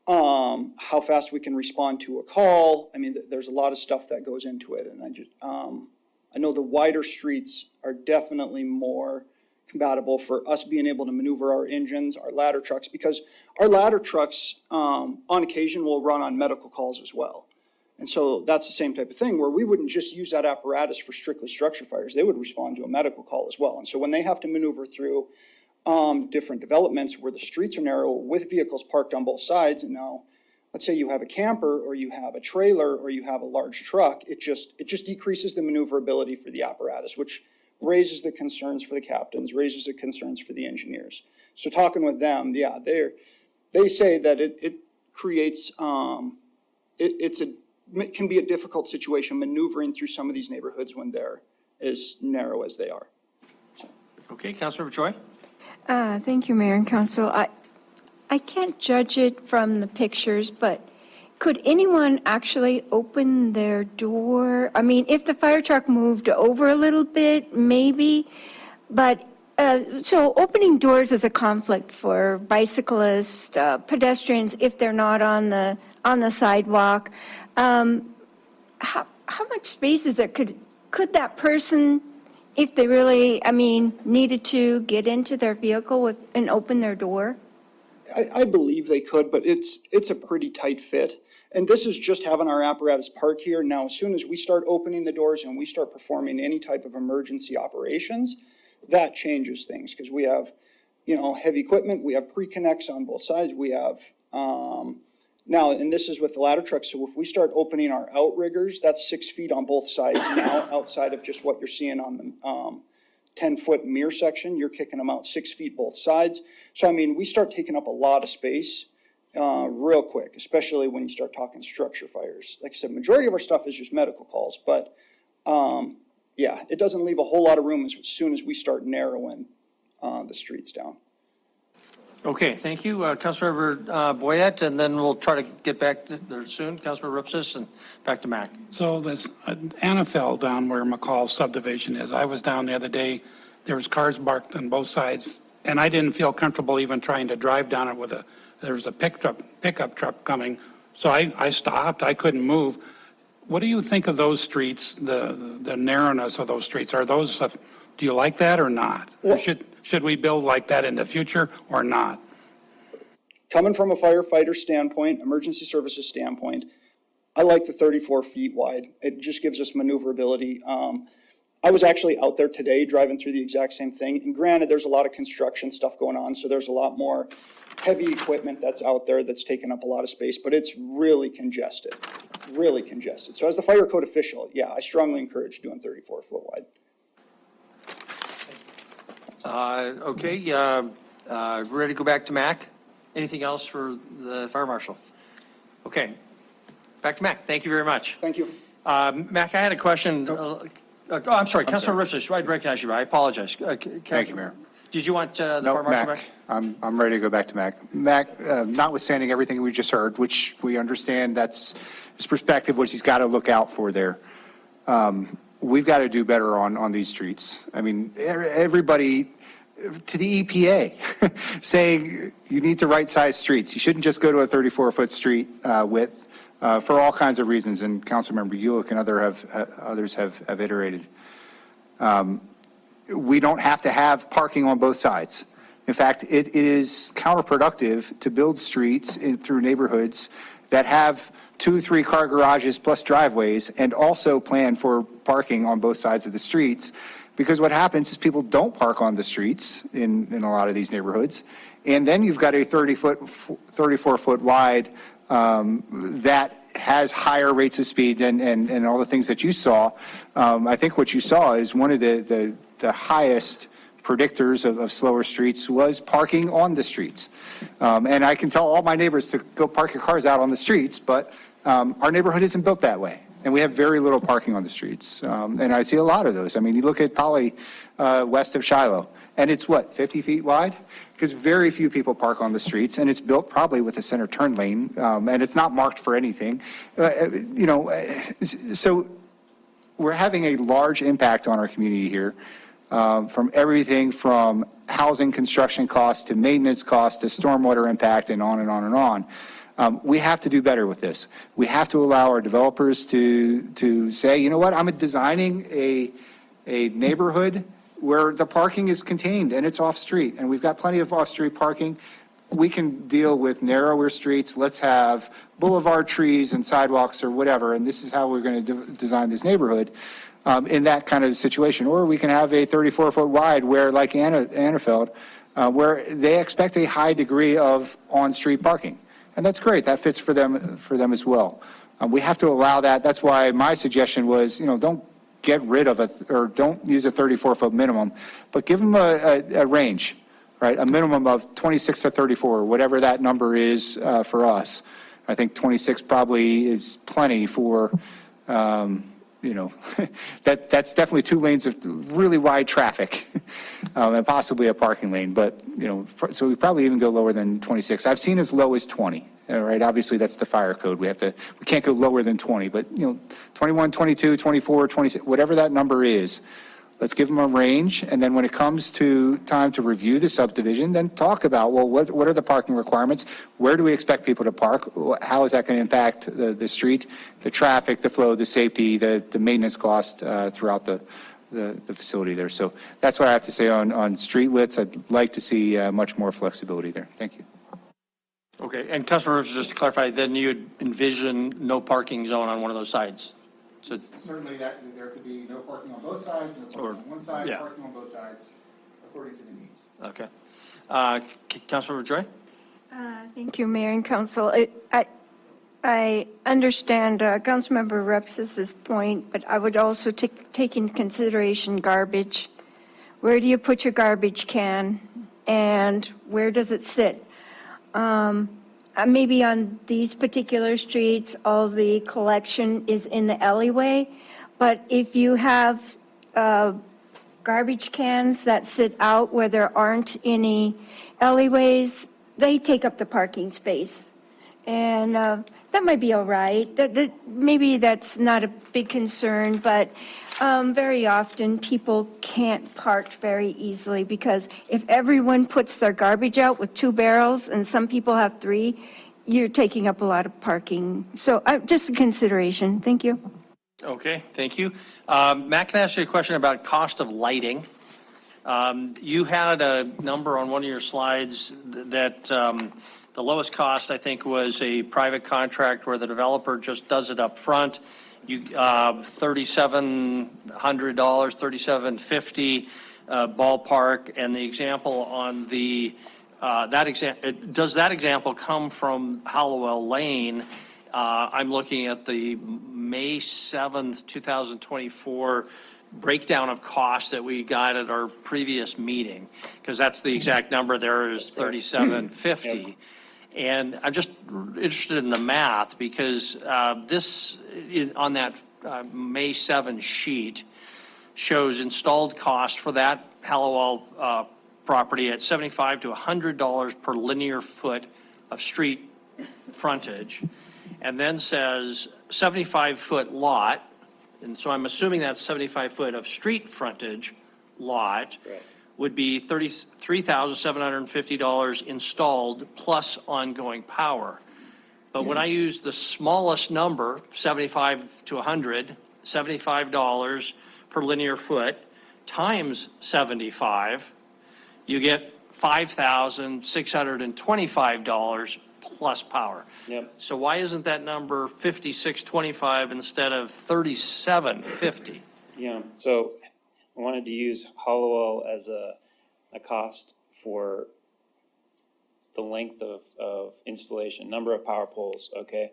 how fast we can respond to a call. There's a lot of stuff that goes into it. And I know the wider streets are definitely more compatible for us being able to maneuver our engines, our ladder trucks, because our ladder trucks, on occasion, will run on medical calls as well. And so that's the same type of thing where we wouldn't just use that apparatus for strictly structure fires. They would respond to a medical call as well. And so when they have to maneuver through different developments where the streets are narrow with vehicles parked on both sides, and now let's say you have a camper or you have a trailer or you have a large truck, it just decreases the maneuverability for the apparatus, which raises the concerns for the captains, raises the concerns for the engineers. So talking with them, they say that it creates, it can be a difficult situation maneuvering through some of these neighborhoods when they're as narrow as they are. Okay, Councilmember Choi. Thank you, Mayor and Council. I can't judge it from the pictures, but could anyone actually open their door? I mean, if the fire truck moved over a little bit, maybe, but, so opening doors is a conflict for bicyclists, pedestrians, if they're not on the sidewalk. How much space is there? Could that person, if they really, I mean, needed to get into their vehicle and open their door? I believe they could, but it's a pretty tight fit. And this is just having our apparatus park here. Now, as soon as we start opening the doors and we start performing any type of emergency operations, that changes things, because we have, heavy equipment, we have pre-connects on both sides, we have, now, and this is with the ladder truck, so if we start opening our outriggers, that's 6 feet on both sides now, outside of just what you're seeing on the 10-foot mirror section, you're kicking them out 6 feet both sides. So, I mean, we start taking up a lot of space real quick, especially when you start talking structure fires. Like I said, majority of our stuff is just medical calls, but yeah, it doesn't leave a whole lot of room as soon as we start narrowing the streets down. Okay, thank you. Councilmember Boyette, and then we'll try to get back to there soon. Councilmember Ripsis, and back to Mac. So this Annafeld down where McCall's subdivision is, I was down the other day, there was cars parked on both sides, and I didn't feel comfortable even trying to drive down it there was a pickup truck coming, so I stopped, I couldn't move. What do you think of those streets, the narrowness of those streets? Are those, do you like that or not? Or should we build like that in the future or not? Coming from a firefighter standpoint, emergency services standpoint, I like the 34 feet wide. It just gives us maneuverability. I was actually out there today driving through the exact same thing. And granted, there's a lot of construction stuff going on, so there's a lot more heavy equipment that's out there that's taking up a lot of space, but it's really congested, really congested. So as the fire code official, yeah, I strongly encourage doing 34 foot wide. Okay, ready to go back to Mac? Anything else for the fire marshal? Okay, back to Mac. Thank you very much. Thank you. Mac, I had a question. I'm sorry, Councilor Ripsis, I recognize you, I apologize. Thank you, Mayor. Did you want the No, fire marshal Mac, back? I'm ready to go back to Mac. Mac, notwithstanding everything we just heard, which we understand that's his perspective, which he's got to look out for there. We've got to do better on these streets. I mean, everybody to the EPA saying you need to right-size streets. You shouldn't just go to a 34-foot street width for all kinds of reasons. And Councilmember Ulick and others have iterated. We don't have to have parking on both sides. In fact, it is counterproductive to build streets through neighborhoods that have 2-3 car garages plus driveways and also plan for parking on both sides of the streets. Because what happens is people don't park on the streets in a lot of these neighborhoods. And then you've got a 34-foot wide that has higher rates of speed and all the things that you saw. I think what you saw is one of the highest predictors of slower streets was parking on the streets. And I can tell all my neighbors to go park your cars out on the streets, but our neighborhood isn't built that way. And we have very little parking on the streets. And I see a lot of those. I mean, you look at Poly west of Shiloh, and it's what, 50 feet wide? Because very few people park on the streets, and it's built probably with a center turn lane, and it's not marked for anything. So we're having a large impact on our community here. From everything from housing construction costs to maintenance costs to stormwater impact and on and on and on. We have to do better with this. We have to allow our developers to say, you know what, I'm designing a neighborhood where the parking is contained and it's off-street, and we've got plenty of off-street parking. We can deal with narrower streets. Let's have boulevard trees and sidewalks or whatever, and this is how we're going to design this neighborhood. In that kind of situation. Or we can have a 34-foot wide where, like Annafeld, where they expect a high degree of on-street parking. And that's great. That fits for them as well. We have to allow that. That's why my suggestion was, don't get rid of or don't use a 34-foot minimum, but give them a range, right? A minimum of 26 to 34, whatever that number is for us. I think 26 probably is plenty for you know, that's definitely 2 lanes of really wide traffic, and possibly a parking lane, but, you know, so we probably even go lower than 26. I've seen as low as 20, all right? Obviously, that's the fire code. We can't go lower than 20, but, you know, 21, 22, 24, 26, whatever that number is, let's give them a range, and then when it comes to time to review the subdivision, then talk about, well, what are the parking requirements? Where do we expect people to park? How is that going to impact the street, the traffic, the flow, the safety, the maintenance cost throughout the facility there? So that's what I have to say on street widths. I'd like to see much more flexibility there. Thank you. Okay, and Councilmember Rivers, just to clarify, then you'd envision no parking zone on one of those sides? So Certainly there could be no parking on both sides, no parking on one side, yeah. parking on both sides, according to the needs. Okay. Councilmember Joy? Thank you, Mayor and Council. I understand Councilmember Repsis's point, but I would also take into consideration garbage. Where do you put your garbage can, and where does it sit? Maybe on these particular streets, all the collection is in the alleyway, but if you have garbage cans that sit out where there aren't any alleyways, they take up the parking space. And that might be all right. Maybe that's not a big concern, but very often people can't park very easily because if everyone puts their garbage out with 2 barrels and some people have 3, you're taking up a lot of parking. So just a consideration. Thank you. Okay, thank you. Matt, can I ask you a question about cost of lighting? You had a number on one of your slides that the lowest cost, I think, was a private contract where the developer just does it up front. You $3,700, $3,750 ballpark, and the example on the does that example come from Hallowell Lane? I'm looking at the May 7th, 2024 breakdown of costs that we got at our previous meeting, because that's the exact number there is $3,750. And I'm just interested in the math because this, on that May 7 sheet, shows installed cost for that Hallowell property at $75 to $100 per linear foot of street frontage, and then says 75-foot lot, and so I'm assuming that's 75 foot of street frontage lot. Correct. Would be $33,750 installed plus ongoing power. But when I use the smallest number, 75 to 100, $75 per linear foot times 75, you get $5,625 plus power. Yep. So why isn't that number 5625 instead of 3750? Yeah, so I wanted to use Hollowell as a cost for the length of installation, number of power poles, okay?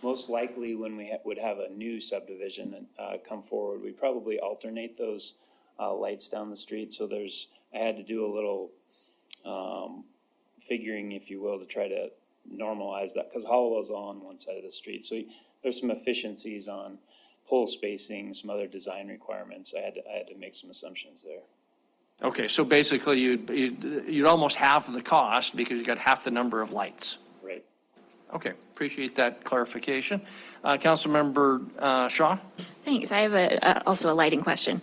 Most likely when we would have a new subdivision come forward, we probably alternate those lights down the street. So I had to do a little figuring, if you will, to try to normalize that, because Hollowell's on one side of the street. So there's some efficiencies on pole spacing, some other design requirements. I had to make some assumptions there. Okay, so basically you'd almost half the cost because you got half the number of lights. Right. Okay, appreciate that clarification. Councilmember Shaw? Thanks. I have also a lighting question.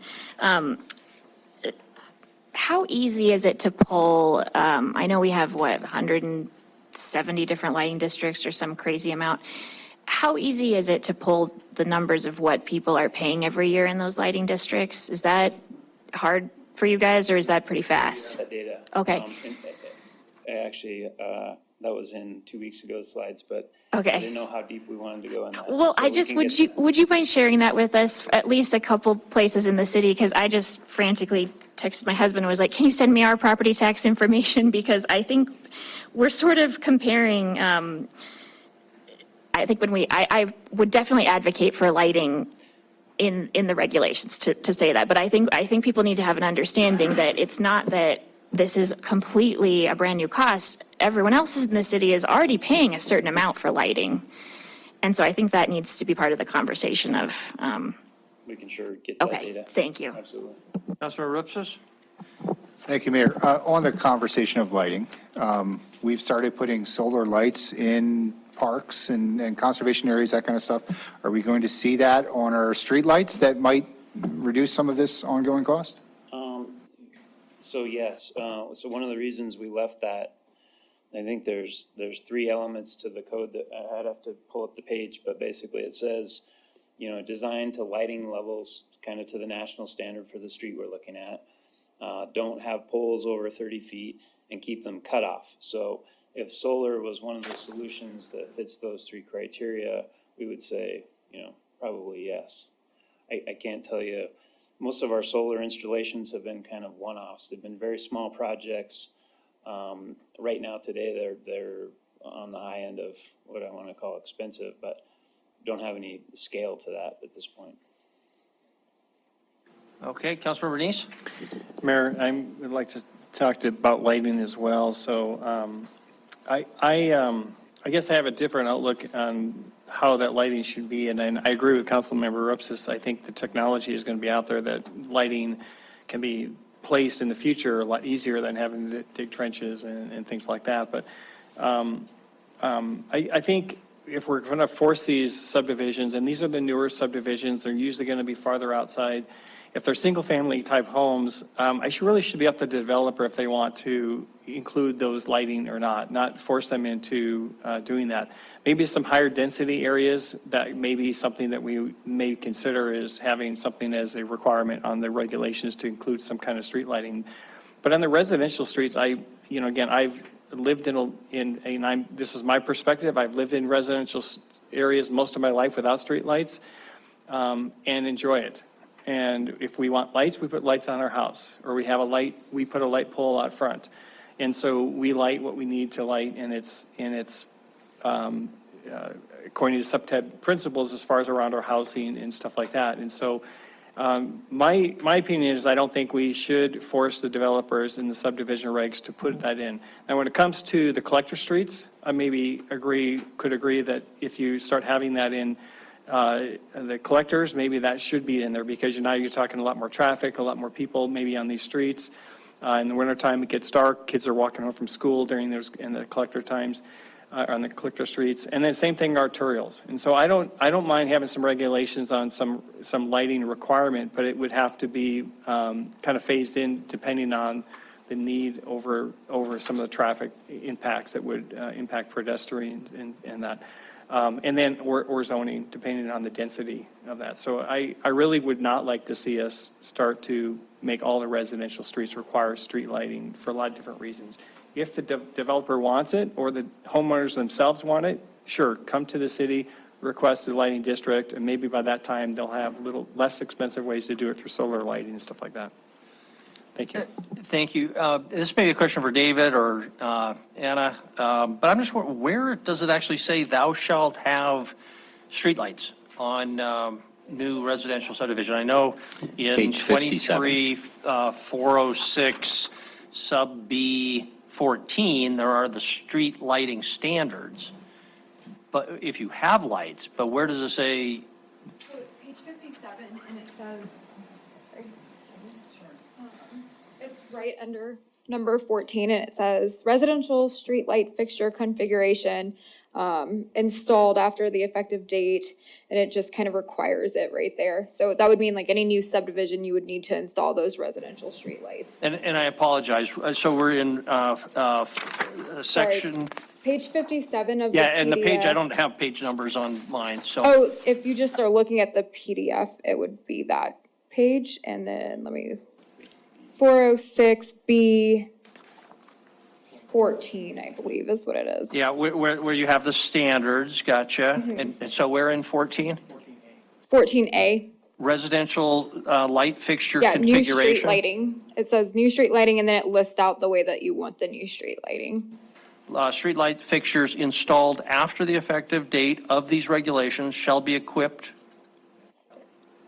How easy is it to pull, I know we have, 170 different lighting districts or some crazy amount. How easy is it to pull the numbers of what people are paying every year in those lighting districts? Is that hard for you guys, or is that pretty fast? That data. Okay. Actually, that was in 2 weeks ago's slides, but Okay. I didn't know how deep we wanted to go in that. Well, So would you mind sharing that with us, at least a couple places in the city? Because I just frantically texted my husband and was like, can you send me our property tax information? Because I think we're sort of comparing, I think I would definitely advocate for lighting in the regulations to say that. But I think people need to have an understanding that it's not that this is completely a brand new cost. Everyone else in the city is already paying a certain amount for lighting. And so I think that needs to be part of the conversation of we can sure get that Okay, data. thank you. Absolutely. Councilmember Ripsis? Thank you, Mayor. On the conversation of lighting, we've started putting solar lights in parks and conservation areas, that kind of stuff. Are we going to see that on our street lights that might reduce some of this ongoing cost? So yes, so one of the reasons we left that, I think there's 3 elements to the code that I'd have to pull up the page, but basically it says, designed to lighting levels, kind of to the national standard for the street we're looking at. Don't have poles over 30 feet and keep them cut off. So if solar was one of the solutions that fits those 3 criteria, we would say, probably yes. I can't tell you, most of our solar installations have been kind of one-offs. They've been very small projects. Right now today, they're on the high end of what I want to call expensive, but don't have any scale to that at this point. Okay, Councilmember Neese? Mayor, I would like to talk about lighting as well. So I guess I have a different outlook on how that lighting should be, and I agree with Councilmember Ripsis. I think the technology is going to be out there that lighting can be placed in the future a lot easier than having to dig trenches and things like that. But I think if we're going to force these subdivisions, and these are the newer subdivisions, they're usually going to be farther outside. If they're single-family type homes, really should be up to the developer if they want to include those lighting or not force them into doing that. Maybe some higher density areas, that may be something that we may consider is having something as a requirement on the regulations to include some kind of street lighting. But on the residential streets, I've lived this is my perspective, I've lived in residential areas most of my life without street lights and enjoy it. And if we want lights, we put lights on our house, or we have a light, we put a light pole out front. And so we light what we need to light, and it's according to subtab principles as far as around our housing and stuff like that. And so my opinion is I don't think we should force the developers in the subdivision regs to put that in. Now, when it comes to the collector streets, I maybe could agree that if you start having that in the collectors, maybe that should be in there, because now you're talking a lot more traffic, a lot more people maybe on these streets. In the wintertime, it gets dark. Kids are walking home from school during in the collector times on the collector streets. And then same thing, arterials. And so I don't mind having some regulations on some lighting requirement, but it would have to be kind of phased in depending on the need over some of the traffic impacts that would impact pedestrians and that. And then, or zoning, depending on the density of that. So I really would not like to see us start to make all the residential streets require street lighting for a lot of different reasons. If the developer wants it, or the homeowners themselves want it, sure, come to the city, request a lighting district, and maybe by that time, they'll have a little less expensive ways to do it through solar lighting and stuff like that. Thank you. Thank you. This may be a question for David or Anna, but I'm just wondering, where does it actually say thou shalt have streetlights on new residential subdivision? I know in Page 57. 23, 406 sub B 14, there are the street lighting standards. But if you have lights, but where does it say? So it's page 57, and it says, it's right under number 14, and it says residential street light fixture configuration installed after the effective date, and it just kind of requires it right there. So that would mean like any new subdivision, you would need to install those residential street lights. And I apologize. So we're in section. Page 57 of the Yeah, and the page, I PDF. don't have page numbers on mine, so. Oh, if you just are looking at the PDF, it would be that page, and then let me, 406B 14, I believe is what it is. Yeah, where you have the standards, gotcha. Mm-hmm. And so we're in 14? 14A. Residential light fixture Yeah, new street configuration. lighting. It says new street lighting, and then it lists out the way that you want the new street lighting. Street light fixtures installed after the effective date of these regulations shall be equipped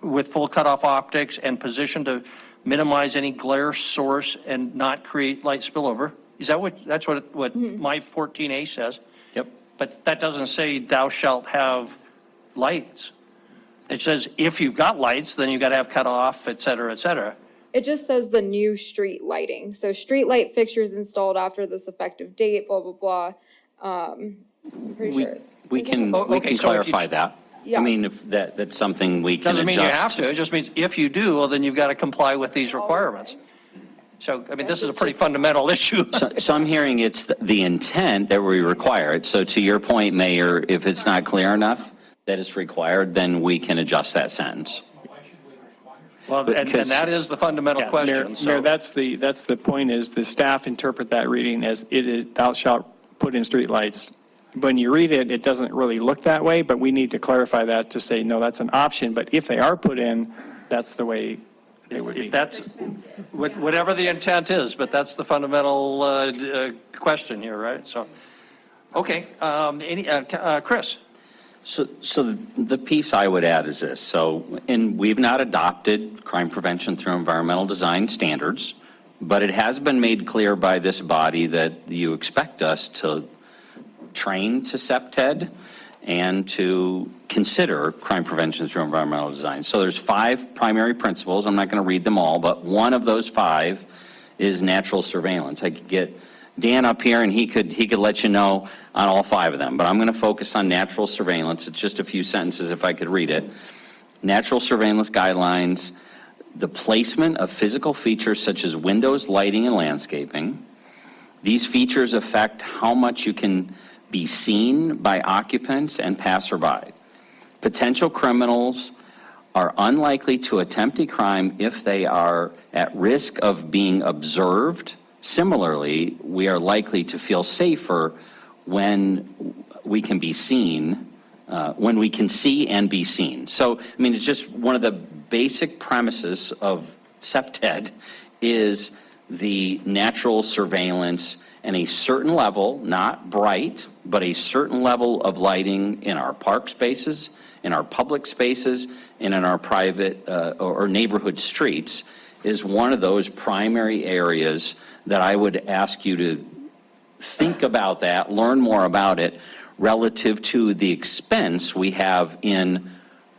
with full cutoff optics and positioned to minimize any glare source and not create light spillover. Is that that's what my 14A says? Yep. But that doesn't say thou shalt have lights. It says if you've got lights, then you've got to have cutoff, et cetera, et cetera. It just says the new street lighting. So street light fixtures installed after this effective date, blah, blah, blah. I'm pretty We, sure. we can, Oh, we okay, can so if you clarify ch- that. Yeah. I mean, if that's something we can Doesn't mean you have adjust. to, it just means if you do, well, then you've got to comply with these requirements. So, I mean, this is a pretty fundamental issue. So I'm hearing it's the intent that we require it. So to your point, Mayor, if it's not clear enough that it's required, then we can adjust that sentence. Well, and Because- that is the fundamental Yeah, question, Mayor, so. that's the point is the staff interpret that reading as it is, thou shalt put in streetlights. When you read it, it doesn't really look that way, but we need to clarify that to say, no, that's an option, but if they are put in, that's the way they would be. If that's, whatever the intent is, but that's the fundamental question here, right? So, okay, Chris? So the piece I would add is this. So, and we've not adopted crime prevention through environmental design standards, but it has been made clear by this body that you expect us to train to CEPTED and to consider crime prevention through environmental design. So there's 5 primary principles. I'm not going to read them all, but one of those 5 is natural surveillance. I could get Dan up here and he could let you know on all 5 of them, but I'm going to focus on natural surveillance. It's just a few sentences if I could read it. Natural surveillance guidelines, the placement of physical features such as windows, lighting, and landscaping. These features affect how much you can be seen by occupants and passerby. Potential criminals are unlikely to attempt a crime if they are at risk of being observed. Similarly, we are likely to feel safer when we can be seen, when we can see and be seen. So, I mean, it's just one of the basic premises of CEPTED is the natural surveillance and a certain level, not bright, but a certain level of lighting in our park spaces, in our public spaces, and in our private or neighborhood streets is one of those primary areas that I would ask you to think about that, learn more about it relative to the expense we have in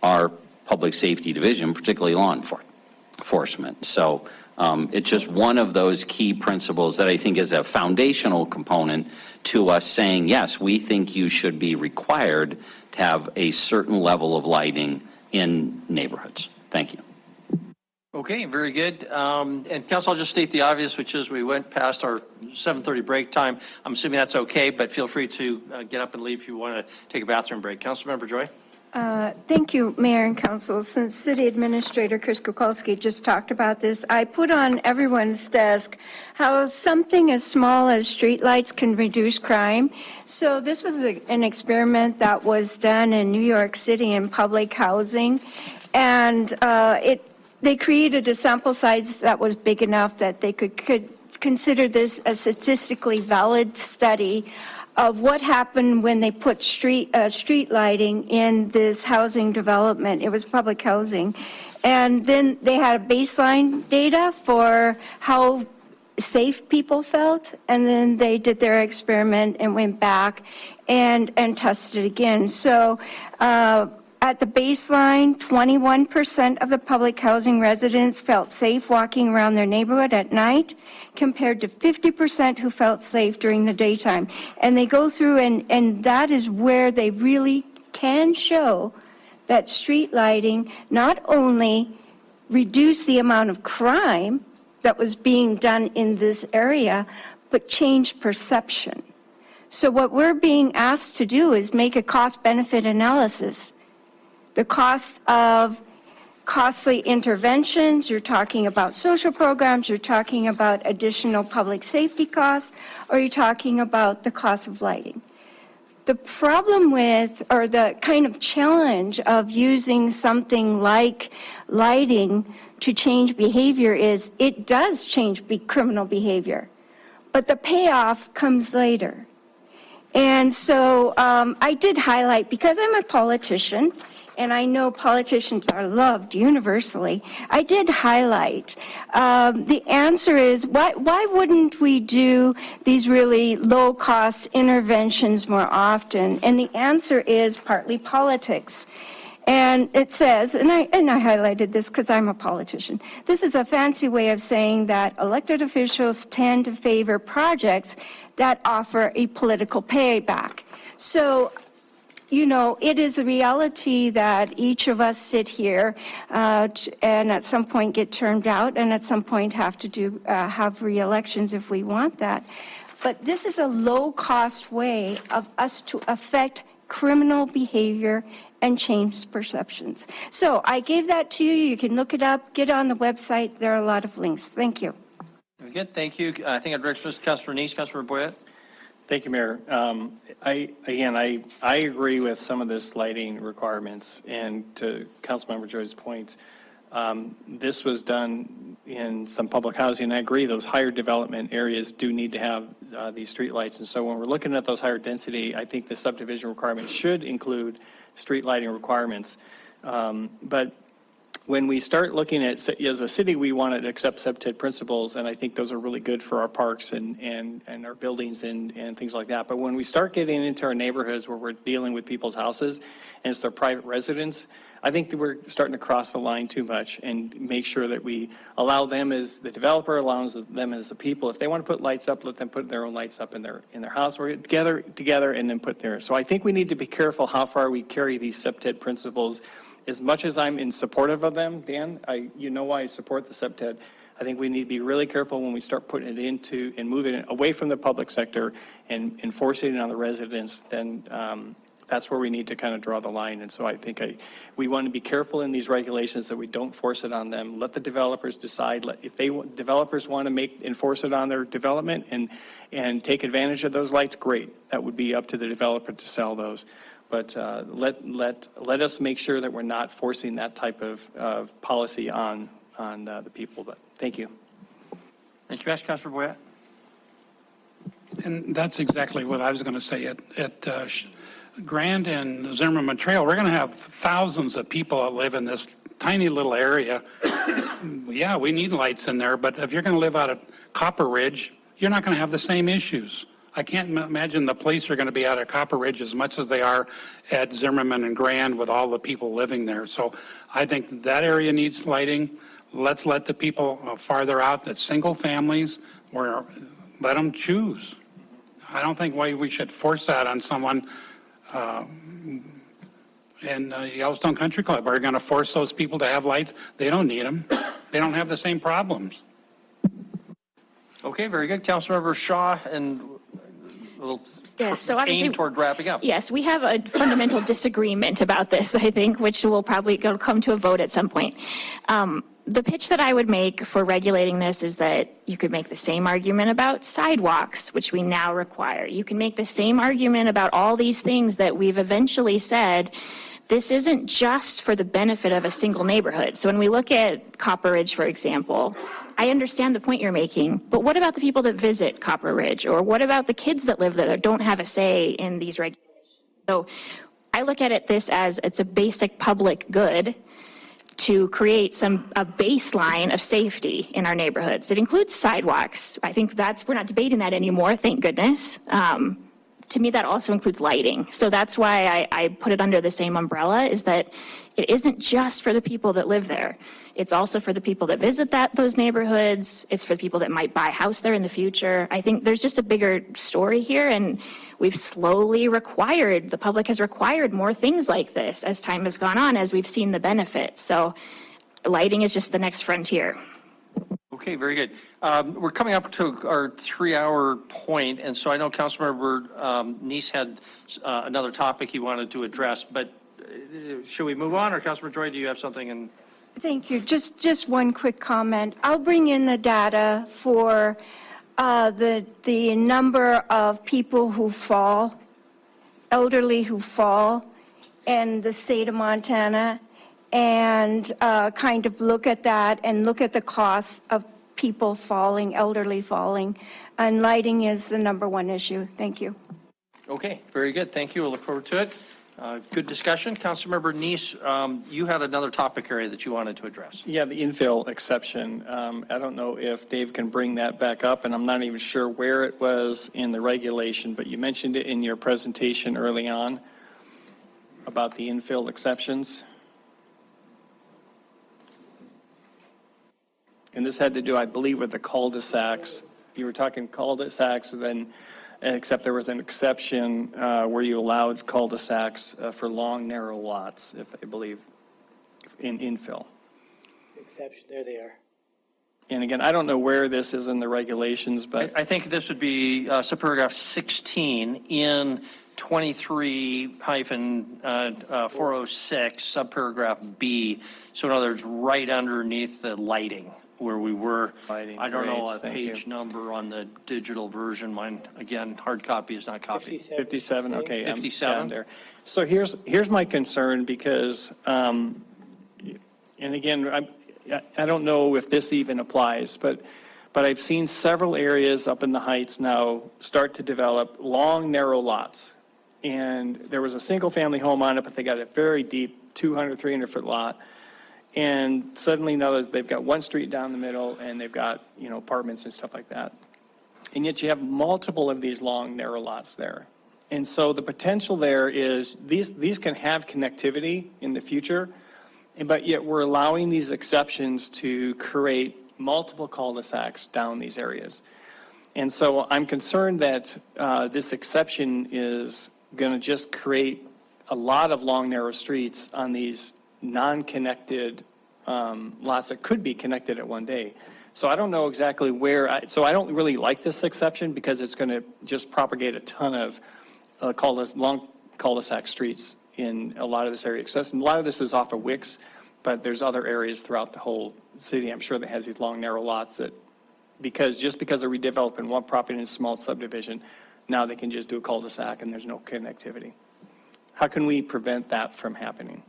our public safety division, particularly law enforcement. So it's just one of those key principles that I think is a foundational component to us saying, yes, we think you should be required to have a certain level of lighting in neighborhoods. Thank you. Okay, very good. And council, I'll just state the obvious, which is we went past our 7:30 break time. I'm assuming that's okay, but feel free to get up and leave if you want to take a bathroom break. Councilmember Joy? Thank you, Mayor and Council. Since City Administrator Chris Kukulski just talked about this, I put on everyone's desk how something as small as streetlights can reduce crime. So this was an experiment that was done in New York City in public housing, and they created a sample size that was big enough that they could consider this a statistically valid study of what happened when they put street lighting in this housing development. It was public housing. And then they had a baseline data for how safe people felt, and then they did their experiment and went back and tested it again. So at the baseline, 21% of the public housing residents felt safe walking around their neighborhood at night, compared to 50% who felt safe during the daytime. And they go through, and that is where they really can show that street lighting not only reduced the amount of crime that was being done in this area, but changed perception. So what we're being asked to do is make a cost-benefit analysis. The cost of costly interventions, you're talking about social programs, you're talking about additional public safety costs, or you're talking about the cost of lighting. The problem with, or the kind of challenge of using something like lighting to change behavior is it does change criminal behavior, but the payoff comes later. And so I did highlight, because I'm a politician, and I know politicians are loved universally, I did highlight the answer is, why wouldn't we do these really low-cost interventions more often? And the answer is partly politics. And it says, and I highlighted this because I'm a politician, this is a fancy way of saying that elected officials tend to favor projects that offer a political payback. So, you know, it is a reality that each of us sit here and at some point get turned out and at some point have to have re-elections if we want that. But this is a low-cost way of us to affect criminal behavior and change perceptions. So I gave that to you. You can look it up, get on the website. There are a lot of links. Thank you. Very good, thank you. I think I'd direct this to Councilor Neese, Councilor Boyette. Thank you, Mayor. I agree with some of this lighting requirements, and to Councilmember Joy's point, this was done in some public housing. I agree those higher development areas do need to have these streetlights, and so when we're looking at those higher density, I think the subdivision requirements should include street lighting requirements. But when we start looking at, as a city, we want to accept subted principles, and I think those are really good for our parks and our buildings and things like that. But when we start getting into our neighborhoods where we're dealing with people's houses and it's their private residence, I think that we're starting to cross the line too much and make sure that we allow them as the developer, allows them as the people. If they want to put lights up, let them put their own lights up in their house or together and then put there. So I think we need to be careful how far we carry these subted principles. As much as I'm in support of them, Dan, you know why I support the subted. I think we need to be really careful when we start putting it into and moving it away from the public sector and enforcing it on the residents, then that's where we need to kind of draw the line. And so I think we want to be careful in these regulations that we don't force it on them. Let the developers decide. If developers want to enforce it on their development and take advantage of those lights, great. That would be up to the developer to sell those. But let us make sure that we're not forcing that type of policy on the people. But thank you. Thank you, Councilor Boyette. And that's exactly what I was going to say. At Grand and Zimmerman Trail, we're going to have thousands of people that live in this tiny little area. Yeah, we need lights in there, but if you're going to live out at Copper Ridge, you're not going to have the same issues. I can't imagine the police are going to be out at Copper Ridge as much as they are at Zimmerman and Grand with all the people living there. So I think that area needs lighting. Let's let the people farther out, that's single families, or let them choose. I don't think we should force that on someone. And Yellowstone Country Club, are you going to force those people to have lights? They don't need them. They don't have the same problems. Okay, very good. Councilmember Shaw, and we'll Yes, so obviously, aim toward wrapping up. Yes, we have a fundamental disagreement about this, I think, which will probably come to a vote at some point. The pitch that I would make for regulating this is that you could make the same argument about sidewalks, which we now require. You can make the same argument about all these things that we've eventually said, this isn't just for the benefit of a single neighborhood. So when we look at Copper Ridge, for example, I understand the point you're making, but what about the people that visit Copper Ridge? Or what about the kids that live there that don't have a say in these regulations? So I look at this as it's a basic public good to create a baseline of safety in our neighborhoods. It includes sidewalks. I think we're not debating that anymore, thank goodness. To me, that also includes lighting. So that's why I put it under the same umbrella, is that it isn't just for the people that live there. It's also for the people that visit those neighborhoods. It's for the people that might buy a house there in the future. I think there's just a bigger story here, and we've slowly the public has required more things like this as time has gone on, as we've seen the benefits. So lighting is just the next frontier. Okay, very good. We're coming up to our 3-hour point, and so I know Councilmember Neese had another topic he wanted to address, but should we move on, or Councilmember Joy, do you have something? Thank you. Just one quick comment. I'll bring in the data for the number of people who fall, elderly who fall, in the state of Montana, and kind of look at that and look at the costs of people falling, elderly falling. And lighting is the #1 issue. Thank you. Okay, very good. Thank you. We'll look forward to it. Good discussion. Councilmember Neese, you had another topic area that you wanted to address. Yeah, the infill exception. I don't know if Dave can bring that back up, and I'm not even sure where it was in the regulation, but you mentioned it in your presentation early on about the infill exceptions. And this had to do, I believe, with the cul-de-sacs. You were talking cul-de-sacs, and then, except there was an exception where you allowed cul-de-sacs for long, narrow lots, if I believe, in infill. Exception, there they are. And again, I don't know where this is in the regulations, but I think this would be subparagraph 16 in 23-406, subparagraph B. So in other words, right underneath the lighting where we were. Lighting, I don't know great, a thank you. page number on the digital version. Mine, again, hard copy is not copy. 57, okay. 57? There. So here's my concern because, and again, I don't know if this even applies, but I've seen several areas up in the heights now start to develop long, narrow lots. And there was a single-family home on it, but they got a very deep 200, 300-foot lot. And suddenly now they've got one street down the middle, and they've got, apartments and stuff like that. And yet you have multiple of these long, narrow lots there. And so the potential there is these can have connectivity in the future, but yet we're allowing these exceptions to create multiple cul-de-sacs down these areas. And so I'm concerned that this exception is going to just create a lot of long, narrow streets on these non-connected lots that could be connected at one day. So I don't know exactly where, so I don't really like this exception because it's going to just propagate a ton of long cul-de-sac streets in a lot of this area. A lot of this is off of Wicks, but there's other areas throughout the whole city, I'm sure, that has these long, narrow lots that, because they're redeveloping one property in a small subdivision, now they can just do a cul-de-sac and there's no connectivity. How can we prevent that from happening?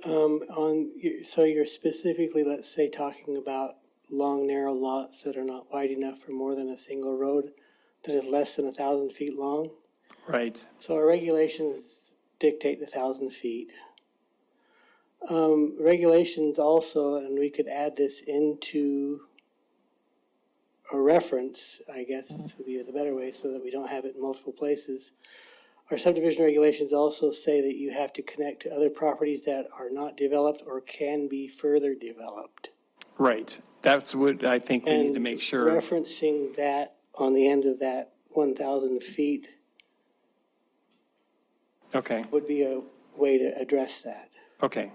So you're specifically, let's say, talking about long, narrow lots that are not wide enough for more than a single road that is less than 1,000 feet long? Right. So our regulations dictate the 1,000 feet. Regulations also, and we could add this into a reference, I guess would be the better way, so that we don't have it in multiple places. Our subdivision regulations also say that you have to connect to other properties that are not developed or can be further developed. Right. That's what I think we need to make sure. Referencing that on the end of that 1,000 feet Okay. would be a way to address that. Okay.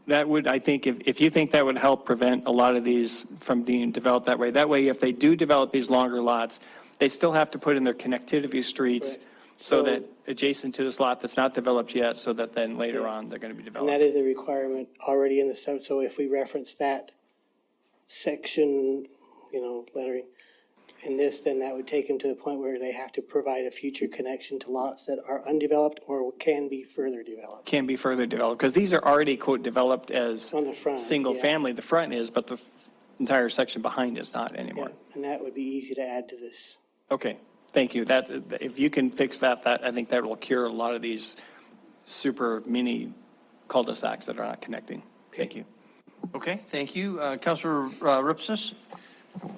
That would, I think, if you think that would help prevent a lot of these from being developed that way, if they do develop these longer lots, they still have to put in their connectivity streets so that adjacent to this lot that's not developed yet, so that then later on they're going to be And developed. that is a requirement already in the sub, so if we reference that section, lettering in this, then that would take them to the point where they have to provide a future connection to lots that are undeveloped or can be further developed. Can be further developed, because these are already, quote, developed as On the front, single yeah. family. The front is, but the entire section behind is not anymore. Yeah, and that would be easy to add to this. Okay, thank you. That, if you can fix that, I think that will cure a lot of these super mini cul-de-sacs that are not connecting. Thank you. Okay, thank you. Councilor Ripsis?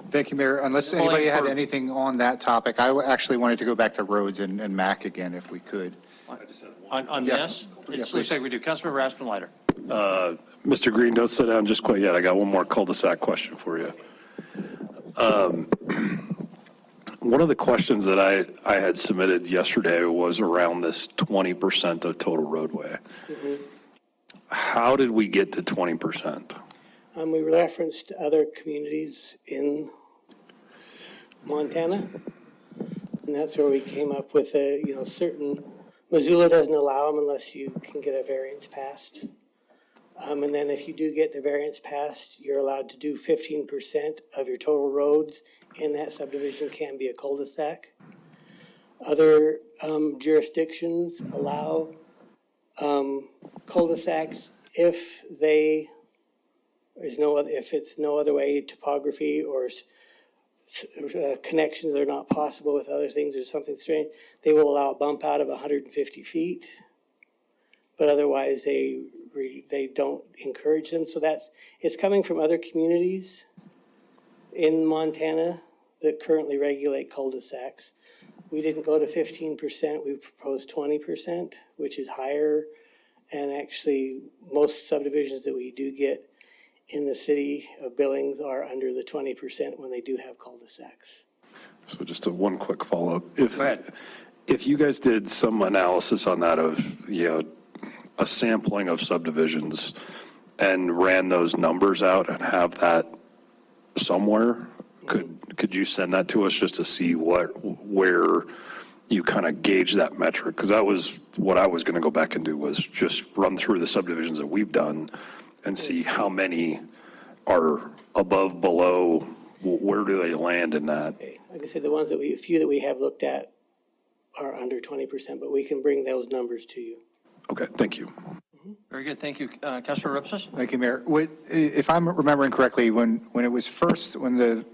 Thank you, Mayor. Unless Only anybody had for- anything on that topic, I actually wanted to go back to roads and MAC again, if we could. On Yeah. this? Yeah, It looks please. like we do. Councilor Raspenlighter. Mr. Green, don't sit down just quite yet. I got one more cul-de-sac question for you. One of the questions that I had submitted yesterday was around this 20% of total roadway. How did we get to 20%? We referenced other communities in Montana, and that's where we came up with a, certain, Missoula doesn't allow them unless you can get a variance passed. And then if you do get the variance passed, you're allowed to do 15% of your total roads in that subdivision can be a cul-de-sac. Other jurisdictions allow cul-de-sacs if it's no other way, topography or connections are not possible with other things or something strange, they will allow a bump out of 150 feet. But otherwise, they don't encourage them. So it's coming from other communities in Montana that currently regulate cul-de-sacs. We didn't go to 15%, we proposed 20%, which is higher. And actually, most subdivisions that we do get in the city of Billings are under the 20% when they do have cul-de-sacs. So just one quick follow-up. Go ahead. If you guys did some analysis on that of, a sampling of subdivisions and ran those numbers out and have that somewhere, could you send that to us just to see where you kind of gauge that metric? Because that was what I was going to go back and do, was just run through the subdivisions that we've done and see how many are above, below, where do they land in that? Okay. Like I said, the ones a few that we have looked at are under 20%, but we can bring those numbers to you. Okay, thank you. Very good, thank you. Councilor Ripsis? Thank you, Mayor. If I'm remembering correctly, when the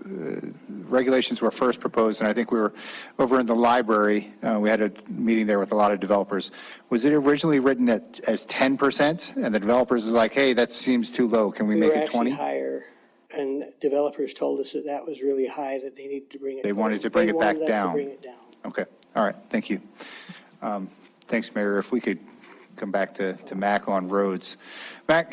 regulations were first proposed, and I think we were over in the library, we had a meeting there with a lot of developers, was it originally written as 10%? And the developers is like, hey, that seems too low, can we make it 20? We were actually higher, and developers told us that that was really high, that they needed to bring it. They wanted to bring it back They wanted us down. to bring it down. Okay, all right, thank you. Thanks, Mayor. If we could come back to Mac on roads. Mac,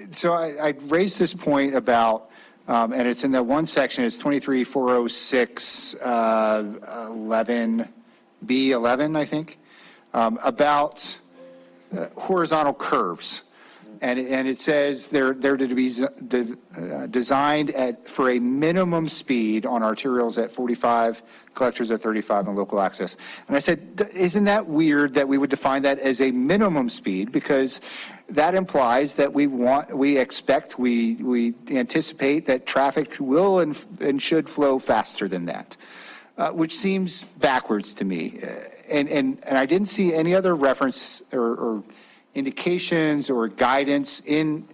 so I raised this point about, and it's in that one section, it's 23406 11B11, I think, about horizontal curves. And it says they're to be designed for a minimum speed on arterials at 45, collectors at 35, and local access. And I said, isn't that weird that we would define that as a minimum speed? Because that implies that we anticipate that traffic will and should flow faster than that, which seems backwards to me. And I didn't see any other reference or indications or guidance in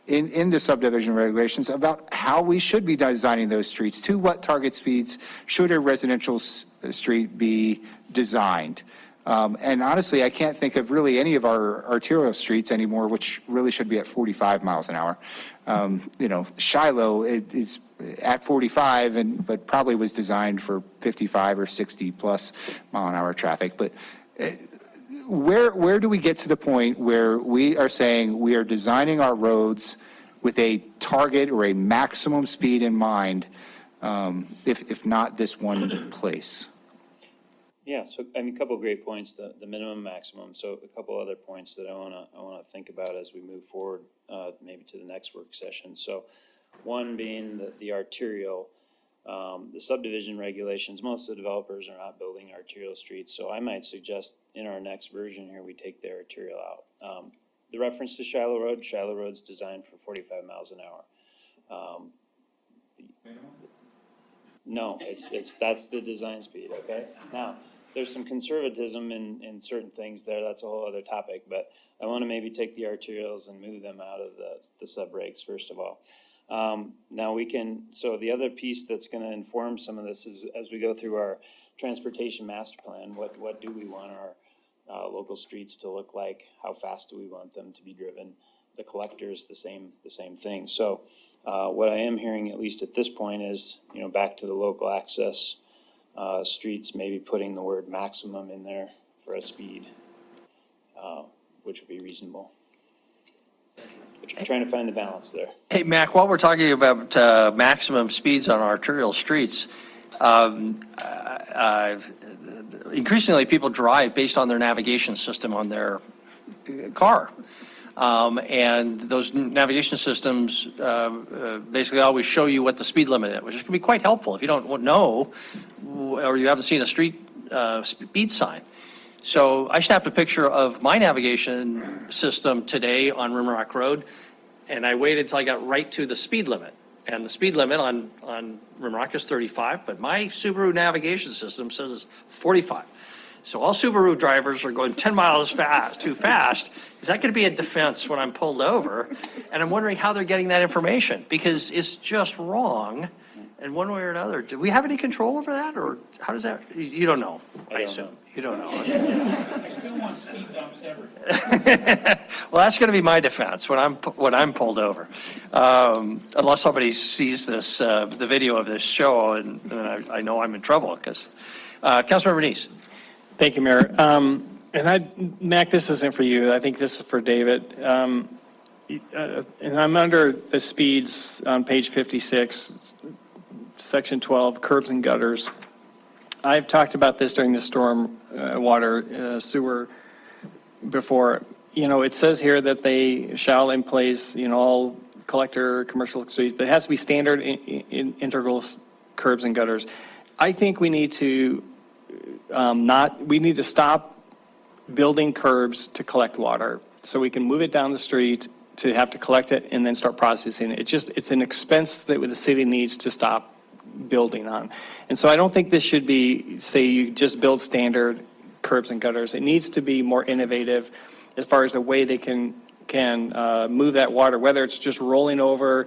the subdivision regulations about how we should be designing those streets. To what target speeds should a residential street be designed? And honestly, I can't think of really any of our arterial streets anymore, which really should be at 45 miles an hour. Shiloh is at 45, but probably was designed for 55 or 60 plus mile an hour traffic. But where do we get to the point where we are saying we are designing our roads with a target or a maximum speed in mind, if not this one place? Yeah, so a couple of great points, the minimum, maximum. So a couple other points that I want to think about as we move forward, maybe to the next work session. So one being the arterial. The subdivision regulations, most of the developers are not building arterial streets, so I might suggest in our next version here, we take the arterial out. The reference to Shiloh Road's designed for 45 miles an hour. No, that's the design speed, okay? Now, there's some conservatism in certain things there, that's a whole other topic, but I want to maybe take the arterials and move them out of the sub-regs, first of all. Now so the other piece that's going to inform some of this is as we go through our transportation master plan, what do we want our local streets to look like? How fast do we want them to be driven? The collectors, the same thing. So what I am hearing, at least at this point, is, back to the local access streets, maybe putting the word maximum in there for a speed, which would be reasonable. I'm trying to find the balance there. Hey, Mac, while we're talking about maximum speeds on arterial streets, increasingly people drive based on their navigation system on their car. And those navigation systems basically always show you what the speed limit is, which can be quite helpful if you don't know or you haven't seen a street speed sign. So I snapped a picture of my navigation system today on Rimrock Road, and I waited until I got right to the speed limit. And the speed limit on Rimrock is 35, but my Subaru navigation system says it's 45. So all Subaru drivers are going 10 miles too fast. Is that going to be a defense when I'm pulled over? And I'm wondering how they're getting that information, because it's just wrong in one way or another. Do we have any control over that, or how does that, you don't know, I assume. You don't know. I still want speed bumps everywhere. Well, that's going to be my defense when I'm pulled over, unless somebody sees this the video of this show, and I know I'm in trouble. Because Councilmember Neese. Thank you, Mayor. Mac, this isn't for you. I think this is for David. And I'm under the speeds on page 56, section 12, curbs and gutters. I've talked about this during the storm water sewer before. You know, it says here that they shall in place, you know, all collector commercial streets, but it has to be standard in integral curbs and gutters. I think we need to we need to stop building curbs to collect water so we can move it down the street to have to collect it and then start processing it. It's an expense that the city needs to stop building on. And so I don't think this should be, say, you just build standard curbs and gutters. It needs to be more innovative as far as the way they can move that water, whether it's just rolling over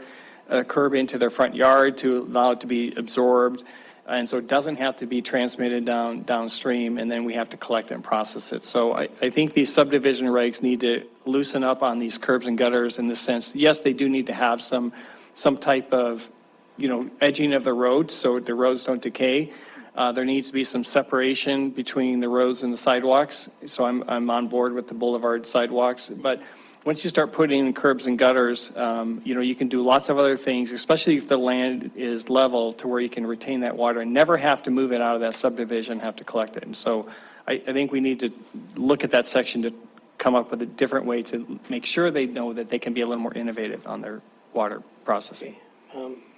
a curb into their front yard to allow it to be absorbed. And so it doesn't have to be transmitted downstream, and then we have to collect and process it. So I think these subdivision regs need to loosen up on these curbs and gutters in the sense, yes, they do need to have some type of, you know, edging of the roads so the roads don't decay. There needs to be some separation between the roads and the sidewalks. So I'm on board with the boulevard sidewalks. But once you start putting in curbs and gutters, you know, you can do lots of other things, especially if the land is level to where you can retain that water and never have to move it out of that subdivision, have to collect it. And so I think we need to look at that section to come up with a different way to make sure they know that they can be a little more innovative on their water processing.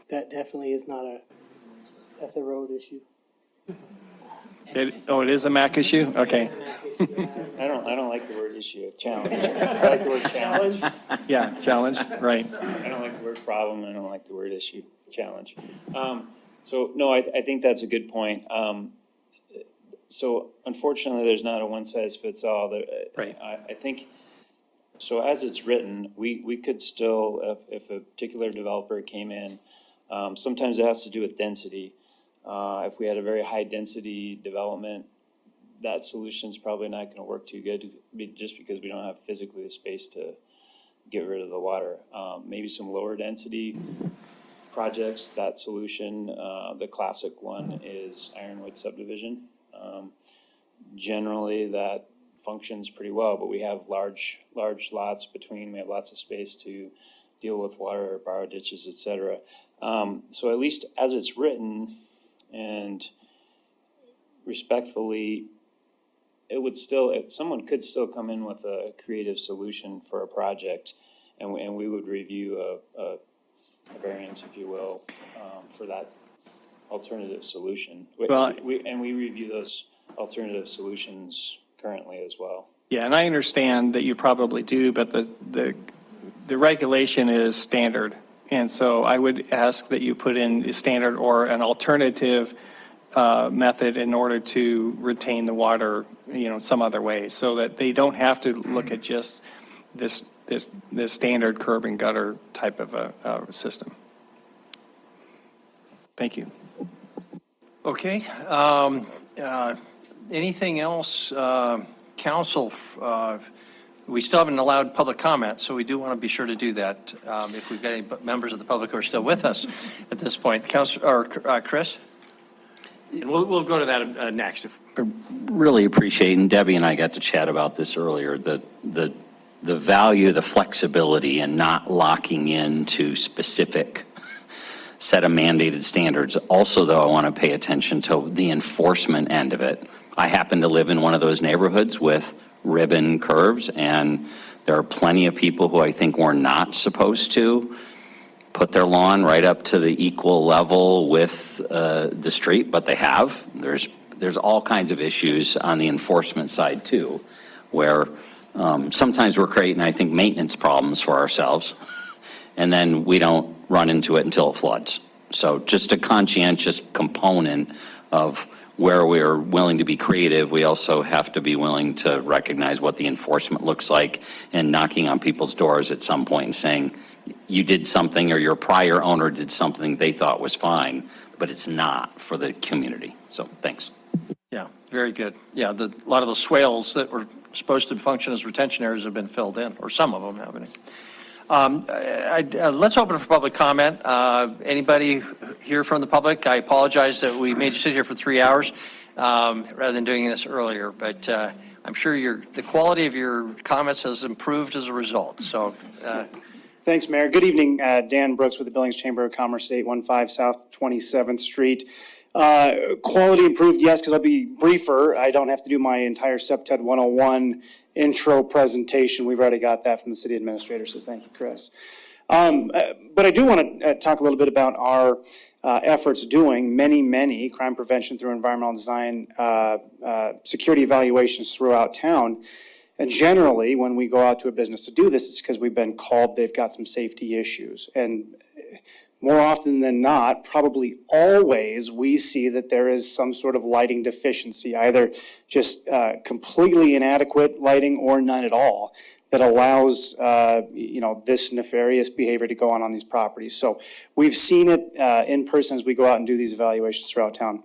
That definitely is not that's a road issue. It is a MAC issue? Okay. I don't like the word issue, challenge. I like the word challenge. Yeah, challenge, right. I don't like the word problem, I don't like the word issue, challenge. So, no, I think that's a good point. So unfortunately, there's not a one-size-fits-all. Right. I think, so as it's written, we could still, if a particular developer came in, sometimes it has to do with density. If we had a very high-density development, that solution's probably not going to work too good, just because we don't have physically the space to get rid of the water. Maybe some lower-density projects, that solution, the classic one is Ironwood subdivision. Generally, that functions pretty well, but we have large lots between, we have lots of space to deal with water, borrow ditches, et cetera. So at least as it's written, and respectfully, it would still, someone could still come in with a creative solution for a project, and we would review a variance, if you will, for that alternative solution. We review those alternative solutions currently as well. Yeah, and I understand that you probably do, but the regulation is standard. And so I would ask that you put in a standard or an alternative method in order to retain the water, you know, some other way, so that they don't have to look at just this standard curb and gutter type of a system. Thank you. Okay. Anything else, council? We still haven't allowed public comment, so we do want to be sure to do that if we've got any members of the public who are still with us at this point. Councilor, or Chris? And we'll go to that next. I really appreciate, and Debbie and I got to chat about this earlier, the value, the flexibility, and not locking into specific set of mandated standards. Also, though, I want to pay attention to the enforcement end of it. I happen to live in one of those neighborhoods with ribbon curves, and there are plenty of people who I think were not supposed to put their lawn right up to the equal level with the street, but they have. There's all kinds of issues on the enforcement side too, where sometimes we're creating, I think, maintenance problems for ourselves, and then we don't run into it until it floods. So just a conscientious component of where we're willing to be creative, we also have to be willing to recognize what the enforcement looks like, and knocking on people's doors at some point and saying, you did something, or your prior owner did something they thought was fine, but it's not for the community. So thanks. Yeah, very good. Yeah, a lot of the swales that were supposed to function as retention areas have been filled in, or some of them have been. Let's open for public comment. Anybody here from the public? I apologize that we made you sit here for 3 hours rather than doing this earlier, but I'm sure the quality of your comments has improved as a result. So Thanks, Mayor. Good evening. Dan Brooks with the Billings Chamber of Commerce at 815 South 27th Street. Quality improved, yes, because I'll be briefer. I don't have to do my entire SEPTED 101 intro presentation. We've already got that from the city administrator, so thank you, Chris. But I do want to talk a little bit about our efforts doing many crime prevention through environmental design, security evaluations throughout town. And generally, when we go out to a business to do this, it's because we've been called, they've got some safety issues. And more often than not, probably always, we see that there is some sort of lighting deficiency, either just completely inadequate lighting or none at all, that allows this nefarious behavior to go on these properties. So we've seen it in person as we go out and do these evaluations throughout town.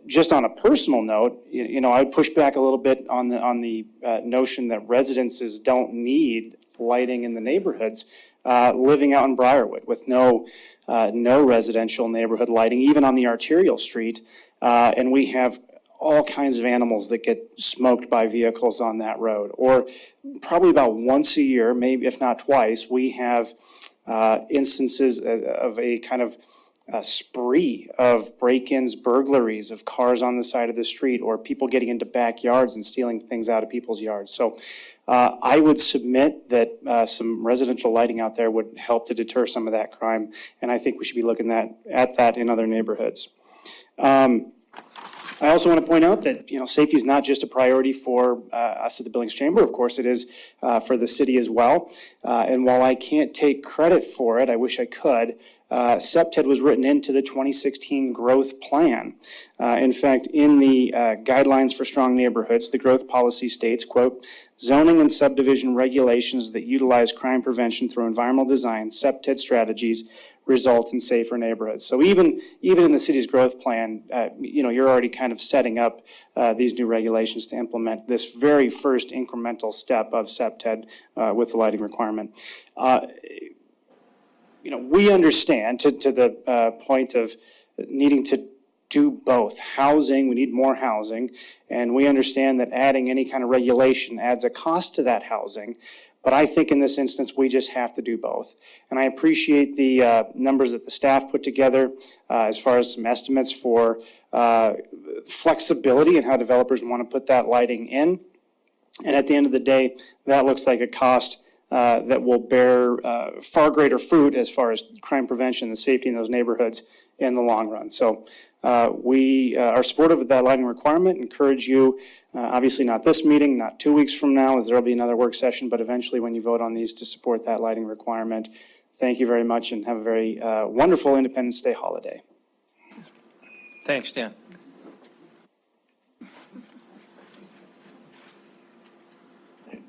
Just on a personal note, I would push back a little bit on the notion that residences don't need lighting in the neighborhoods. Living out in Briarwood with no residential neighborhood lighting, even on the arterial street, and we have all kinds of animals that get smoked by vehicles on that road. Or probably about once a year, maybe if not twice, we have instances of a kind of spree of break-ins, burglaries of cars on the side of the street, or people getting into backyards and stealing things out of people's yards. So I would submit that some residential lighting out there would help to deter some of that crime, and I think we should be looking at that in other neighborhoods. I also want to point out that, safety is not just a priority for us at the Billings Chamber. Of course, it is for the city as well. And while I can't take credit for it, I wish I could, SEPTED was written into the 2016 growth plan. In fact, in the guidelines for strong neighborhoods, the growth policy states, quote, zoning and subdivision regulations that utilize crime prevention through environmental design, SEPTED strategies, result in safer neighborhoods. So even in the city's growth plan, you're already kind of setting up these new regulations to implement this very first incremental step of SEPTED with the lighting requirement. We understand to the point of needing to do both. Housing, we need more housing, and we understand that adding any kind of regulation adds a cost to that housing. But I think in this instance, we just have to do both. And I appreciate the numbers that the staff put together as far as some estimates for flexibility and how developers want to put that lighting in. And at the end of the day, that looks like a cost that will bear far greater fruit as far as crime prevention and safety in those neighborhoods in the long run. So we are supportive of that lighting requirement. Encourage you, obviously not this meeting, not 2 weeks from now, as there will be another work session, but eventually when you vote on these to support that lighting requirement. Thank you very much and have a very wonderful Independence Day holiday. Thanks, Dan.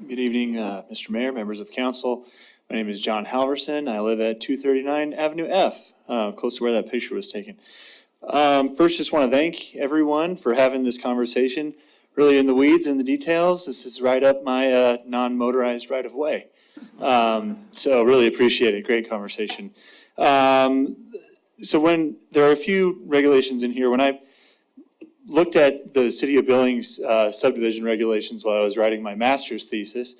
Good evening, Mr. Mayor, members of council. My name is John Halverson. I live at 239 Avenue F, close to where that picture was taken. First, just want to thank everyone for having this conversation. Really in the weeds and the details. This is right up my non-motorized right of way. So really appreciate it. Great conversation. So when there are a few regulations in here, when I looked at the City of Billings subdivision regulations while I was writing my master's thesis,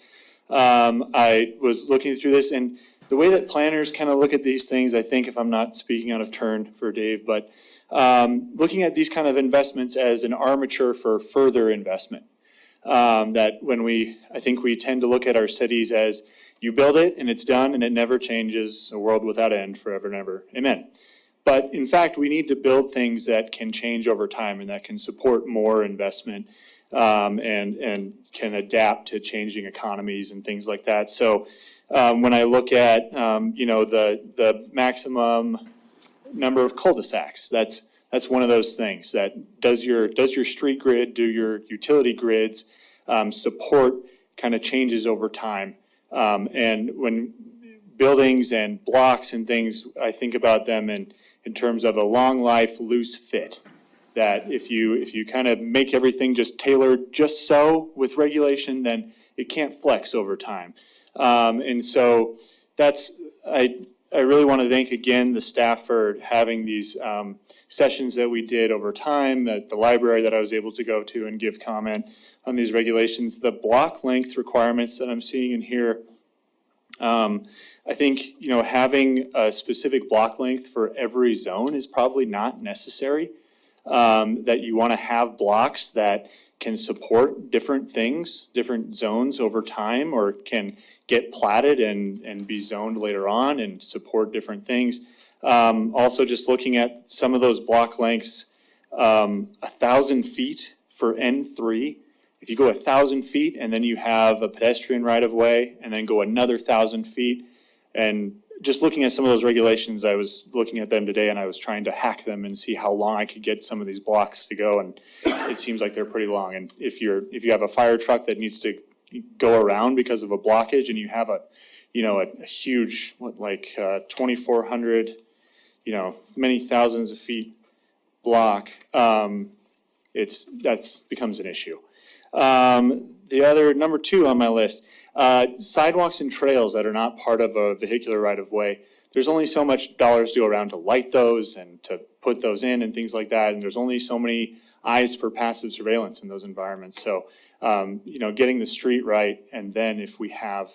I was looking through this, and the way that planners kind of look at these things, I think, if I'm not speaking out of turn for Dave, but looking at these kind of investments as an armature for further investment. That when I think we tend to look at our cities as you build it and it's done and it never changes, a world without end, forever and ever. Amen. But in fact, we need to build things that can change over time and that can support more investment and can adapt to changing economies and things like that. So when I look at the maximum number of cul-de-sacs, that's one of those things. That does your street grid, do your utility grids support kind of changes over time? And when buildings and blocks and things, I think about them in terms of a long life, loose fit. That if you kind of make everything just tailored just so with regulation, then it can't flex over time. And so I really want to thank again the staff for having these sessions that we did over time at the library that I was able to go to and give comment on these regulations. The block length requirements that I'm seeing in here I think, having a specific block length for every zone is probably not necessary. That you want to have blocks that can support different things, different zones over time, or can get platted and be zoned later on and support different things. Also, just looking at some of those block lengths, 1,000 feet for N3. If you go 1,000 feet and then you have a pedestrian right of way and then go another 1,000 feet, and just looking at some of those regulations, I was looking at them today and I was trying to hack them and see how long I could get some of these blocks to go, and it seems like they're pretty long. And if you have a fire truck that needs to go around because of a blockage and you have a huge, 2,400, many thousands of feet block, that's becomes an issue. The other, number 2 on my list, sidewalks and trails that are not part of a vehicular right-of-way. There's only so much dollars to go around to light those and to put those in and things like that, and there's only so many eyes for passive surveillance in those environments. So, getting the street right, and then if we have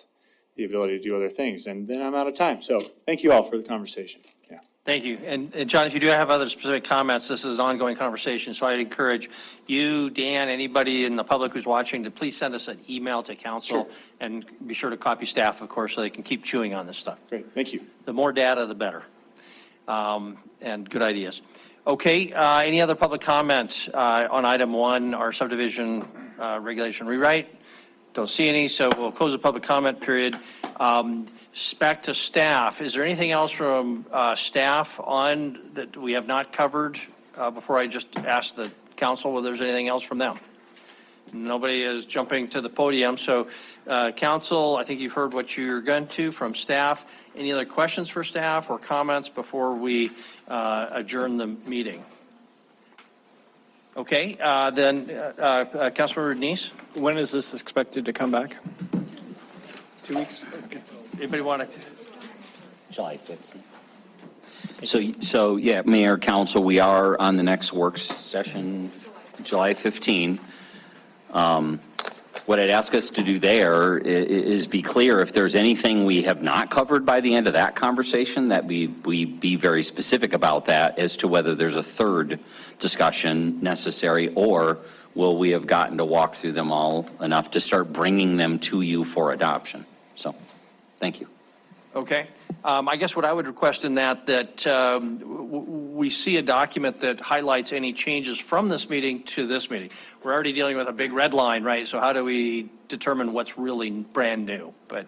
the ability to do other things, and then I'm out of time. So thank you all for the conversation. Yeah. Thank you. And John, if you do have other specific comments, this is an ongoing conversation, so I'd encourage you, Dan, anybody in the public who's watching to please send us an email to council. Sure. And be sure to copy staff, of course, so they can keep chewing on this stuff. Great, thank you. The more data, the better. And good ideas. Okay, any other public comments on item 1, our subdivision regulation rewrite? Don't see any, so we'll close the public comment period. Back to staff. Is there anything else from staff on that we have not covered before I just ask the council whether there's anything else from them? Nobody is jumping to the podium. So council, I think you've heard what you're going to from staff. Any other questions for staff or comments before we adjourn the meeting? Okay, then Councilmember Denise. When is this expected to come back? 2 weeks? Okay. Anybody want to? July 15th. So yeah, Mayor, Council, we are on the next work session, July 15. What I'd ask us to do there is be clear if there's anything we have not covered by the end of that conversation, that we be very specific about that as to whether there's a third discussion necessary, or will we have gotten to walk through them all enough to start bringing them to you for adoption. So, thank you. Okay. I guess what I would request in that we see a document that highlights any changes from this meeting to this meeting. We're already dealing with a big red line, right? So how do we determine what's really brand new? But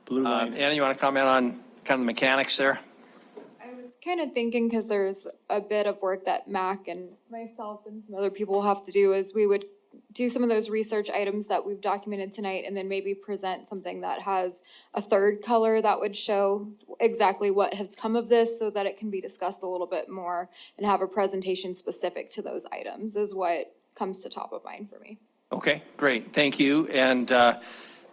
Blue line. Anna, you want to comment on kind of the mechanics there? I was kind of thinking, because there's a bit of work that Mac and myself and some other people have to do, is we would do some of those research items that we've documented tonight, and then maybe present something that has a third color that would show exactly what has come of this, so that it can be discussed a little bit more and have a presentation specific to those items, is what comes to top of mind for me. Okay, great. Thank you. And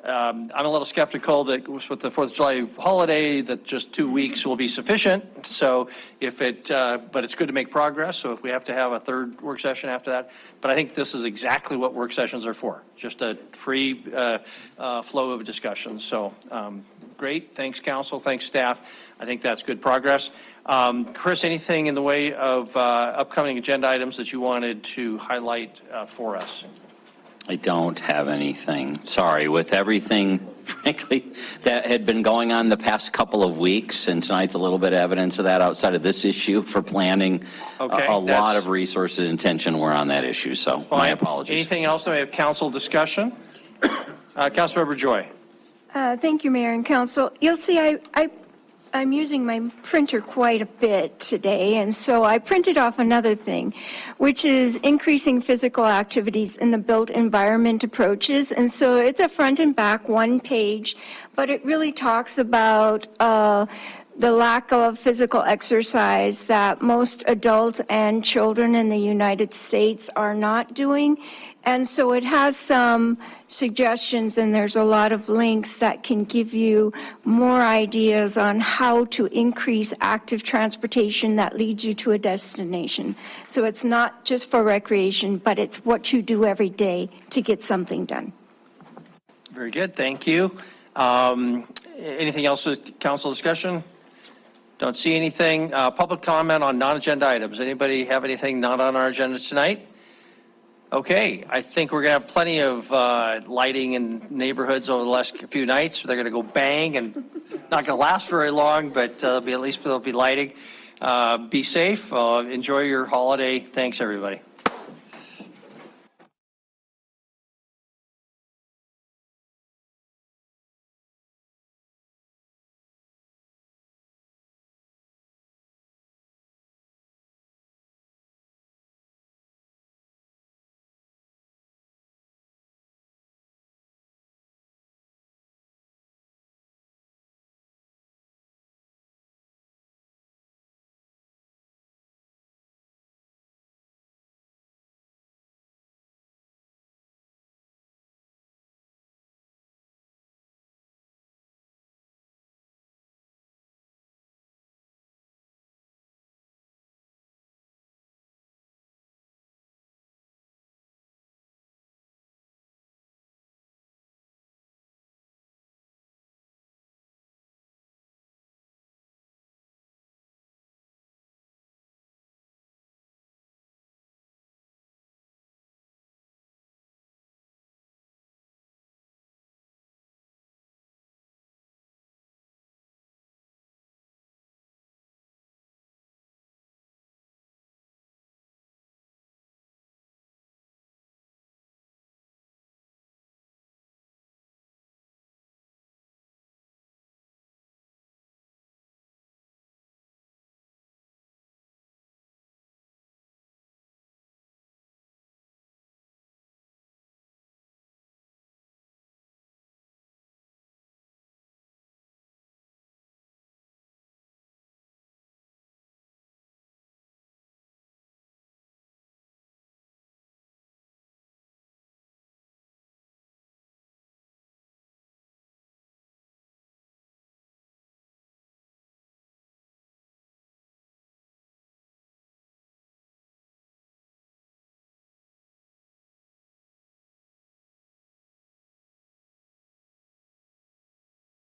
I'm a little skeptical that with the 4th of July holiday that just 2 weeks will be sufficient. So but it's good to make progress. So if we have to have a third work session after that, but I think this is exactly what work sessions are for, just a free flow of discussion. So great. Thanks, council. Thanks, staff. I think that's good progress. Chris, anything in the way of upcoming agenda items that you wanted to highlight for us? I don't have anything. Sorry, with everything, frankly, that had been going on the past couple of weeks, and tonight's a little bit of evidence of that outside of this issue for planning. Okay, a lot of resources and attention were on that issue, so my apologies. Anything else that we have council discussion? Councilmember Joy. Thank you, Mayor and Council. You'll see I'm using my printer quite a bit today, and so I printed off another thing, which is increasing physical activities in the built environment approaches. And so it's a front and back one page, but it really talks about the lack of physical exercise that most adults and children in the United States are not doing. And so it has some suggestions, and there's a lot of links that can give you more ideas on how to increase active transportation that leads you to a destination. So it's not just for recreation, but it's what you do every day to get something done. Very good. Thank you. Anything else with council discussion? Don't see anything. Public comment on non-agenda items. Anybody have anything not on our agenda tonight? Okay, I think we're going to have plenty of lighting in neighborhoods over the last few nights. They're going to go bang and not going to last very long, but at least there'll be lighting. Be safe. Enjoy your holiday. Thanks, everybody.